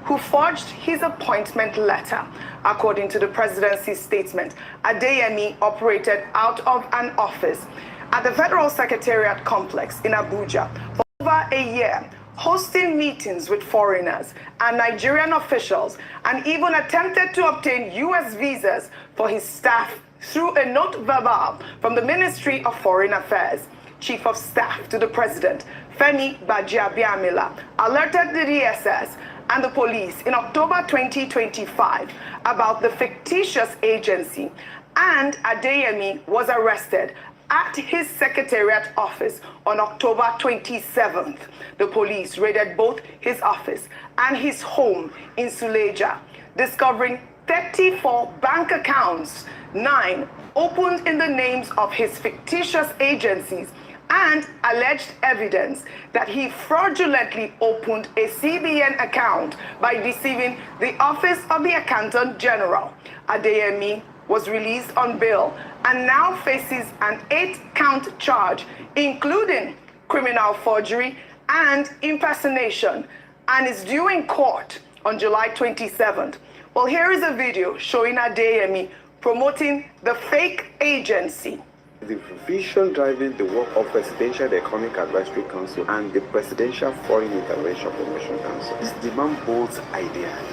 who forged his appointment letter. According to the presidency's statement, Adeyemi operated out of an office at the Federal Secretariat Complex in Abuja for over a year, hosting meetings with foreigners and Nigerian officials, and even attempted to obtain U.S. visas for his staff through a note verbal from the Ministry of Foreign Affairs. Chief of Staff to the President, Femi Gbajabiamila, alerted the DSS and the police in October 2025 about the fictitious agency, and Adeyemi was arrested at his secretariat office on October 27th. The police raided both his office and his home in Suleja, discovering 34 bank accounts, 9 opened in the names of his fictitious agencies, and alleged evidence that he fraudulently opened a CBN account by deceiving the Office of the Accountant General. Adeyemi was released on bail and now faces an 8-count charge, including criminal forgery and impersonation, and is due in court on July 27th. Well, here is a video showing Adeyemi promoting the fake agency. The vision driving the work of Presidential Economic Advisory Council and the Presidential Foreign Intervention Promotion Council is demand bold ideas,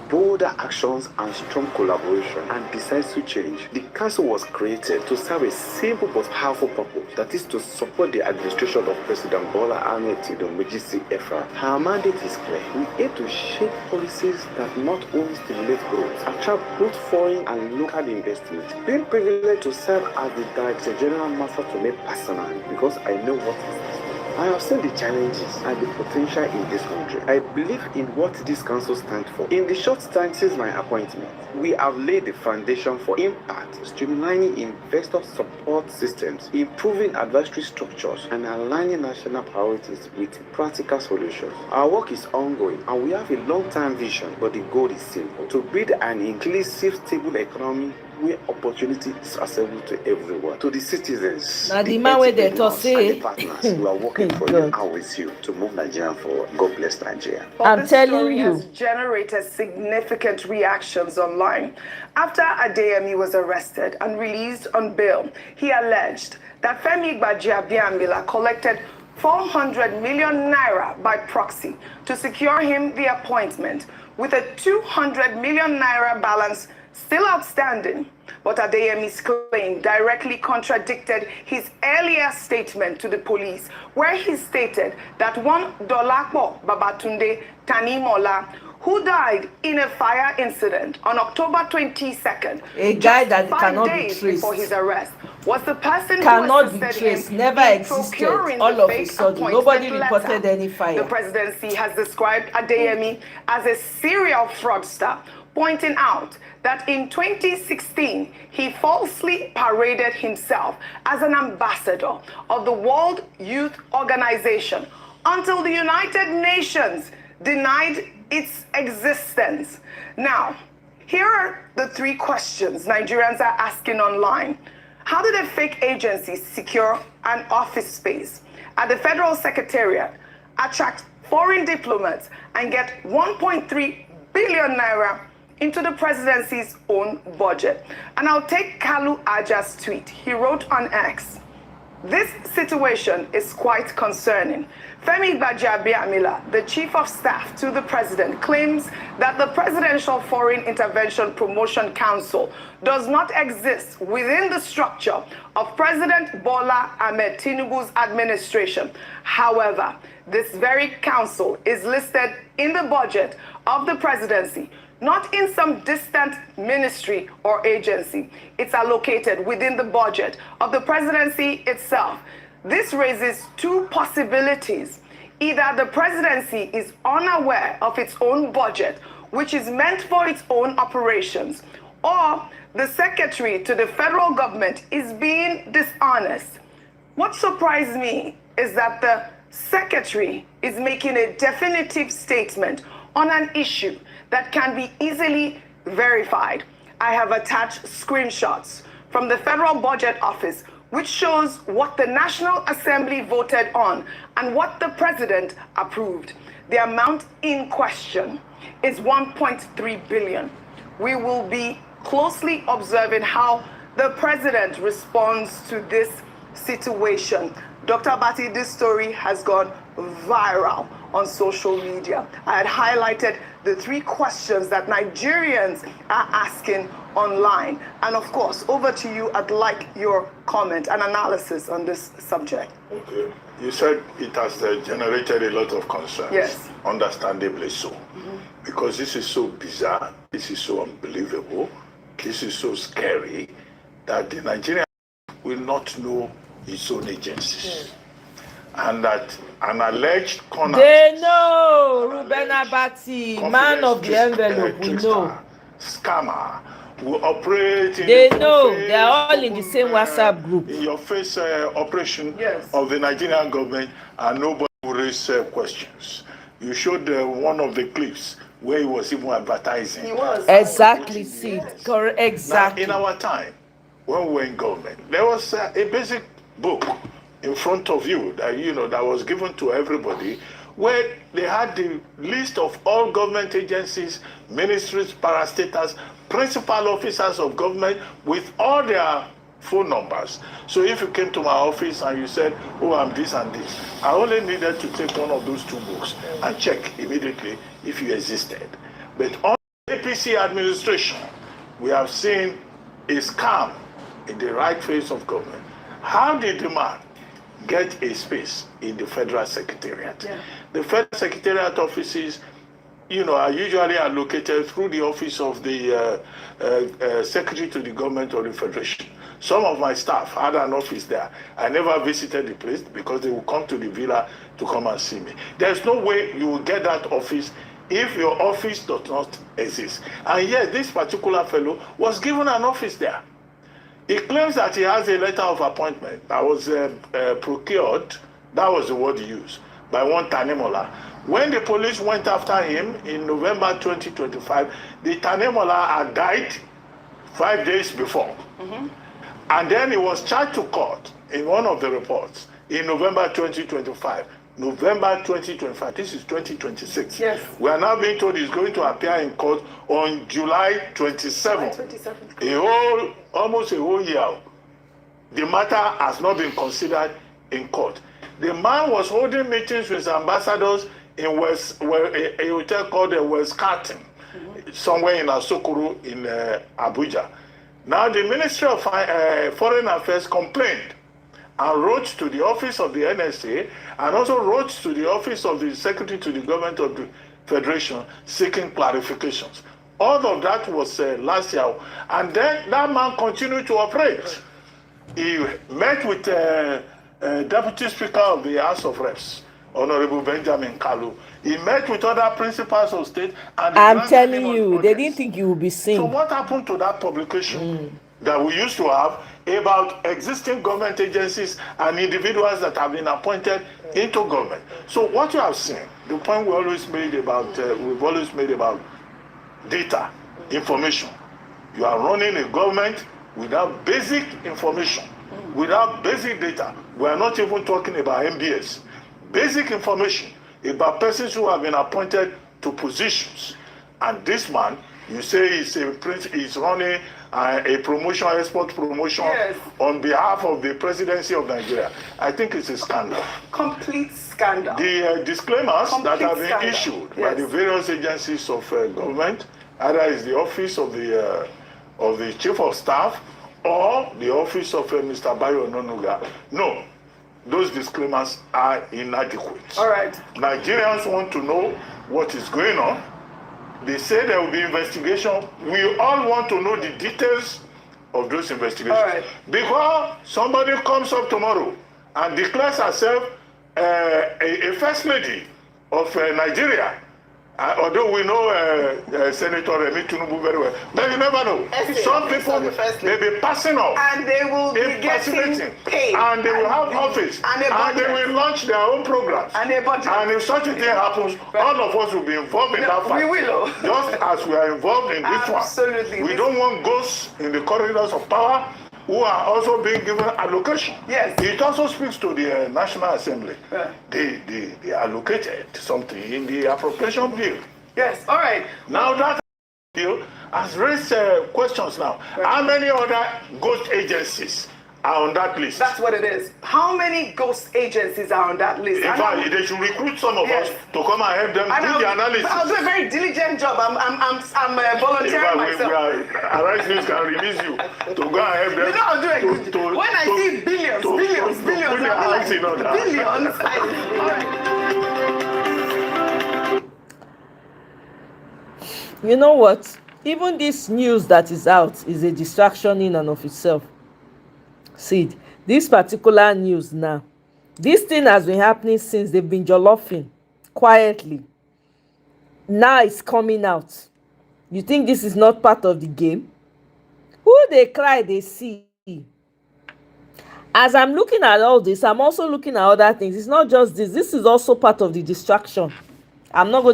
bolder actions, and strong collaboration and decisive change. The council was created to serve a simple but powerful purpose, that is to support the administration of President Bola Ahmed Tinubu GCFR. Her mandate is clear. We aim to shape policies that not only stimulate growth, attract both foreign and local investment. Being privileged to serve as the Director General Master to me personally, because I know what is this. I have seen the challenges and the potential in this country. I believe in what this council stands for. In the short time since my appointment, we have laid the foundation for impact, streamlining investor support systems, improving advisory structures, and aligning national priorities with practical solutions. Our work is ongoing, and we have a long-term vision, but the goal is simple: to build an inclusive, stable economy where opportunity is accessible to everyone, to the citizens, now the man where they talk say and the partners who are working for you and with you to move Nigeria forward. God bless Nigeria. Well, I'm telling you, has generated significant reactions online. After Adeyemi was arrested and released on bail, he alleged that Femi Gbajabiamila collected 400 million naira by proxy to secure him the appointment, with a 200 million naira balance still outstanding. But Adeyemi's claim directly contradicted his earlier statement to the police, where he stated that one Dolapo Babatunde Tanimola, who died in a fire incident on October 22nd, a guy that 5 cannot days be traced, before his arrest, was the person cannot who be assisted traced, him never in existed. procuring All the of a fake sudden, nobody appointment reported letter. any fire. The presidency has described Adeyemi as a serial fraudster, pointing out that in 2016, he falsely paraded himself as an ambassador of the World Youth Organization until the United Nations denied its existence. Now, here are the 3 questions Nigerians are asking online. How did a fake agency secure an office space at the Federal Secretariat, attract foreign diplomats, and get 1.3 billion naira into the presidency's own budget? And I'll take Kalu Aja's tweet. He wrote on X, "This situation is quite concerning. Femi Gbajabiamila, the chief of staff to the president, claims that the Presidential Foreign Intervention Promotion Council does not exist within the structure of President Bola Ahmed Tinubu's administration. However, this very council is listed in the budget of the presidency, not in some distant ministry or agency. It's allocated within the budget of the presidency itself. This raises 2 possibilities. Either the presidency is unaware of its own budget, which is meant for its own operations, or the secretary to the federal government is being dishonest. What surprised me is that the secretary is making a definitive statement on an issue that can be easily verified. I have attached screenshots from the Federal Budget Office, which shows what the National Assembly voted on and what the president approved. The amount in question is 1.3 billion. We will be closely observing how the president responds to this situation. Dr. Bati, this story has gone viral on social media. I had highlighted the 3 questions that Nigerians are asking online. And of course, over to you. I'd like your comment and analysis on this subject. Okay. You said it has generated a lot of concern. Yes. Understandably so. Because this is so bizarre, this is so unbelievable, this is so scary that the Nigerian will not know its own agencies. And that an alleged corner. They know, Ruben Abati, man of the envelope, we know. Scammer will operate in they know, they are all in the same WhatsApp group. In your face operation of the Nigerian government, and nobody will raise questions. You showed one of the clips where he was even advertising. He was. Exactly, see. Correct, exactly. Now, in our time, when we were in government, there was a basic book in front of you that, that was given to everybody, where they had the list of all government agencies, ministries, parastatals, principal officers of government with all their phone numbers. So if you came to my office and you said, oh, I'm this and this, I only needed to take one of those 2 books and check immediately if you existed. But on the APC administration, we have seen a scam in the right face of government. How did the man get a space in the Federal Secretariat? The Federal Secretariat offices, are usually allocated through the office of the Secretary to the Government of the Federation. Some of my staff had an office there. I never visited the place because they would come to the villa to come and see me. There's no way you will get that office if your office does not exist. And yet, this particular fellow was given an office there. He claims that he has a letter of appointment that was procured, that was the word he used, by one Tanemola. When the police went after him in November 2025, the Tanemola had died 5 days before. And then he was charged to court in one of the reports in November 2025. November 2025, this is 2026. Yes. We are now being told he's going to appear in court on July 27th. Almost a whole year. The matter has not been considered in court. The man was holding meetings with ambassadors in a hotel called the West Carton, somewhere in Asokoro in Abuja. Now the Ministry of Foreign Affairs complained and wrote to the office of the NSA and also wrote to the office of the Secretary to the Government of the Federation seeking clarifications. All of that was last year. And then that man continued to operate. He met with Deputy Speaker of the House of Reps, Honorable Benjamin Kalu. He met with other principals of state. And I'm telling you, they didn't think you would be seen. So what happened to that publication that we used to have about existing government agencies and individuals that have been appointed into government? So what you have seen, the point we've always made about data, information. You are running a government without basic information, without basic data. We are not even talking about MBS. Basic information about persons who have been appointed to positions. And this man, you say he's running a promotion, export promotion on behalf of the presidency of Nigeria. I think it's a scandal. Complete scandal. The disclaimers that have been issued by the various agencies of government, either is the office of the chief of staff or the office of Mr. Bayo Ononuga. No, those disclaimers are inadequate. All right. Nigerians want to know what is going on. They say there will be investigation. We all want to know the details of those investigations. All right. Because somebody comes up tomorrow and declares herself a first lady of Nigeria. Although we know Senator Remi Tinubu very well, but you never know. Some people may be passing off, and they will be getting paid, and they will have office, and they will launch their own programs. And if such a thing happens, all of us will be involved in that fight. We will. Just as we are involved in this one. Absolutely. We don't want ghosts in the corridors of power who are also being given allocation. Yes. It also speaks to the National Assembly. They allocated something in the appropriation bill. Yes, all right. Now that bill has raised questions now. How many other ghost agencies are on that list. That's what it is. How many ghost agencies are on that list? In fact, they should recruit some of us to come and help them do the analysis. I'll do a very diligent job. I'm volunteering myself. Arise News can release you to go and help them. You know, I'll do a good. When I see billions, put their hands in order. Billions. All right. You know what? Even this news that is out is a distraction in and of itself. See, this particular news now, this thing has been happening since they've been jollofing quietly. Now it's coming out. You think this is not part of the game? Who they cry, they see. As I'm looking at all this, I'm also looking at other things. It's not just this. This is also part of the distraction. I'm not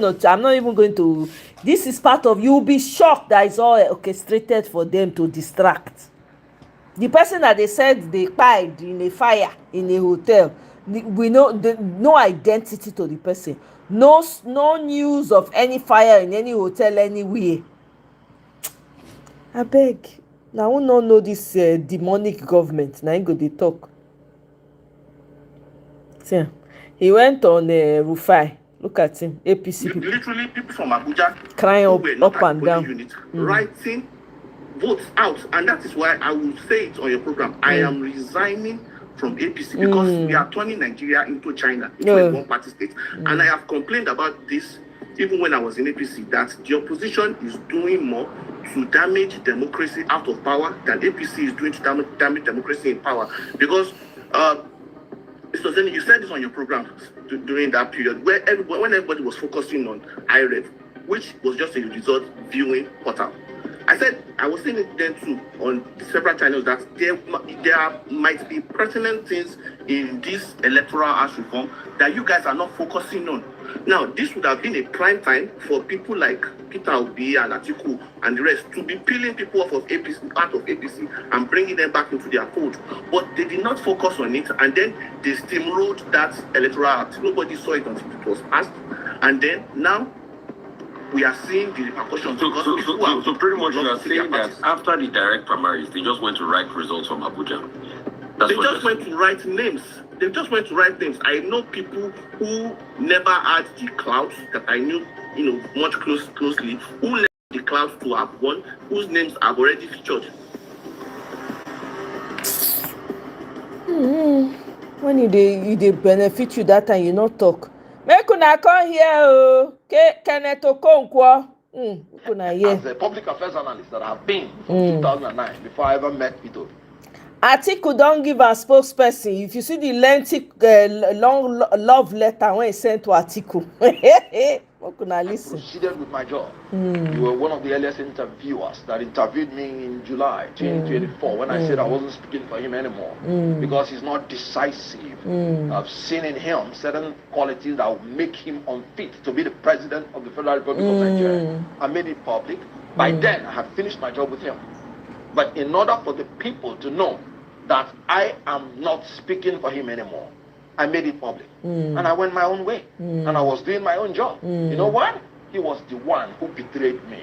even going to. This is part of. You'll be shocked that it's all orchestrated for them to distract. The person that they said they died in a fire in a hotel, we know no identity to the person. No news of any fire in any hotel anywhere. I beg. Now who no know this demonic government? Now go they talk. See, he went on Rufai. Look at him, APC people. Literally, people from Abuja crying up and down, unit, writing votes out, and that is why I will say it on your program. I am resigning from APC because we are turning Nigeria into China, into a one-party state, and I have complained about this even when I was in APC, that the opposition is doing more to damage democracy out of power than APC is doing to damage democracy in power. Because so you said this on your program during that period when everybody was focusing on IREV, which was just a result viewing portal. I said, I was saying it then too on several channels, that there might be pertinent things in this electoral act reform that you guys are not focusing on. Now, this would have been a prime time for people like Peter Obi and Atiku and the rest to be peeling people out of APC and bringing them back into their fold. But they did not focus on it, and then they steamrolled that electoral act. Nobody saw it until it was passed. And then now we are seeing the repercussions. So pretty much you are saying that after the direct primaries, they just went to write results from Abuja. They just went to write names. They just went to write names. I know people who never had the clout that I knew, much closely, who left the clout to have won, whose names have already featured. When they benefit you that time, you not talk. Make una come here, oh. Kenneth Okonkwo. As a public affairs analyst that I have been from 2009 before I ever met Peter. Atiku don't give a spokesperson. If you see the lengthy, long love letter when he sent to Atiku, I proceeded with my job. You were one of the earliest interviewers that interviewed me in July 2024 when I said I wasn't speaking for him anymore because he's not decisive. I've seen in him certain qualities that will make him unfit to be the president of the Federal Republic of Nigeria. I made it public. By then, I had finished my job with him. But in order for the people to know that I am not speaking for him anymore, I made it public. And I went my own way. And I was doing my own job. You know what? He was the one who betrayed me.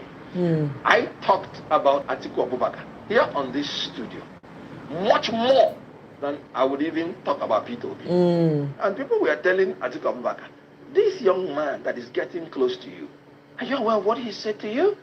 I talked about Atiku Abubakar here on this studio much more than I would even talk about Peter Obi. And people were telling Atiku Abubakar, this young man that is getting close to you, are you aware of what he said to you?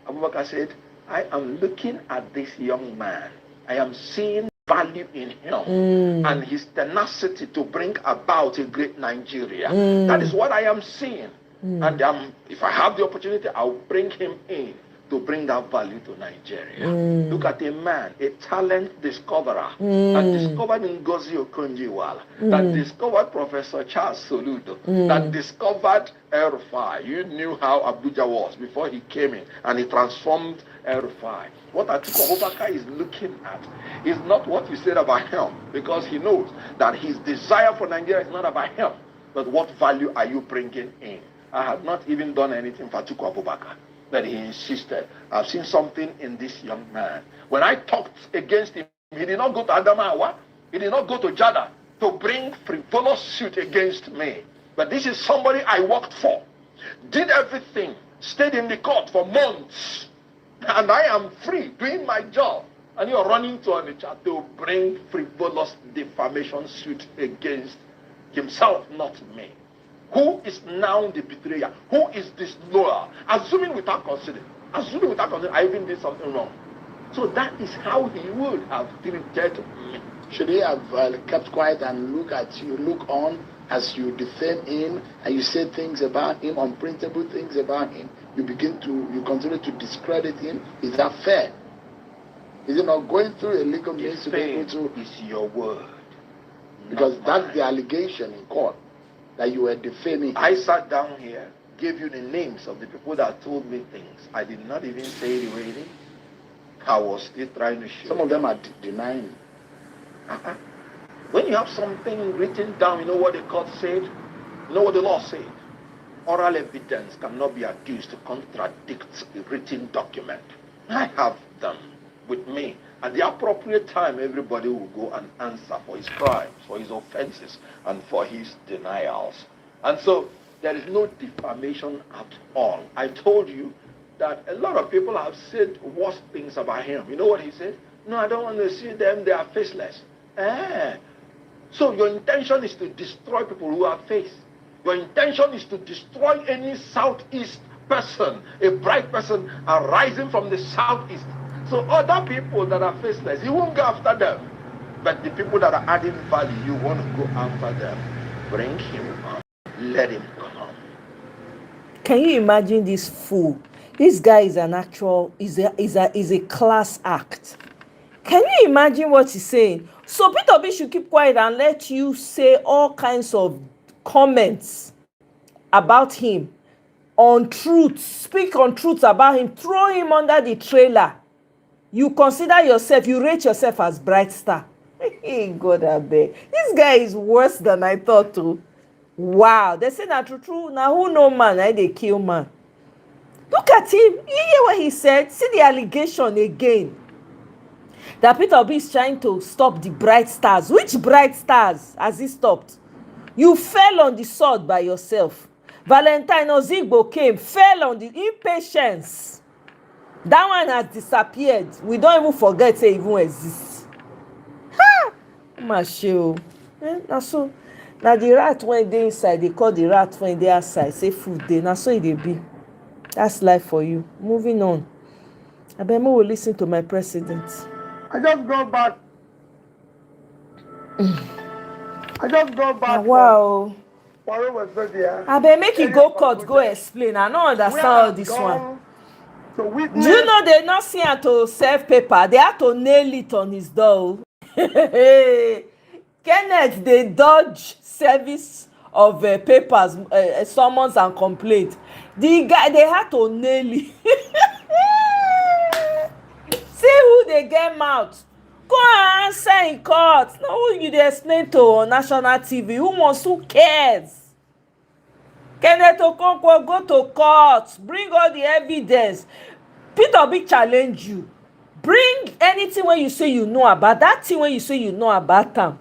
Abubakar said, I am looking at this young man. I am seeing value in him and his tenacity to bring about a great Nigeria. That is what I am seeing. And if I have the opportunity, I'll bring him in to bring that value to Nigeria. Look at a man, a talent discoverer that discovered Ngozi Okonjo-Iweala, that discovered Professor Charles Soludo, that discovered El-Rufai. You knew how Abuja was before he came in, and he transformed El-Rufai. What Atiku Abubakar is looking at is not what you said about him, because he knows that his desire for Nigeria is not about him, but what value are you bringing in? I had not even done anything for Atiku Abubakar, but he insisted. I've seen something in this young man. When I talked against him, he did not go to Adamawa, he did not go to Jada to bring frivolous suit against me. But this is somebody I worked for, did everything, stayed in the court for months, and I am free doing my job. And you're running to Onitsha to bring frivolous defamation suit against himself, not me. Who is now the betrayer? Who is disloyal? Assuming without considering, I even did something wrong. So that is how he would have treated me. Should he have kept quiet and look on as you defame him and you say things about him, unprintable things about him? You continue to discredit him. Is that fair? Is it not going through a legal means to be able to? Is your word? Because that's the allegation in court, that you were defaming. I sat down here, gave you the names of the people that told me things. I did not even say the rating. I was still trying to show. Some of them are denying. When you have something written down, you know what the court said? You know what the law said? Oral evidence cannot be accused to contradict a written document. I have them with me. At the appropriate time, everybody will go and answer for his crimes, for his offenses, and for his denials. And so, there is no defamation at all. I told you that a lot of people have said worse things about him. You know what he said? No, I don't want to see them, they are faceless. So your intention is to destroy people who have face. Your intention is to destroy any Southeast person, a bright person arising from the Southeast. So other people that are faceless, you won't go after them. But the people that are adding value, you want to go after them. Bring him up. Let him come. Can you imagine this fool? This guy is an actual, is a class act. Can you imagine what he's saying? So Peter Obi should keep quiet and let you say all kinds of comments about him, speak on truths about him, throw him under the trailer. You consider yourself, you rate yourself as bright star. God, I beg. This guy is worse than I thought too. Wow, they say that true. Now who know man, they kill man. Look at him. You hear what he said? See the allegation again. That Peter Obi is trying to stop the bright stars. Which bright stars has he stopped? You fell on the sword by yourself. Valentine Ozigbo came, fell on the impatience. That one has disappeared. We don't even forget it even exists. Ha! Mashio. So now the rat when they inside, they call the rat when they outside. Say food day. Now so it be. That's life for you. Moving on. Abemo will listen to my president. I just go back. Wow. I Make you go court, go explain. I don't understand all this one. Do you know they not see how to serve paper? They have to nail it on his door. Kenneth, they dodge service of papers, summons and complaints. The guy, they had to nail it. See who they get mouth. Go and answer in court. No, who you dey explain to on national TV? Who cares? Kenneth Okonkwo, go to court. Bring all the evidence. Peter Obi challenge you. Bring anything when you say you know about that thing when you say you know about them.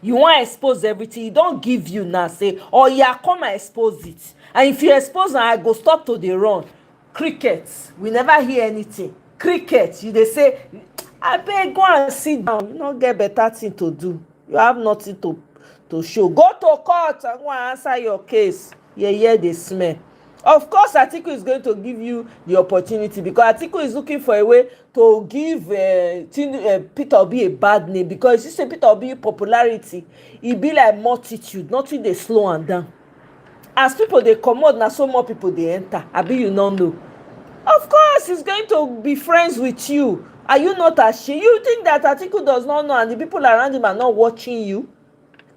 You want to expose everything. He don't give you now. Say, oh yeah, come and expose it. And if you expose now, I go stop to the run. Crickets. We never hear anything. Crickets. You they say, I beg, go and sit down. You don't get better thing to do. You have nothing to show. Go to court and go and answer your case. Yeah, they smell. Of course, Atiku is going to give you the opportunity because Atiku is looking for a way to give Peter Obi a bad name, because you say Peter Obi popularity, it be like multitude, nothing they slow and down. As people they come out, now so more people they enter. Abi you don't know. Of course, he's going to be friends with you. Are you not ashamed? You think that Atiku does not know and the people around him are not watching you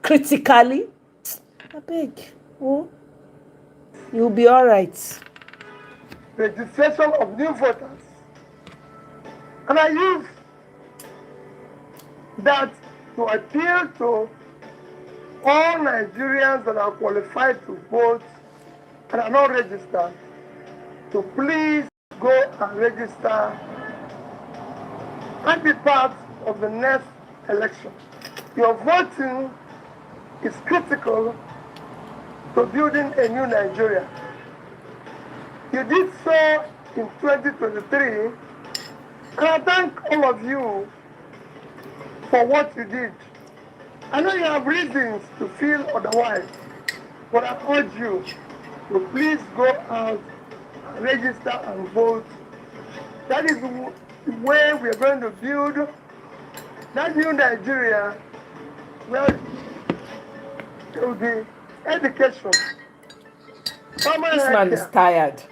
critically? I beg. Oh. You'll be all right. Registration of new voters. And I use that to appeal to all Nigerians that are qualified to vote and are not registered to please go and register and be part of the next election. Your voting is critical to building a new Nigeria. You did so in 2023, And I thank all of you for what you did. I know you have reasons to feel otherwise, but I urge you to please go out and register and vote. That is the way we are going to build that new Nigeria where there will be education, farmer This man is healthcare, tired.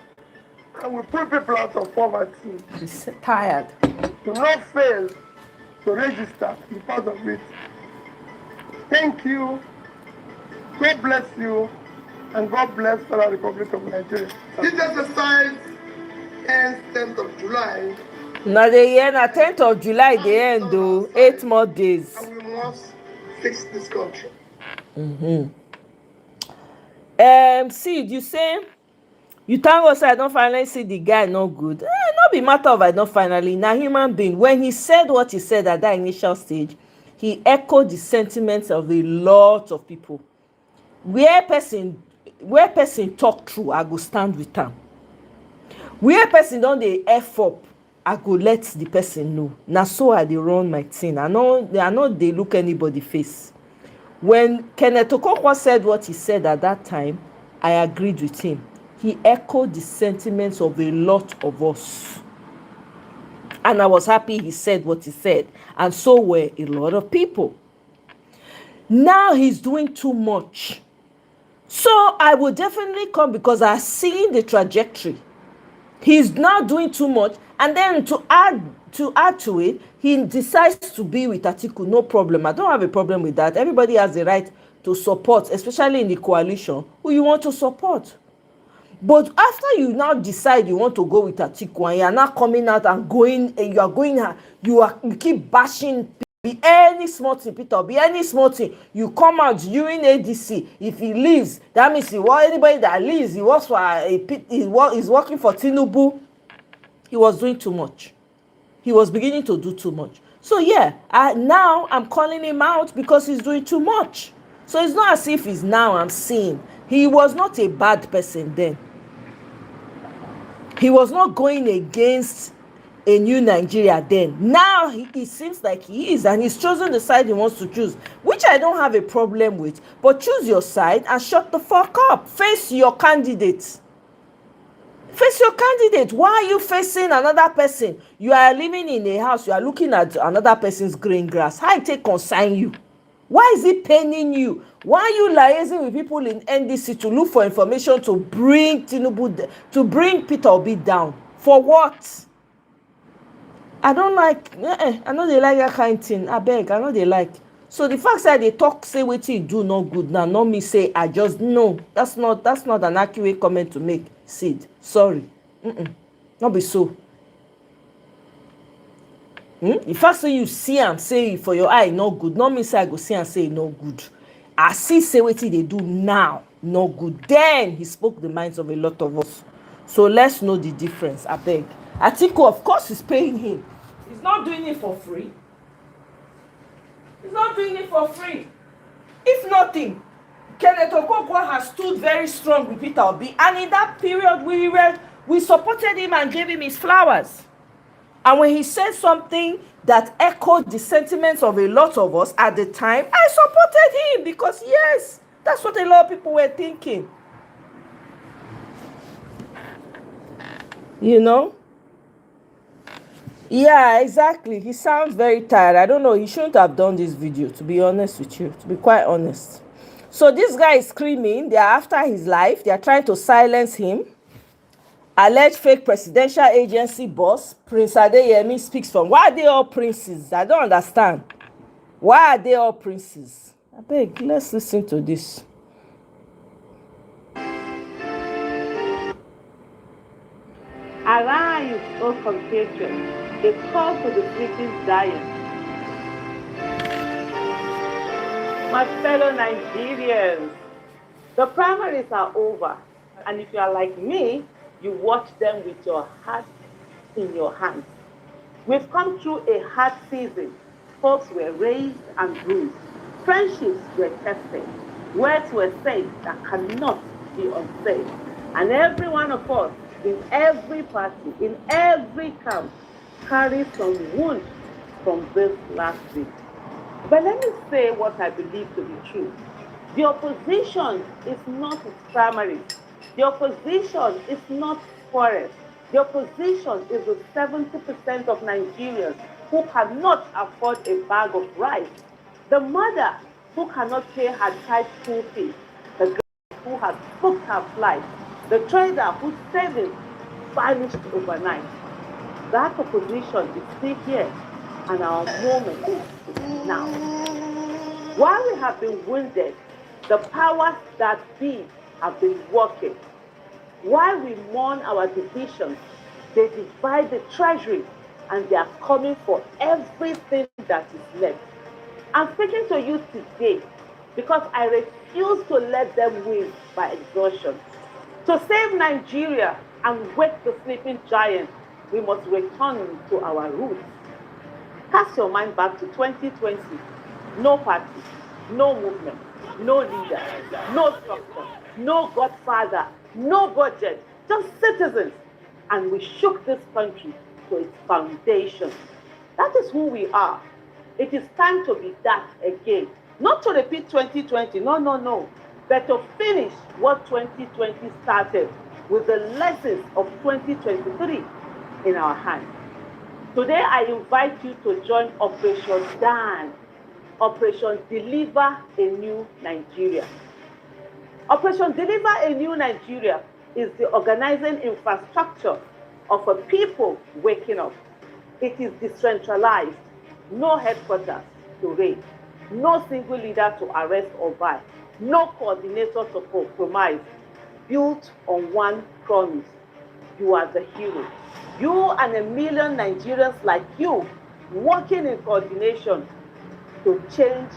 and we put people out of poverty. He's tired. Do not fail to register to be part of it. Thank you. God bless you. And God bless the Federal Republic of Nigeria. This exercise ends 10th of July. Now the year, na 10th of July, the end though. 8 more days. And we must fix this country. See, you say you thank God say I don't finally see the guy no good. Not be matter of I don't finally. Now human being, when he said what he said at that initial stage, he echoed the sentiments of a lot of people. Where person talk true, I go stand with am. Where person don dey f up, I go let the person know. Na so I dey run my thing. I no dey look anybody face. When Kenneth Okonkwo said what he said at that time, I agreed with him. He echoed the sentiments of a lot of us. And I was happy he said what he said. And so were a lot of people. Now he's doing too much. So I will definitely come because I've seen the trajectory. He's now doing too much. And then to add to it, he decides to be with Atiku. No problem. I don't have a problem with that. Everybody has the right to support, especially in the coalition, who you want to support. But after you now decide you want to go with Atiku and you are now coming out and you keep bashing be any small thing, Peter, be any small thing, you come out during ADC. If he leaves, that means anybody that leaves, he works for he's working for Tinubu. He was doing too much. He was beginning to do too much. So yeah, now I'm calling him out because he's doing too much. So it's not as if he's now I'm seeing. He was not a bad person then. He was not going against a new Nigeria then. Now it seems like he is, and he's chosen the side he wants to choose, which I don't have a problem with. But choose your side and shut the fuck up. Face your candidate. Face your candidate. Why are you facing another person? You are living in a house, you are looking at another person's green grass. How it take concern you? Why is it paining you? Why are you liaising with people in NDC to look for information to bring Tinubu, to bring Peter Obi down? For what? I don't like, I know they like that kind of thing. I beg, I know they like. So the fact that they talk, say what you do not good now, not me say I just no. That's not an accurate comment to make. Sid, sorry, not be so. The fact say you see and say for your eye no good, not me say I go see and say no good. I see say what they do now no good. Then he spoke the minds of a lot of us. So let's know the difference. I beg. Atiku, of course, is paying him. He's not doing it for free. He's not doing it for free. If nothing, Kenneth Okonkwo has stood very strong with Peter Obi, and in that period we supported him and gave him his flowers. And when he said something that echoed the sentiments of a lot of us at the time, I supported him because yes, that's what a lot of people were thinking. You know? Yeah, exactly. He sounds very tired. I don't know. He shouldn't have done this video, to be honest with you, to be quite honest. So this guy is screaming. They are after his life. They are trying to silence him. Alleged fake presidential agency boss, Prince Adeyemi, speaks from. Why are they all princes? I don't understand. Why are they all princes? I beg, let's listen to this. Arise, O compatriots, a call to the sleeping giant. My fellow Nigerians, the primaries are over, and if you are like me, you watch them with your heart in your hands. We've come through a hard season. Folks were raised and bruised. Friendships were tested. Words were said that cannot be unsaid. And every one of us, in every party, in every camp, carry some wound from this last week. But let me say what I believe to be true. The opposition is not its primaries. The opposition is not forest. The opposition is the 70% of Nigerians who cannot afford a bag of rice. The mother who cannot pay her child school fees. The girl who has booked her flight. The trader whose savings vanished overnight. That opposition is still here, and our moment is now. While we have been wounded, the powers that be have been working. While we mourn our divisions, they divide the treasury and they are coming for everything that is left. I'm speaking to you today because I refuse to let them win by exhaustion. To save Nigeria and wake the sleeping giant, we must return to our roots. Cast your mind back to 2020. No party, no movement, no leader, no structure, no godfather, no budget, just citizens. And we shook this country to its foundation. That is who we are. It is time to be that again. Not to repeat 2020, no. But to finish what 2020 started with the lessons of 2023 in our hands. Today, I invite you to join Operation Dan, Operation Deliver a New Nigeria. Operation Deliver a New Nigeria is the organizing infrastructure of a people waking up. It is decentralized, no headquarters to raid, no single leader to arrest or buy, no coordinator to compromise, built on one promise. You are the hero. You and a million Nigerians like you working in coordination to change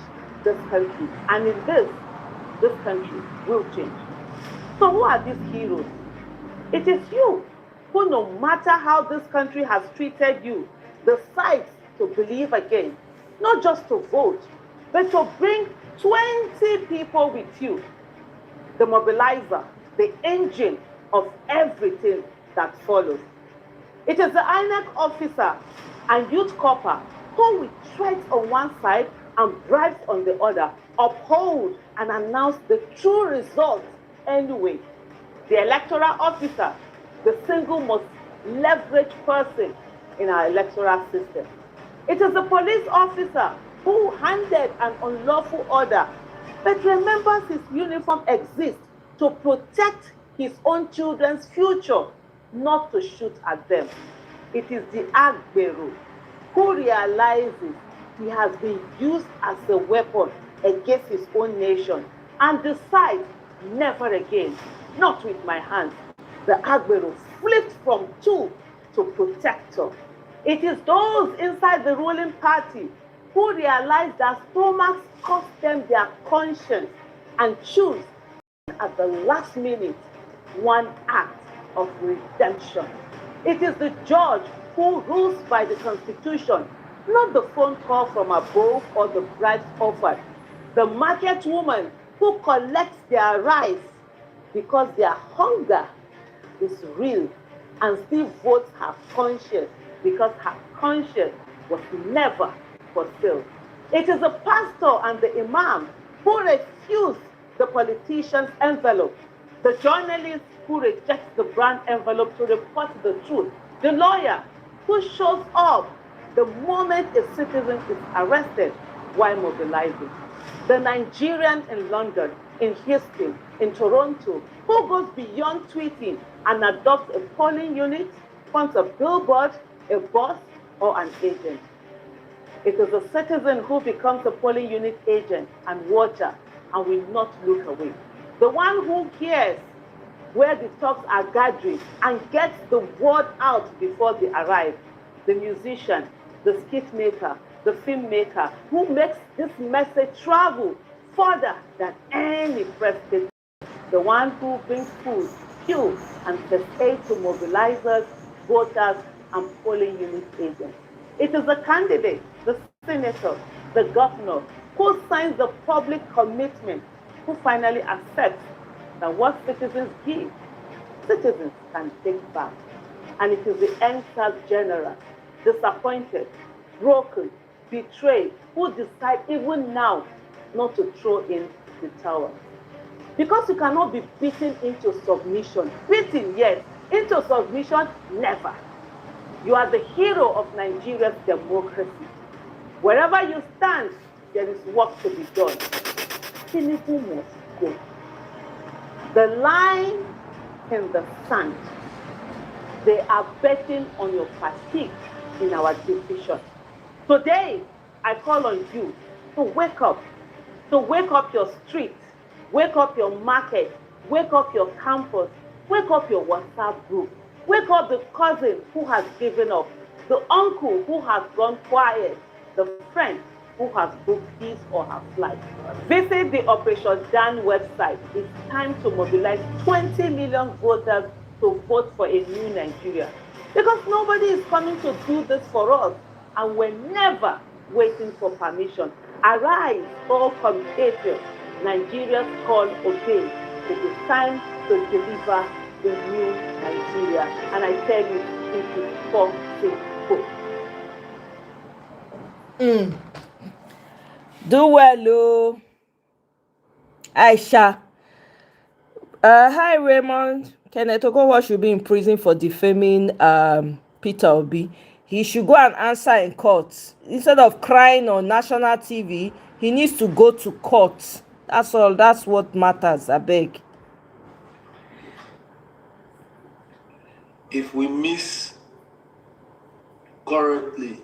this country. And in this country will change. So who are these heroes? It is you who, no matter how this country has treated you, decides to believe again, not just to vote, but to bring 20 people with you, the mobilizer, the engine of everything that follows. It is the INEC officer and youth corps who, with threats on one side and bribes on the other, uphold and announce the true results anyway. The electoral officer, the single most leveraged person in our electoral system. It is the police officer who handed an unlawful order, but remembers his uniform exists to protect his own children's future, not to shoot at them. It is the Agbero who realizes he has been used as a weapon against his own nation and decides, never again, not with my hands. The Agbero flipped from tool to protector. It is those inside the ruling party who realize that stomachs cost them their conscience and choose at the last minute one act of redemption. It is the judge who rules by the Constitution, not the phone call from above or the bribes offered. The market woman who collects their rice because their hunger is real and still votes her conscience because her conscience was never fulfilled. It is the pastor and the imam who refuse the politician's envelope, the journalist who rejects the brand envelope to report the truth, the lawyer who shows up the moment a citizen is arrested while mobilizing, the Nigerian in London, in Houston, in Toronto, who goes beyond tweeting and adopts a polling unit, funds a billboard, a boss, or an agent. It is the citizen who becomes a polling unit agent and watcher and will not look away. The one who hears where the talks are gathering and gets the word out before they arrive. The musician, the skit maker, the filmmaker who makes this message travel further than any press statement. The one who brings food, fuel, and first aid to mobilizers, voters, and polling unit agents. It is the candidate, the senator, the governor, who signs the public commitment, who finally accepts that what citizens give, citizens can take back. And it is the NSAS general disappointed, broken, betrayed, who decide even now not to throw in the towel. Because you cannot be beaten into submission. Beaten, yes. Into submission, never. You are the hero of Nigeria's democracy. Wherever you stand, there is work to be done. Tinubu must go. The line in the sand, they are betting on your fatigue in our decision. Today, I call on you to wake up your street, wake up your market, wake up your campus, wake up your WhatsApp group, wake up the cousin who has given up, the uncle who has gone quiet, the friend who has booked his or her flight. Visit the Operation Dan website. It's time to mobilize 20 million voters to vote for a new Nigeria. Because nobody is coming to do this for us, and we're never waiting for permission. Arise, all compatriots. Nigeria's call obey. It is time to deliver a new Nigeria. And I tell you, it is possible. Do well, oh. Aisha. Hi, Raymond. Kenneth Okowa should be in prison for defaming Peter Obi. He should go and answer in court. Instead of crying on national TV, he needs to go to court. That's all. That's what matters, I beg. If we miss Obi,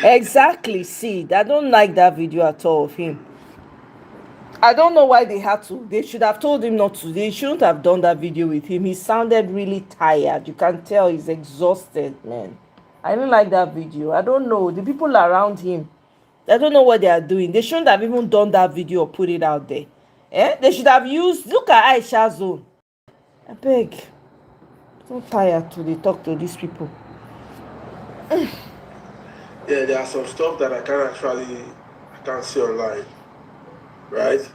Exactly. See, I don't like that video at all of him. I don't know why they should have told him not to. They shouldn't have done that video with him. He sounded really tired. You can tell he's exhausted, man. I don't like that video. I don't know. The people around him, I don't know what they are doing. They shouldn't have even done that video or put it out there. They should have used, look at Aisha's own. I beg. I'm so tired to talk to these people. Yeah, there are some stuff that I can't see online, right?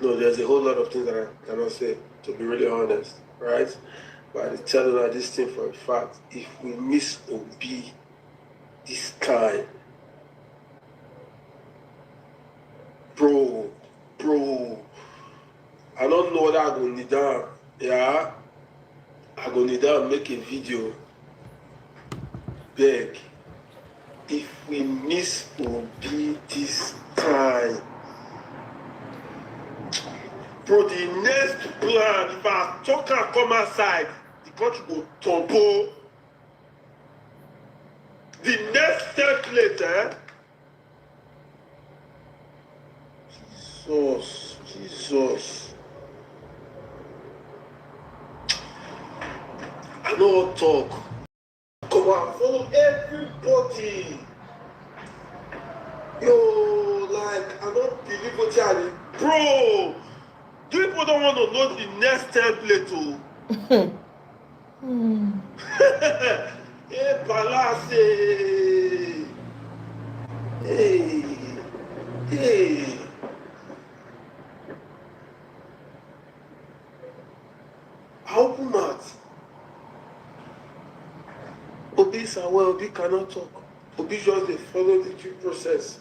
No, there's a whole lot of things that I cannot say, to be really honest, right? But I tell you that this thing for a fact, if we miss Obi this time, bro, I don't know whether I go need down, yeah? I go need down, make a video. Beg, if we miss Obi this time, bro, the next plan, if I talk and come outside, the country will tumble. The next template, Jesus. I know what talk. Come on, follow everybody. Yo, like, I don't believe what you're. Bro, people don't want to know the next template. Hey, Palace. Hey. How come not? Obi Samuel, Obi cannot talk. Obi just they follow the due process.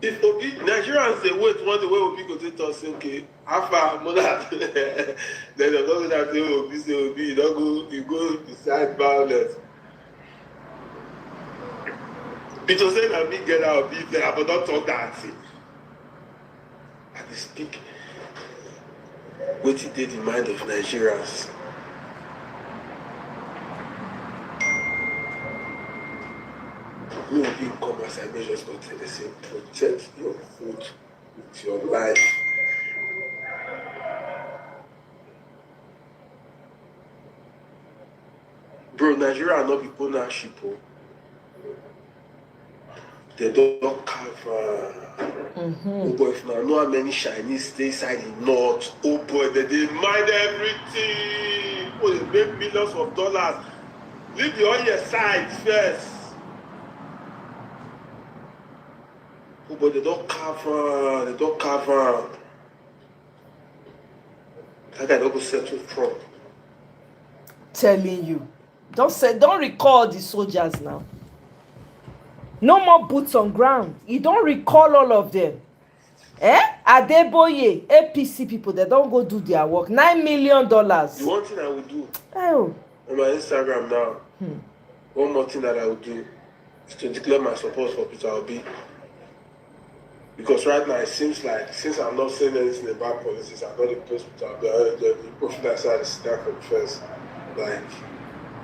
If Obi, Nigerians they wait one the way Obi go to us, say, okay, how far more that then they don't that say Obi, you don't go, you go decide violence. People say that me get out Obi, but don't talk that thing. And they speak what it did in the mind of Nigerians. No big come as I may just go to the same. Protect your food with your life. Bro, Nigeria are not people now sheep. They don't cover. Oh boy, if now know how many Chinese stay inside the north. Oh boy, they mind everything. Oh, they make millions of dollars. Leave the oil side first. people, but they don't cover. They don't cover. That guy don't go settle Trump. Telling you, don't recall the soldiers now. No more boots on ground. You don't recall all of them. Adeboye, APC people, they don't go do their work. $9 million. The one thing I would do on my Instagram now, one more thing that I would do is to declare my support for Peter Obi. Because right now it seems like, since I'm not saying anything about politics, I'm not opposed to Peter Obi. The profit I started to start from first. Like,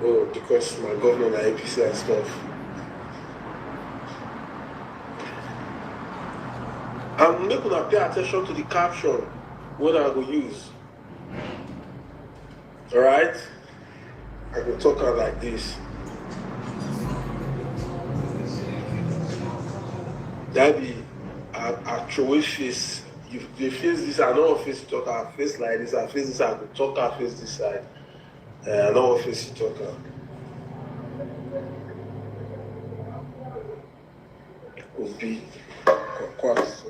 oh, because my governor and APC and stuff. I'm not gonna pay attention to the caption what I will use. Alright? I will talk out like this. That be I throw face. You face this, I know face talk, I face like this, I face this, I will talk, I face this side. I know face you talk. Could be quite.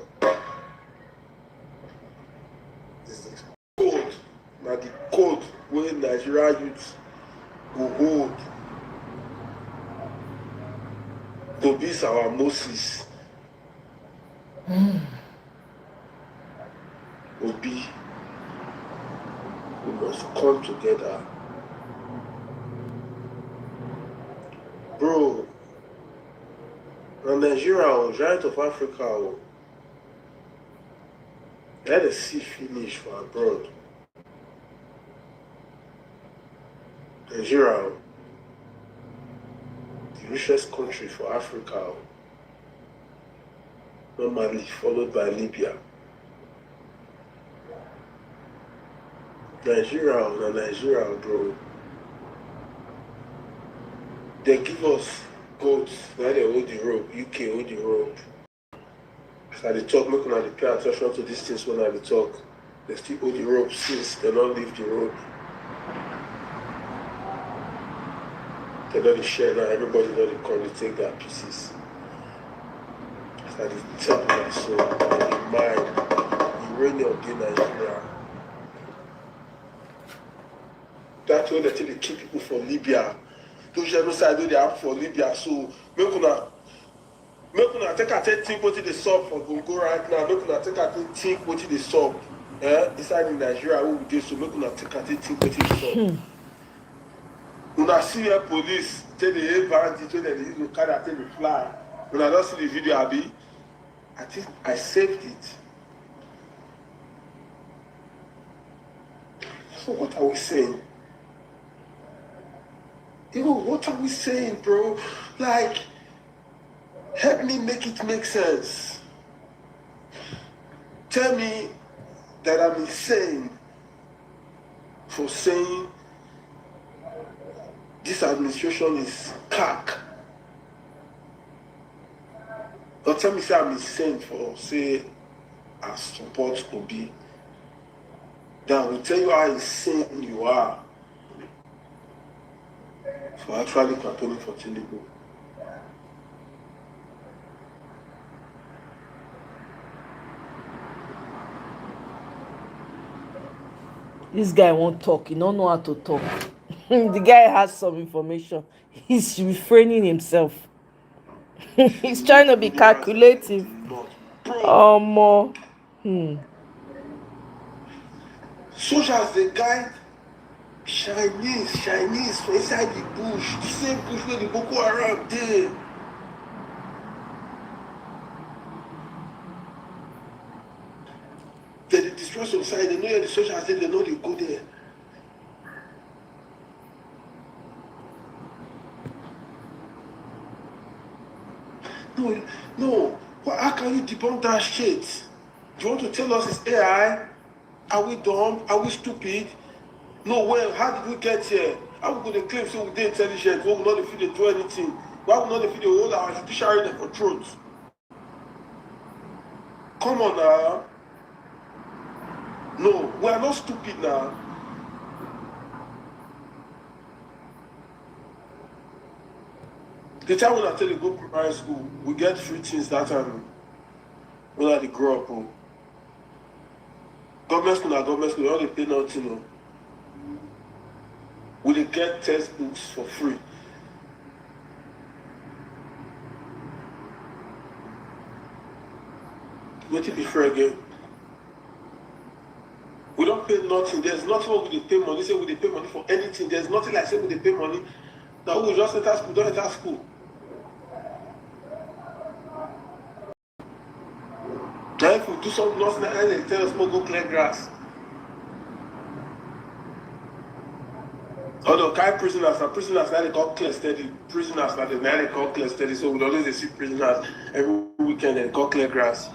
Code, now the code where Nigerian youth go hold to be our Moses. Obi, we must come together. Bro, Nigeria, giant of Africa, let us see finish for abroad. Nigeria, the richest country for Africa, normally followed by Libya. Nigeria, bro. They give us goats, now they hold the rope, UK hold the rope. As they talk, make una dey pay attention to these things when I talk. They still hold the rope since they don't leave the rope. They don't share now, everybody don't come to take their pieces. As I tell my soul, in mind, uranium in Nigeria. That's why they keep people for Libya. Those genocide they have for Libya. So make una take a think what they solve for Congo right now. Make una take a think what they solve. Inside in Nigeria, who we do so make una take a think what they solve. Una see where police take the air bandit when they use the car that take the fly. When I don't see the video, I think I saved it. So what are we saying? What are we saying, bro? Like, help me make it make sense. Tell me that I'm insane for saying this administration is cack. Or tell me say I'm insane for say I support Obi. Then I will tell you how insane you are for actually campaigning for Tinubu. This guy won't talk. He don't know how to talk. The guy has some information. He's refraining himself. He's trying to be calculative. More. Soldiers, they guide Chinese for inside the bush. The same bush where the Boko Haram did. They destroy some side. They know where the soldiers did. They know they go there. No. How can you debunk that shit? Do you want to tell us it's AI? Are we dumb? Are we stupid? No, well, how did we get here? How we going to claim so we did intelligent? Why we not if they do anything? Why we not if they hold our judiciary in for truth? Come on now. No, we are not stupid now. The time when I tell you go primary school, we get 3 things that time. when they grow up. Oh. Government school and government school, they don't pay nothing. Oh. Will they get textbooks for free? What if be free again? We don't pay nothing. There's nothing wrong with the pay money. Say we dey pay money for anything. There's nothing like say we dey pay money. Now we just enter school, don't enter school. Now if we do something nonsense, and they tell us go clear grass. Although carry prisoners now they call clear steady. Prisoners now they call clear steady. So we always see prisoners every weekend they call clear grass.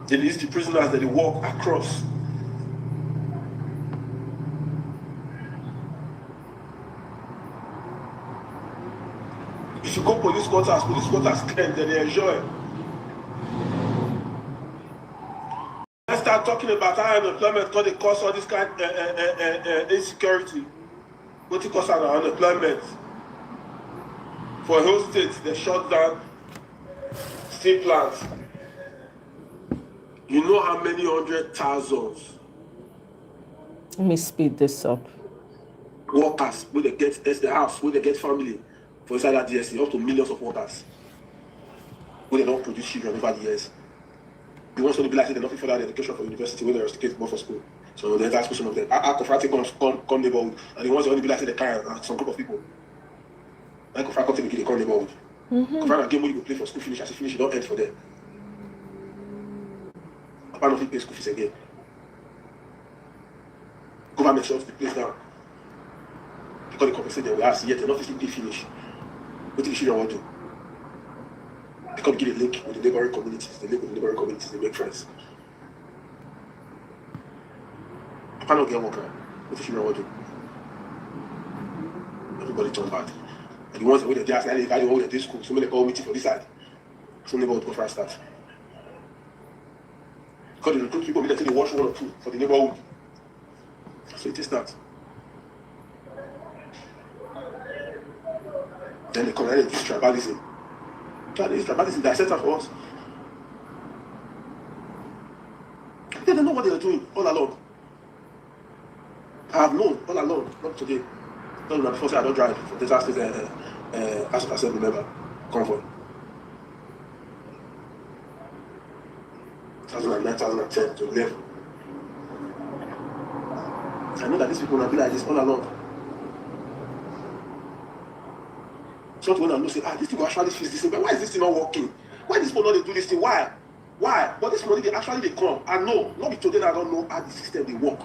They use the prisoners that they walk across. If you go police quarters clean, then they enjoy. Let's start talking about how unemployment because they cause all this kind of insecurity. What it cause unemployment? For a whole state, they shut down steel plants. You know how many 100,000 let me speed this up. Workers when they get the house, when they get family for inside that DSC, up to millions of workers. When they don't produce children over the years. You want to be like they're not fit for that education for university when they rusticate more for school. So they ask some of them. Our confrating come neighborhood. And the ones that only be like they carry some group of people. Like confrat come to come neighborhood. Confrat a game when you go play for school finish, as you finish, you don't end for them. Papa no fit pay school fees again. Government shuts the place down. Because they compensate them, we ask yet enough is pay finish. What do the children want to do? They come get a link with the neighboring communities. They live with the neighboring communities, they make friends. Papa no get worker. What do the children want to do? Everybody turn bad. And the ones that wait they ask, they value all their day school. So many call meeting for this side. So neighborhood go for a start. Because they recruit people, they wash 1 or 2 for the neighborhood. So it is that. Then they come and use tribalism. Tribalism, they set up for us. They don't know what they are doing all along. I have known all along, not today. Not before say I don't drive for disasters House of Assembly member convoy. 2009, 2010 to 11. I know that these people will be like this all along. So when I know say, this thing will actually fix this thing, but why is this thing not working? Why these people not they do this thing? Why? But this money they come. I know, not be today I don't know how the system they work.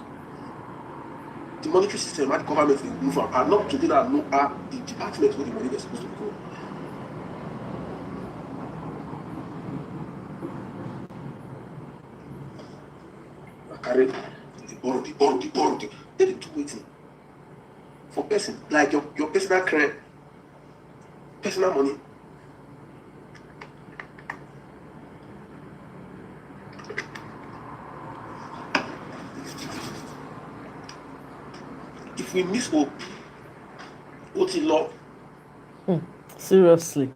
The monetary system, how the government they move on. And not today I know how the department where the money is supposed to go. Carry the borrow. They do waiting for person like your personal credit, personal money. If we miss hope, what's in law? Seriously.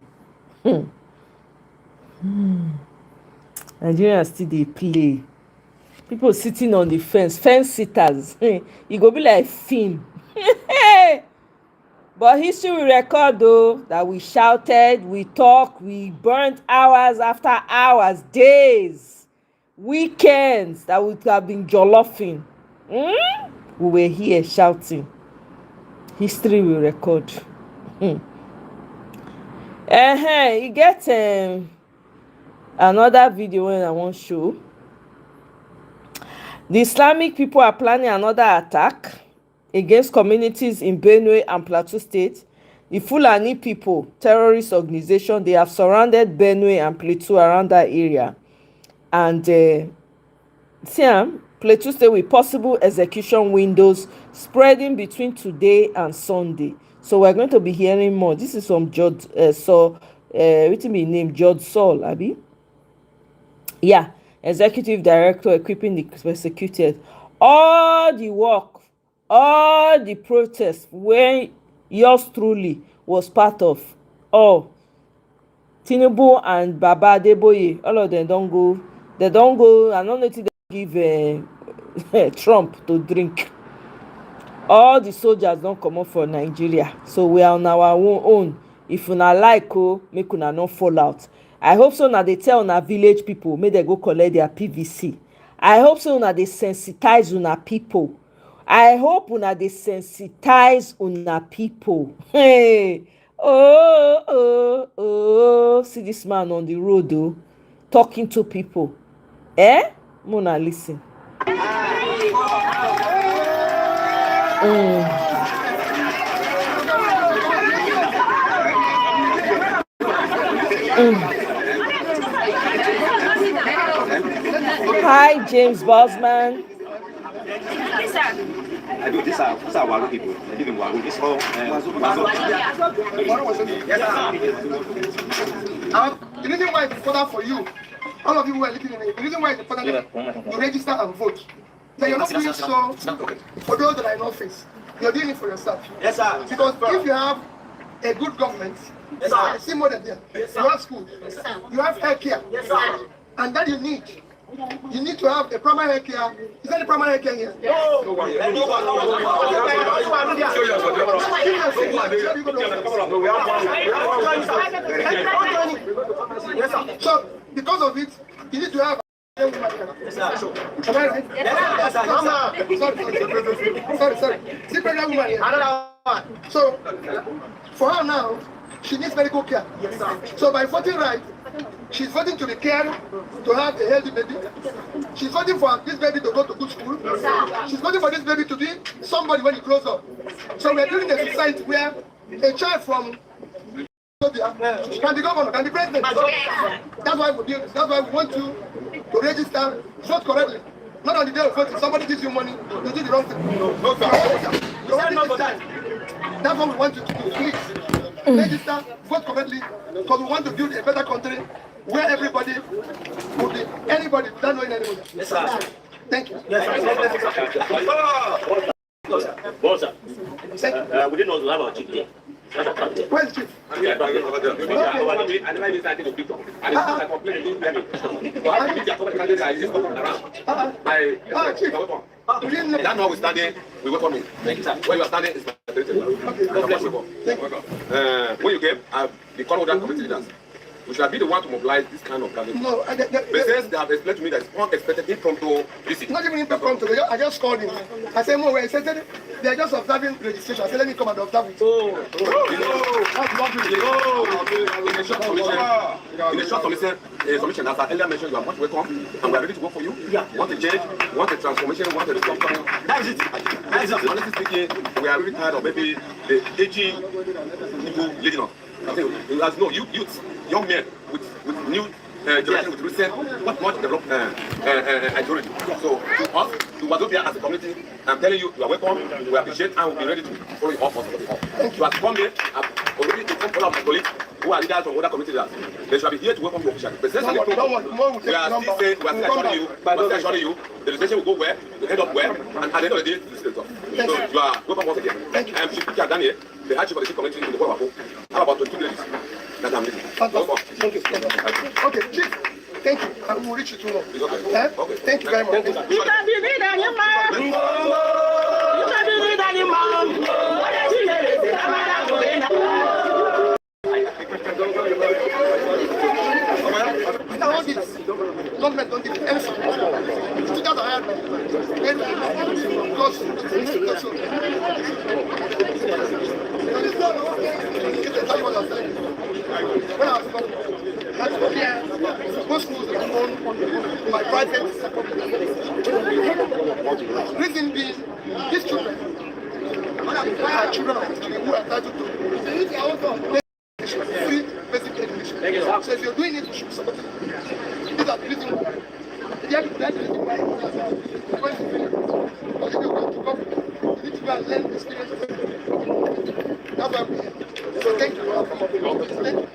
Nigerians still they play. People sitting on the fence sitters. It go be like film. But history will record though that we shouted, we talked, we burnt hours after hours, days, weekends that would have been jollofing. We were here shouting. History will record. You get another video when I want to show. The Islamic people are planning another attack against communities in Benue and Plateau State. The Fulani people, terrorist organization, they have surrounded Benue and Plateau around that area. And Plateau State with possible execution windows spreading between today and Sunday. So we're going to be hearing more. This is from Judge written be named Judge Saul, Abi. Yeah. Executive Director equipping the persecuted. All the work, all the protests where yours truly was part of, all Tinubu and Baba Adeboye, all of them don't go. They don't go. I don't know if they give Trump to drink. All the soldiers don comot for Nigeria, so we are on our own. If una like make una no fall out. I hope so una dey tell una village people make dem go collect their PVC. I hope so una dey sensitize una people. I hope una dey sensitize una people. Hey, see this man on the road talking to people. Una listen. Hi, James Bosman. These are Waru people. They live in Waru. This whole the reason why it's important for you, all of you who are living in it, the reason why it's important to register and vote. That you're not doing so for those that are in office. You're doing it for yourself. Yes, sir. Because if you have a good government, yes, sir. See more than there. Yes, you have school, yes, you have health care, yes, sir. And that you need. You need to have a primary health care. Is there any primary health care here? No. So, because of it, you need to have am I right? Yes, sir. Sorry. See pregnant woman here. Another one. So, for her now, she needs medical care. Yes, sir. So by voting right, she's voting to be cared, to have a healthy baby. She's voting for this baby to go to good school. Yes, she's voting for this baby to be somebody when he grows up. So we're building a society where a child from can be governor, can be president. That's why we do this. That's why we want you to register, vote correctly. Not on the day of voting, somebody gives you money, you do the wrong thing. That's what we want you to do. Please register, vote correctly, because we want to build a better country where everybody will be anybody without knowing anybody. Yes, sir. Thank you. Yes, sir. Boss, sir. We didn't know to have our chief here. Where's the chief? That's how we standing. We welcome you. Thank you, sir. Where you are standing is my when you came, the Congo committee leaders. We should be the one to mobilize this kind of gathering. No, but since they have explained to me that it's unexpected impromptu visit. Not even impromptu. I just called him. I said, "Mo, I said they are just observing registration." I said, "Let me come and observe it." In a short submission, as I earlier mentioned, you are much welcome, and we are ready to work for you. Yeah. Want a change, want a transformation, want a restructuring. That is it. That is it. Honestly speaking, we are really tired of maybe the aging people leading us. I think, as you know, youth, young men with new generation with recent, much developed ideology. So to us, to Wazobia as a community, I'm telling you, you are welcome, we appreciate, and we'll be ready to follow you up. You have come here, I've already informed all of my colleagues who are leaders from other communities. They shall be here to welcome you officially. But since we are still saying, we are still assuring you, the legislation will go where, will end up where, and at the end of the day, this is the So you are welcome once again. I'm Chief Peter Daniel, the High Chief of the Chief Community in the Kwara. How about 22 ladies that I'm leading? Welcome. Thank you. Okay, Chief. Thank you. I will reach you tomorrow. It's okay. Okay. Thank you very much. You can be leader, you man. You can be leader, you man. Government don't give any support. Teachers are hired because when I was most schools are owned by private reason being, these children are children of who are entitled to free basic education. So if you're doing it, you should support it. These are the reasons why. That's the reason why you're going to finish. Because if you want to come, you need to go and learn experience. That's why we're here. So thank you for coming. Thank you.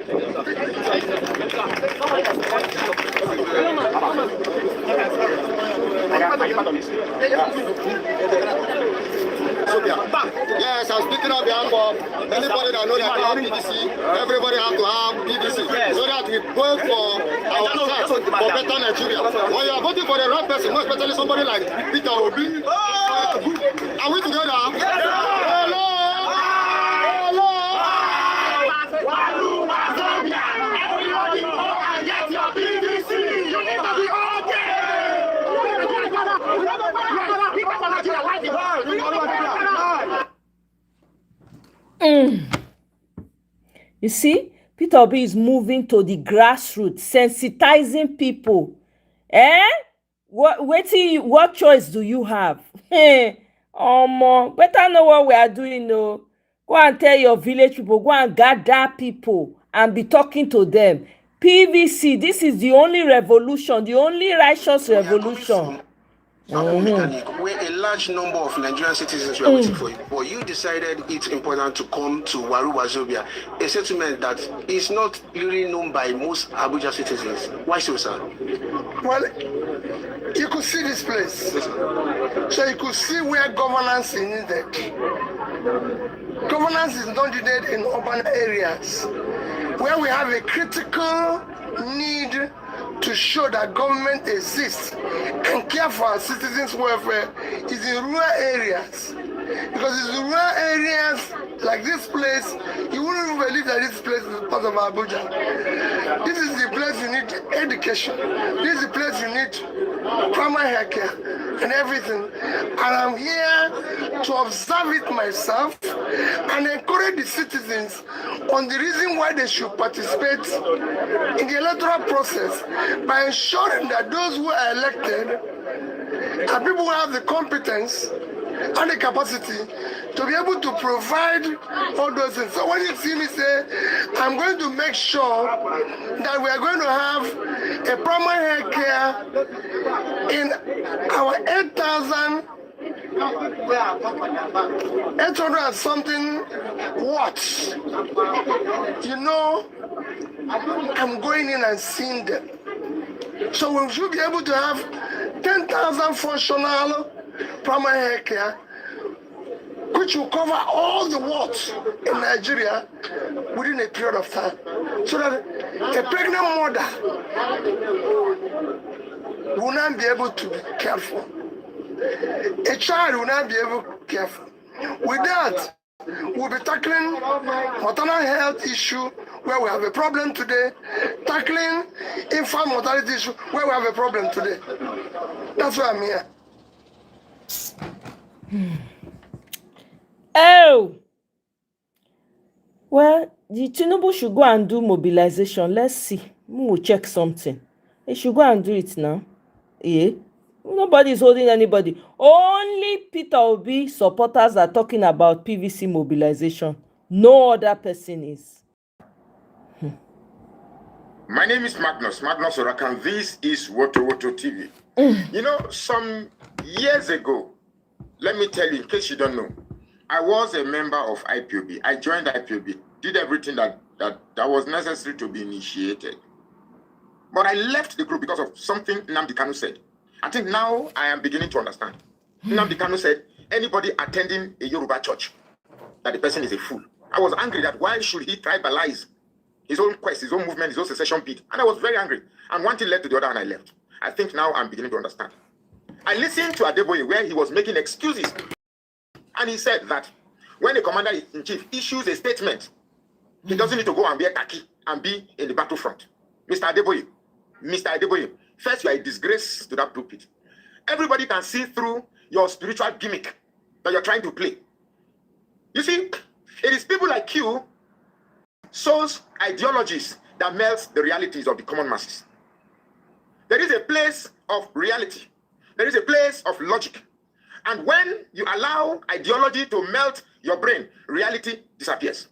Yes, I'm speaking on behalf of anybody that knows that we have PVC. Everybody have to have PVC so that we vote for ourselves for better Nigeria. When you are voting for the right person, most especially somebody like Peter Obi, are we together? Hello. Everybody go and get your PVC. You need to be okay. You see, Peter Obi is moving to the grassroots, sensitizing people. What choice do you have? Better know what we are doing. No, go and tell your village people, go and gather people and be talking to them. PVC, this is the only revolution, the only righteous revolution. Where a large number of Nigerian citizens were waiting for you, but you decided it's important to come to Waru Wazobia, a settlement that is not really known by most Abuja citizens. Why so, sir? Well, you could see this place. So you could see where governance is needed. Governance is not needed in urban areas, where we have a critical need to show that government exists and care for our citizens' welfare is in rural areas. Because it's in rural areas like this place, you wouldn't even believe that this place is part of Abuja. This is the place you need education. This is the place you need primary health care and everything. And I'm here to observe it myself and encourage the citizens on the reason why they should participate in the electoral process by ensuring that those who are elected are people who have the competence and the capacity to be able to provide all those things. So when you see me say, I'm going to make sure that we are going to have a primary health care in our 800 and something watts. You know, I'm going in and seeing them. So we should be able to have 10,000 functional primary health care, which will cover all the wards in Nigeria within a period of time. So that a pregnant mother will not be able to be careful. A child will not be able to be careful. With that, we'll be tackling maternal health issue where we have a problem today, tackling infant mortality issue where we have a problem today. That's why I'm here. Oh, well, the Tinubu should go and do mobilization. Let's see. We will check something. They should go and do it now. Yeah. Nobody is holding anybody. Only Peter Obi supporters are talking about PVC mobilization. No other person is. My name is Magnus Orakan. This is Woto TV. You know, some years ago, let me tell you, in case you don't know, I was a member of IPOB. I joined IPOB, did everything that was necessary to be initiated. But I left the group because of something Nnamdi Kanu said. I think now I am beginning to understand. Nnamdi Kanu said, anybody attending a Yoruba church, that the person is a fool. I was angry that why should he tribalize his own quest, his own movement, his own secession bid? And I was very angry. And one thing led to the other and I left. I think now I'm beginning to understand. I listened to Adeboye where he was making excuses. And he said that when the commander-in-chief issues a statement, he doesn't need to go and wear khaki and be in the battlefront. Mr. Adeboye, first you are a disgrace to that pulpit. Everybody can see through your spiritual gimmick that you're trying to play. You see, it is people like you, sows ideologies that melts the realities of the common masses. There is a place of reality. There is a place of logic. And when you allow ideology to melt your brain, reality disappears.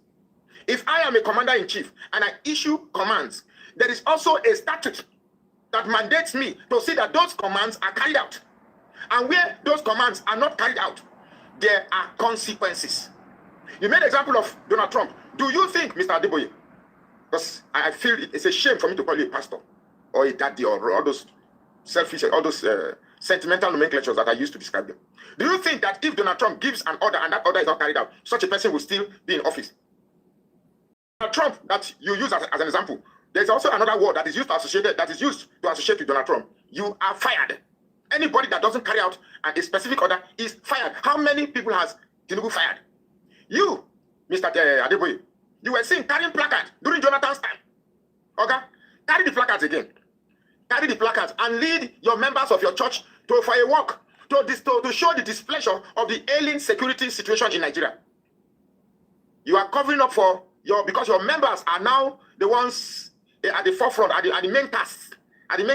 If I am a commander-in-chief and I issue commands, there is also a statute that mandates me to see that those commands are carried out. And where those commands are not carried out, there are consequences. You made an example of Donald Trump. Do you think, Mr. Adeboye, because I feel it's a shame for me to call you a pastor or a daddy or all those selfish, all those sentimental nomenclatures that I used to describe them. Do you think that if Donald Trump gives an order and that order is not carried out, such a person will still be in office? Donald Trump that you use as an example, there's also another word that is used to associate with Donald Trump. You are fired. Anybody that doesn't carry out a specific order is fired. How many people has Tinubu fired? You, Mr. Adeboye, you were seen carrying placards during Jonathan's time. Okay? Carry the placards again. Carry the placards and lead your members of your church for a walk to show the displeasure of the ailing security situation in Nigeria. You are covering up because your members are now the ones at the forefront, at the main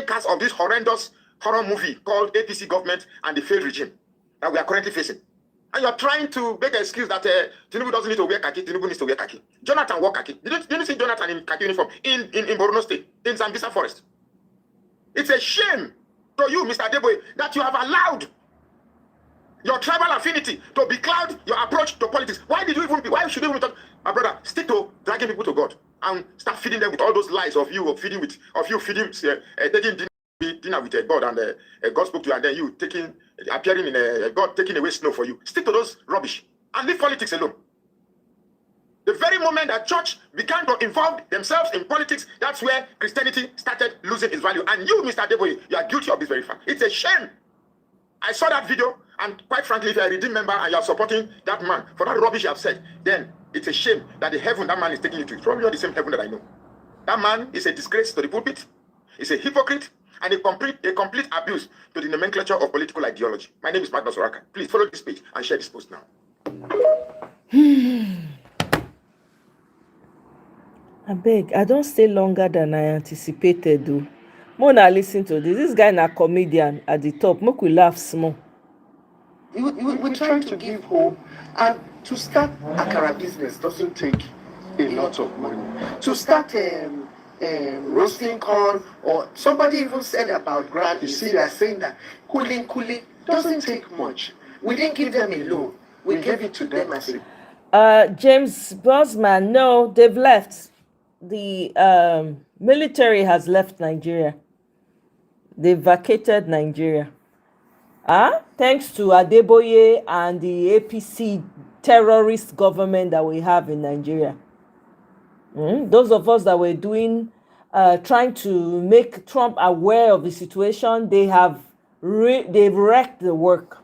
cast of this horrendous horror movie called APC government and the failed regime that we are currently facing. And you're trying to make an excuse that Tinubu doesn't need to wear khaki, Tinubu needs to wear khaki. Jonathan wore khaki. Didn't you see Jonathan in khaki uniform in Borno State, in Zambisa Forest? It's a shame to you, Mr. Adeboye, that you have allowed your tribal affinity to becloud your approach to politics. Why should you even talk? My brother, stick to dragging people to God and start feeding them with all those lies of you taking dinner with God, and God spoke to you, and then you appearing in God taking away snow for you. Stick to those rubbish and leave politics alone. The very moment that church began to involve themselves in politics, that's where Christianity started losing its value. And you, Mr. Adeboye, you are guilty of this very fact. It's a shame. I saw that video, and quite frankly, if you're a redeemed member and you're supporting that man for that rubbish you have said, then it's a shame that the heaven that man is taking you to is probably not the same heaven that I know. That man is a disgrace to the pulpit, is a hypocrite, and a complete abuse to the nomenclature of political ideology. My name is Magnus Oraka. Please follow this page and share this post now. I beg, I don't stay longer than I anticipated though. Mona, listen to this. This guy na comedian at the top. Make we laugh small. We try to give hope, and to start Akara business doesn't take a lot of money. To start roasting corn, or somebody even said about grant, you see, they are saying that cooling doesn't take much. We didn't give them a loan. We gave it to them as a... James Bosman, no, they've left. The military has left Nigeria. They vacated Nigeria. Thanks to Adeboye and the APC terrorist government that we have in Nigeria. Those of us that were trying to make Trump aware of the situation, they've wrecked the work.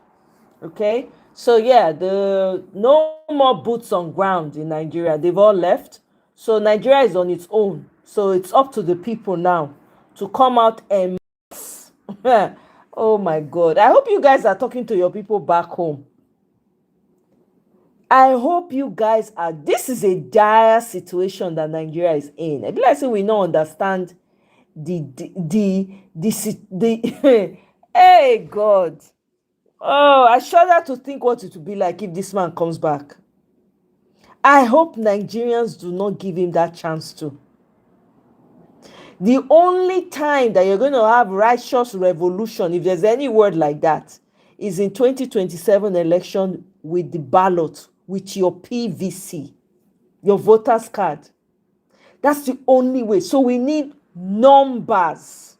Okay? So yeah, no more boots on ground in Nigeria. They've all left. So Nigeria is on its own. So it's up to the people now to come out and oh my God. I hope you guys are talking to your people back home. I hope you guys are. This is a dire situation that Nigeria is in. I feel like we don't understand the hey God. Oh, I shudder to think what it would be like if this man comes back. I hope Nigerians do not give him that chance to. The only time that you're going to have righteous revolution, if there's any word like that, is in 2027 election with the ballot, with your PVC, your voter's card. That's the only way. So we need numbers.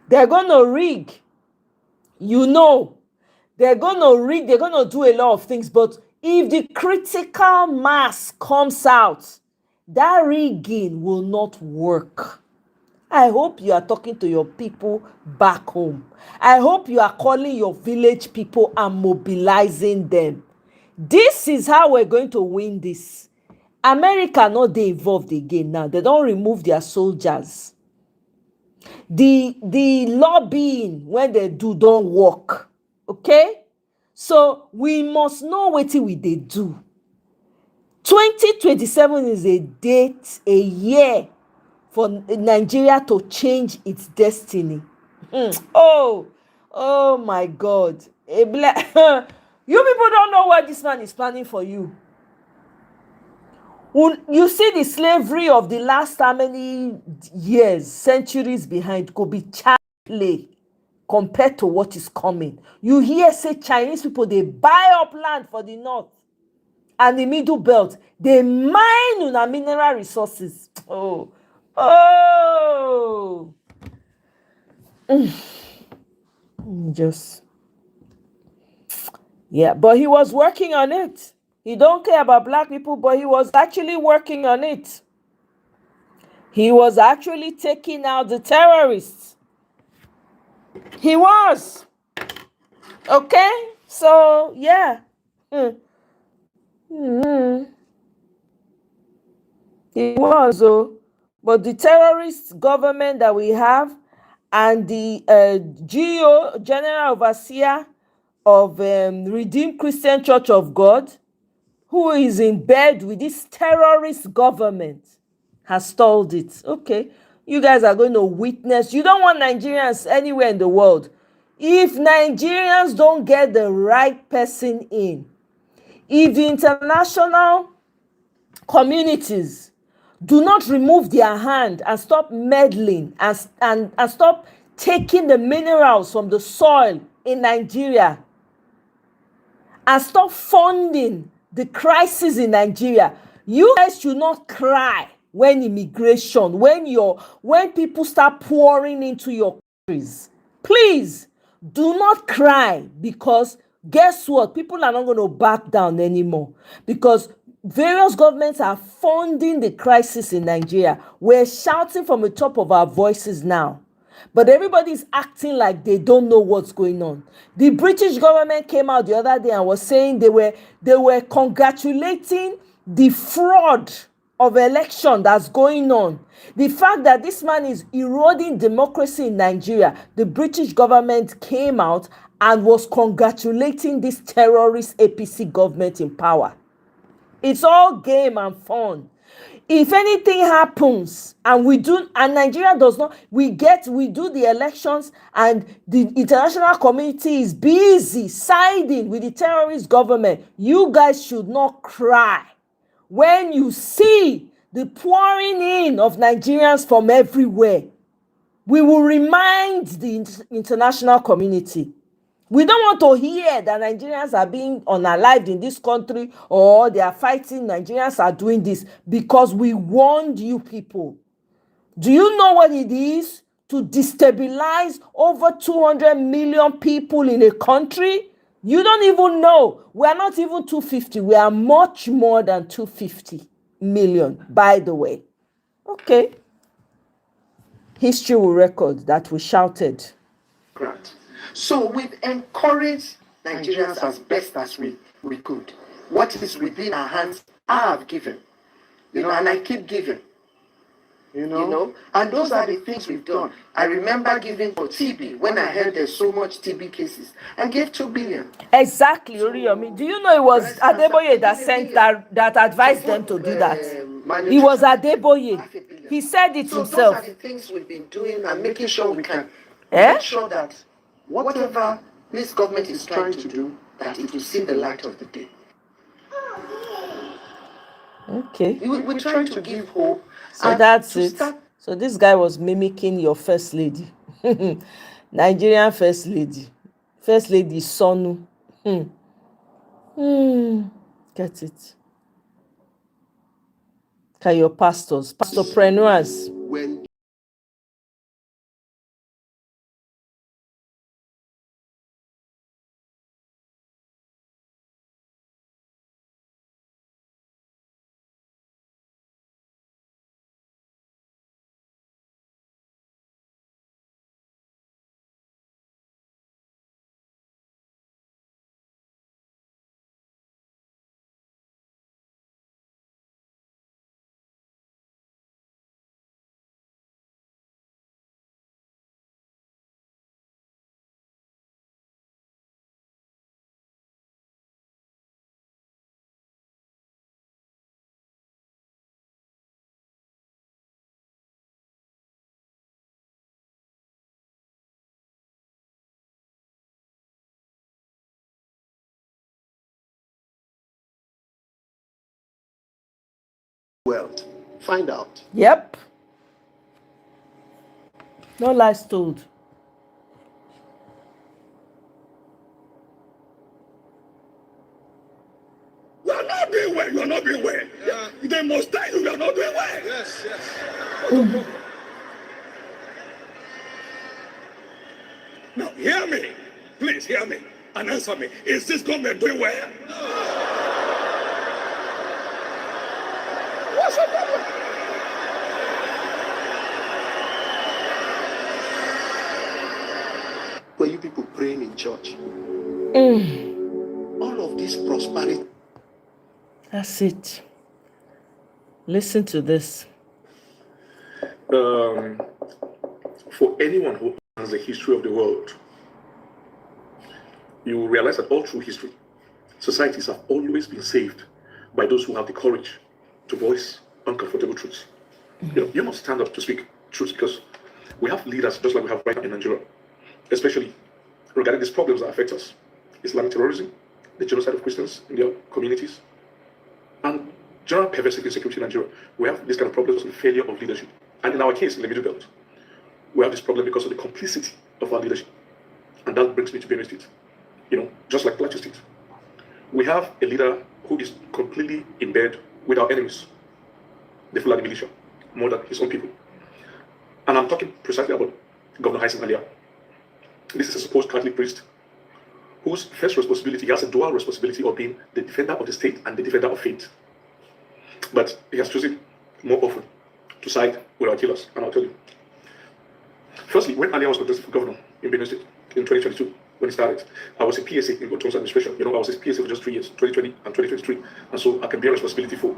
They're going to rig. They're going to rig. They're going to do a lot of things. But if the critical mass comes out, that rigging will not work. I hope you are talking to your people back home. I hope you are calling your village people and mobilizing them. This is how we're going to win this. America not they involved again now. They don't remove their soldiers. The lobbying when they do don't work. Okay? So we must know what we they do. 2027 is a date, a year for Nigeria to change its destiny. Oh my God. You people don't know what this man is planning for you. You see the slavery of the last how many years, centuries behind could be child play compared to what is coming. You hear say Chinese people, they buy up land for the north and the middle belt. They mine una mineral resources. Just, yeah, but he was working on it. He don't care about black people, but he was actually working on it. He was actually taking out the terrorists. He was. Okay? So, yeah. He was, oh. But the terrorist government that we have and the General Overseer of Redeemed Christian Church of God, who is in bed with this terrorist government, has stalled it. Okay, you guys are going to witness. You don't want Nigerians anywhere in the world. If Nigerians don't get the right person in, if the international communities do not remove their hand and stop meddling and stop taking the minerals from the soil in Nigeria and stop funding the crisis in Nigeria, you guys should not cry when when people start pouring into your countries. Please do not cry, because guess what? People are not going to back down anymore, because various governments are funding the crisis in Nigeria. We're shouting from the top of our voices now, but everybody's acting like they don't know what's going on. The British government came out the other day and was saying they were congratulating the fraud of election that's going on. The fact that this man is eroding democracy in Nigeria, the British government came out and was congratulating this terrorist APC government in power. It's all game and fun. If anything happens and Nigeria does not, we do the elections and the international community is busy siding with the terrorist government, you guys should not cry when you see the pouring in of Nigerians from everywhere. We will remind the international community. We don't want to hear that Nigerians are being unalived in this country, or they are fighting, Nigerians are doing this, because we warned you people. Do you know what it is to destabilize over 200 million people in a country? You don't even know. We are not even 250. We are much more than 250 million, by the way. Okay. History will record that we shouted. Grant. So we've encouraged Nigerians as best as we could. What is within our hands, I have given. And I keep giving. And those are the things we've done. I remember giving for TB when I heard there's so much TB cases. I gave 2 billion. Exactly, Oriyomi. Do you know it was Adeboye that sent that advised them to do that? It was Adeboye. He said it himself. So those are the things we've been doing and making sure we can make sure that whatever this government is trying to do, that it will see the light of the day. Okay. We're trying to give hope. So that's it. So this guy was mimicking your first lady. Nigerian first lady. First lady Sonu. Get it. Okay, your pastors, pastorpreneurs. When world. Find out. Yep. No lies told. You are not doing well. You are not doing well. Yeah. They must tell you are not doing well. Yes, yes. Now, hear me. Please hear me and answer me. Is this government doing well? What's the problem? Were you people praying in church? All of this prosperity. That's it. Listen to this. For anyone who has the history of the world, you will realize that all through history, societies have always been saved by those who have the courage to voice uncomfortable truths. You must stand up to speak truth, because we have leaders just like we have right now in Nigeria, especially regarding these problems that affect us: Islamic terrorism, the genocide of Christians in their communities, and general pervasive insecurity in Nigeria. We have this kind of problems with failure of leadership. And in our case, in the Middle Belt, we have this problem because of the complicity of our leadership. And that brings me to Benue State. Just like Plateau State, we have a leader who is completely in bed with our enemies, the Fulani militia, more than his own people. And I'm talking precisely about Governor Hyacinth Alia. This is a supposed Catholic priest whose first responsibility, he has a dual responsibility of being the defender of the state and the defender of faith. But he has chosen more often to side with our killers, and I'll tell you. Firstly, when Alia was contested for governor in Benue State in 2022, when he started, I was a PSA in Otum's administration. I was a PSA for just 3 years, 2020 and 2023. And so I can bear responsibility for,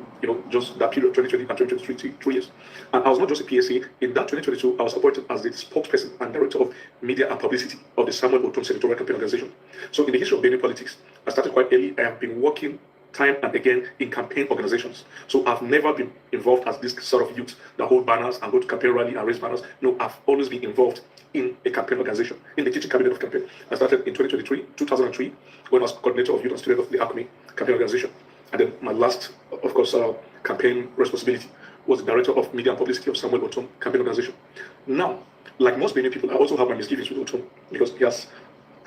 just that period, 2020 and 2023, 3 years. And I was not just a PSA. In that 2022, I was appointed as the spokesperson and director of media and publicity of the Samuel Otum Senatorial Campaign Organization. So in the history of Benue politics, I started quite early. I have been working time and again in campaign organizations. So I've never been involved as this sort of youth that hold banners and go to campaign rally and raise banners. No, I've always been involved in a campaign organization, in the kitchen cabinet of campaign. I started in 2003, when I was coordinator of youth and student of the ACME campaign organization. And then my last, of course, campaign responsibility was the director of media and publicity of Samuel Otum campaign organization. Now, like most Benue people, I also have my misgivings with Otum, because he has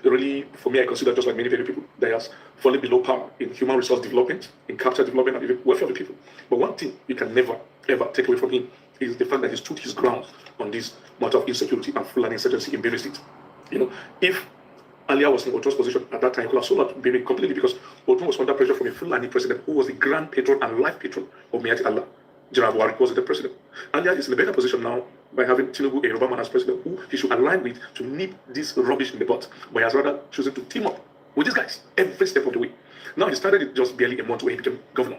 really, for me, I consider, just like many Benue people, that he has fallen below par in human resource development, in capital development, and even welfare of the people. But one thing you can never, ever take away from him is the fact that he stood his ground on this matter of insecurity and Fulani insurgency in Benue State. If Alia was in Otum's position at that time, he could have sold out Benue completely, because Otum was under pressure from a Fulani president who was the grand patron and life patron of Miati Allah. General Buhari was the president. Alia is in a better position now by having Tinubu, a Yoruba man, as president, who he should align with to nip this rubbish in the butt, but he has rather chosen to team up with these guys every step of the way. Now, he started it just barely a month when he became governor.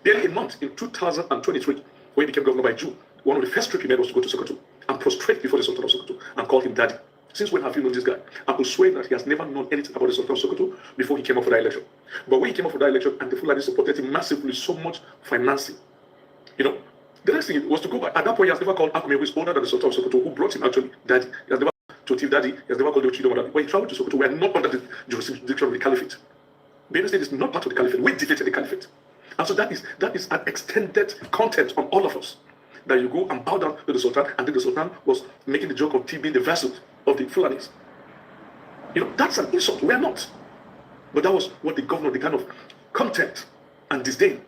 Barely a month, in 2023, when he became governor by June, one of the first trips he made was to go to Sokoto and prostrate before the Sultan of Sokoto and call him daddy. Since when have you known this guy? I could swear that he has never known anything about the Sultan of Sokoto before he came up for that election. But when he came up for that election, and the Fulani supported him massively, so much financing, the next thing was to go back. At that point, he has never called Akume, who is older than the Sultan of Sokoto, who brought him actually daddy. He has never to Chief Daddy, he has never called the Chief Daddy. When he traveled to Sokoto, we are not under the jurisdiction of the Caliphate. Benue State is not part of the Caliphate. We defeated the Caliphate. And so that is an extended content on all of us. That you go and bow down to the Sultan, and then the Sultan was making the joke of being the vessel of the Fulanis. That's an insult. We are not. But that was what the governor, the kind of contempt and disdain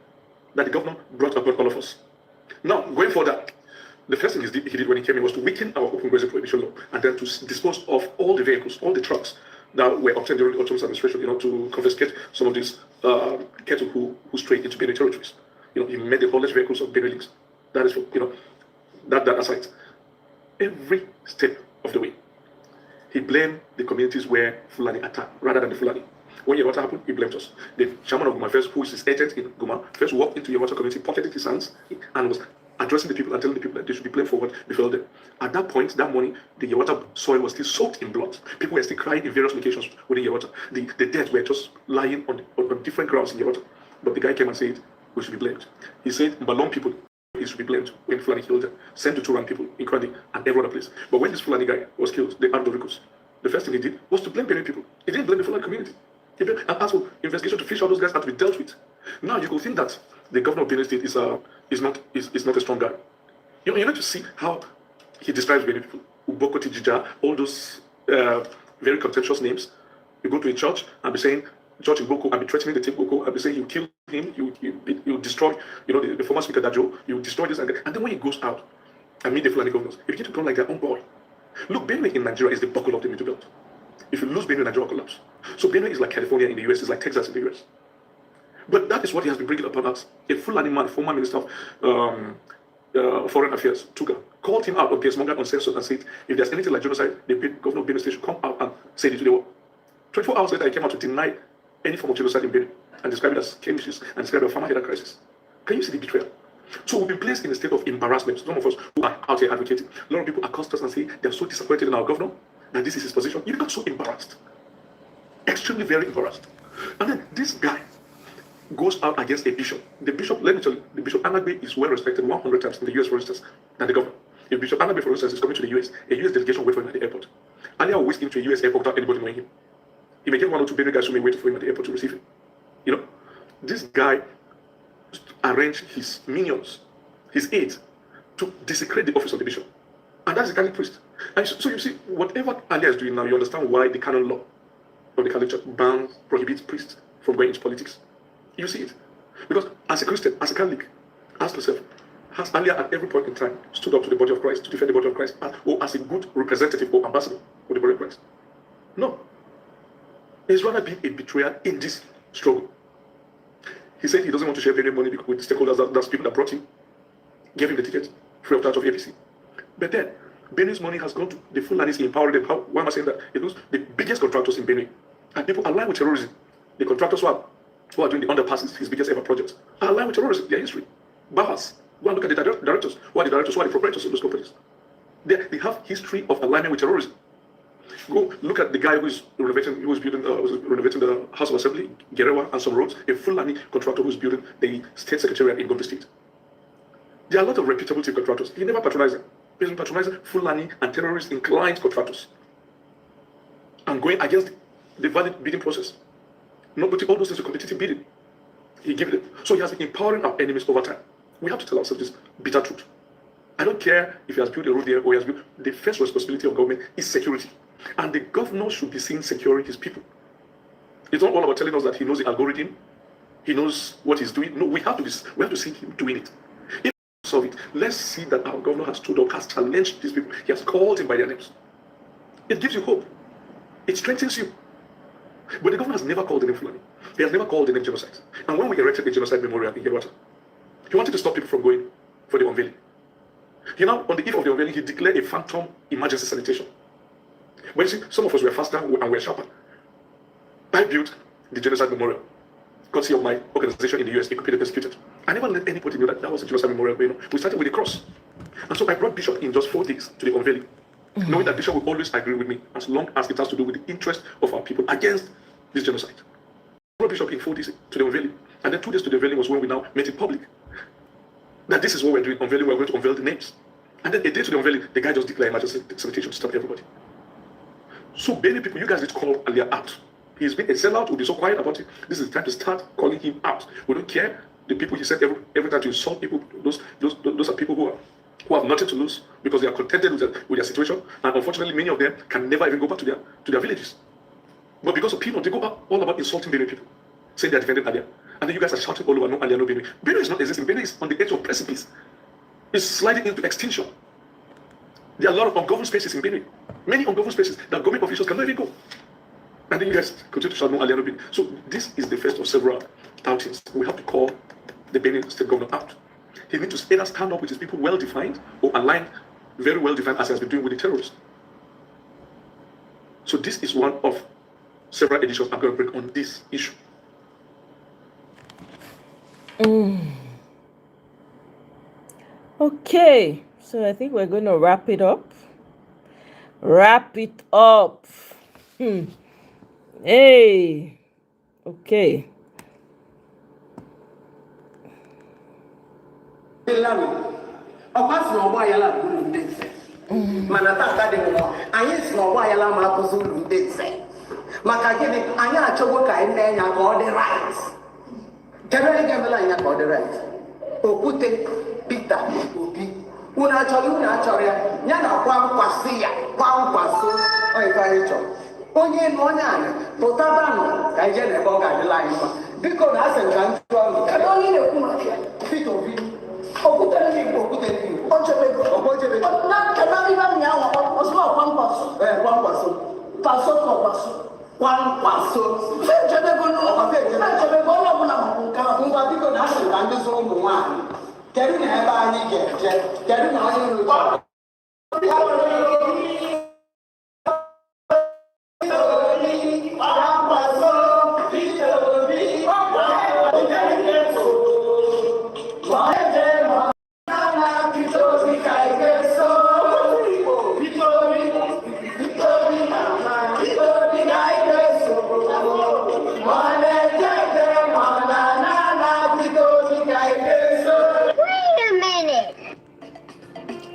that the governor brought upon all of us. Now, going for that, the first thing he did when he came in was to weaken our open grazing prohibition law, and then to dispose of all the vehicles, all the trucks that were obtained during the Otum's administration, to confiscate some of these cattle who strayed into Benue territories. He made the haulage vehicles of Benue links. That is, that aside, every step of the way, he blamed the communities where Fulani attacked rather than the Fulani. When Yewata happened, he blamed us. The chairman of Guma first, who is his agent in Guma, first walked into Yewata community, pocketed his hands, and was addressing the people and telling the people that they should be blamed for what befell them. At that point, that morning, the Yewata soil was still soaked in blood. People were still crying in various locations within Yewata. The dead were just lying on different grounds in Yewata. But the guy came and said, we should be blamed. He said, Balong people, he should be blamed when Fulani killed them. Sent to Turan people in Krandi and every other place. But when this Fulani guy was killed, the Ardoricos, the first thing he did was to blame Benue people. He didn't blame the Fulani community. He blamed and asked for investigation to fish out those guys had to be dealt with. Now you could think that the governor of Benue State is not a strong guy. You need to see how he describes Benue people. Uboko Tijija, all those very contentious names. You go to a church and be saying, George Uboko, and be threatening the Tim Uboko, and be saying you kill him, you destroy, the former speaker Dajo, you destroy this and that. And then when he goes out and meet the Fulani governors, he begins to become like their own boy. Look, Benue in Nigeria is the buckle of the Middle Belt. If you lose Benue, Nigeria will collapse. So Benue is like California in the US, it's like Texas in the US. But that is what he has been bringing upon us. A Fulani man, former Minister of Foreign Affairs, Tuga, called him out on Piers-Morgan on census and said, if there's anything like genocide, the governor of Benue State should come out and say it to the world. 24 hours later, he came out to deny any form of genocide in Benue and describe it as skirmishes and describe it as a farmer-headed crisis. Can you see the betrayal? So we've been placed in a state of embarrassment. Some of us who are out here advocating, a lot of people accost us and say they're so disappointed in our governor that this is his position. You become so embarrassed. Extremely very embarrassed. And then this guy goes out against a bishop. The bishop, let me tell you, the Bishop Anagbe is well respected 100 times in the US, for instance, than the governor. If Bishop Anagbe, for instance, is coming to the US, a US delegation wait for him at the airport. Earlier, we whisked him to a US airport without anybody knowing him. He may get 1 or 2 baby guys who may wait for him at the airport to receive him. You know, this guy arranged his minions, his aides, to desecrate the office of the bishop. And that's the Catholic priest. And so you see, whatever Alia is doing now, you understand why the canon law of the Catholic Church prohibits priests from going into politics. You see it. Because as a Christian, as a Catholic, ask yourself, has Alia at every point in time stood up to the body of Christ, to defend the body of Christ, or as a good representative or ambassador for the body of Christ? No. He's rather been a betrayer in this struggle. He said he doesn't want to share any money with the stakeholders, that's people that brought him, gave him the ticket, free of charge of APC. But then, Benue's money has gone to the Fulanis, empowering them. Why am I saying that? It was the biggest contractors in Benue. And people align with terrorism. The contractors who are doing the underpasses, his biggest ever projects, are aligned with terrorism, their history. Bahas, go and look at the directors. Who are the directors? Who are the proprietors of those companies? They have history of alignment with terrorism. Go look at the guy who was renovating the House of Assembly, Gerewa, and some roads, a Fulani contractor who's building the state secretariat in Gombe State. There are a lot of reputable chief contractors. He never patronized them. He's been patronizing Fulani and terrorist-inclined contractors and going against the valid bidding process. Not putting all those things to competitive bidding. He gave it. So he has been empowering our enemies over time. We have to tell ourselves this bitter truth. I don't care if he has built a road there or he has built. The first responsibility of government is security. And the governor should be seen securing his people. It's not all about telling us that he knows the algorithm, he knows what he's doing. No, we have to see him doing it. If we solve it, let's see that our governor has stood up, has challenged these people. He has called them by their names. It gives you hope. It strengthens you. But the governor has never called the name Fulani. He has never called the name genocide. And when we erected the genocide memorial in Yewata, he wanted to stop people from going for the unveiling. On the eve of the unveiling, he declared a phantom emergency sanitation. But you see, some of us were faster and were sharper. I built the genocide memorial, courtesy of my organization in the US, Equipped and Persecuted. I never let anybody know that was a genocide memorial. We started with the cross. And so I brought Bishop in just 4 days to the unveiling, knowing that Bishop will always agree with me as long as it has to do with the interest of our people against this genocide. I brought Bishop in 4 days to the unveiling. And then 2 days to the unveiling was when we now met in public. That this is what we're doing, unveiling, we're going to unveil the names. And then a day to the unveiling, the guy just declared emergency sanitation to stop everybody. So many people, you guys need to call Alia out. He's been a sellout, we'll be so quiet about it. This is the time to start calling him out. We don't care. The people he said every time to insult people, those are people who have nothing to lose because they are contented with their situation. And unfortunately, many of them can never even go back to their villages. But because of people, they go all about insulting Benue people, saying they're defending Alia. And then you guys are shouting all over, no Alia, no Benue. Benue is not existing. Benue is on the edge of precipice. It's sliding into extinction. There are a lot of ungoverned spaces in Benue. Many ungoverned spaces that government officials cannot even go. And then you guys continue to shout no Alia, no Benue. So this is the first of several outings. We have to call the Benue state governor out. He needs to either stand up with his people well-defined or aligned, very well-defined as he has been doing with the terrorists. So this is one of several editions I'm going to bring on this issue. Okay, so I think we're going to wrap it up. Hey, okay. Mana tata dị mụọ anyị si n'ọgba ayala ma akụzi ụlọ ndị nze maka gịnị anyị achọgwo ka anyị mee ya ka ọ dị right kedu onye ga-emela anyị ka ọ dị right Okwute Peter Obi unu achọrọ ya ya na kwa nkwasị ya kwa nkwasị onye anyị chọrọ onye na onye anyị pụtabanụ ka anyị jee n'ebe ọ ga-adịla anyị mma biko na asị nka ntụ ọnụ kedu onye na-ekwu maka ya Peter Obi Okwute ndị Ojebe na kedu ibe m ya nwa ọsọ kwankwaso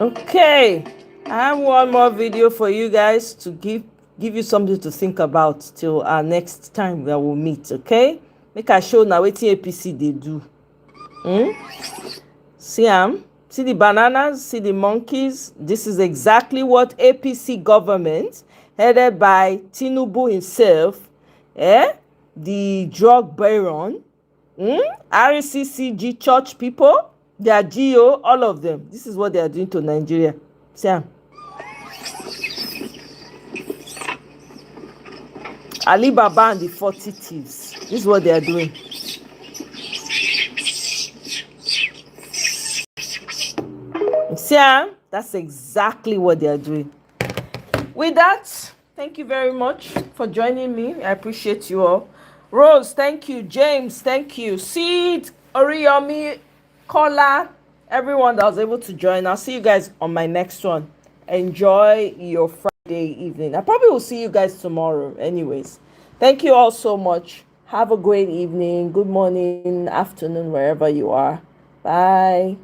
Okay, I have one more video for you guys to give you something to think about till our next time that we'll meet. Okay, make I show now wetin APC they do. See see the bananas, see the monkeys. This is exactly what APC government headed by Tinubu himself, the drug baron, RCCG church people, their GO, all of them. This is what they are doing to Nigeria. See Ali Baba and the 40 thieves. This is what they are doing. See, that's exactly what they are doing. With that, thank you very much for joining me. I appreciate you all. Rose, thank you. James, thank you. Sid, Oriyomi, Kola, everyone that was able to join. I'll see you guys on my next one. Enjoy your Friday evening. I probably will see you guys tomorrow anyways. Thank you all so much. Have a great evening, good morning, afternoon, wherever you are. Bye.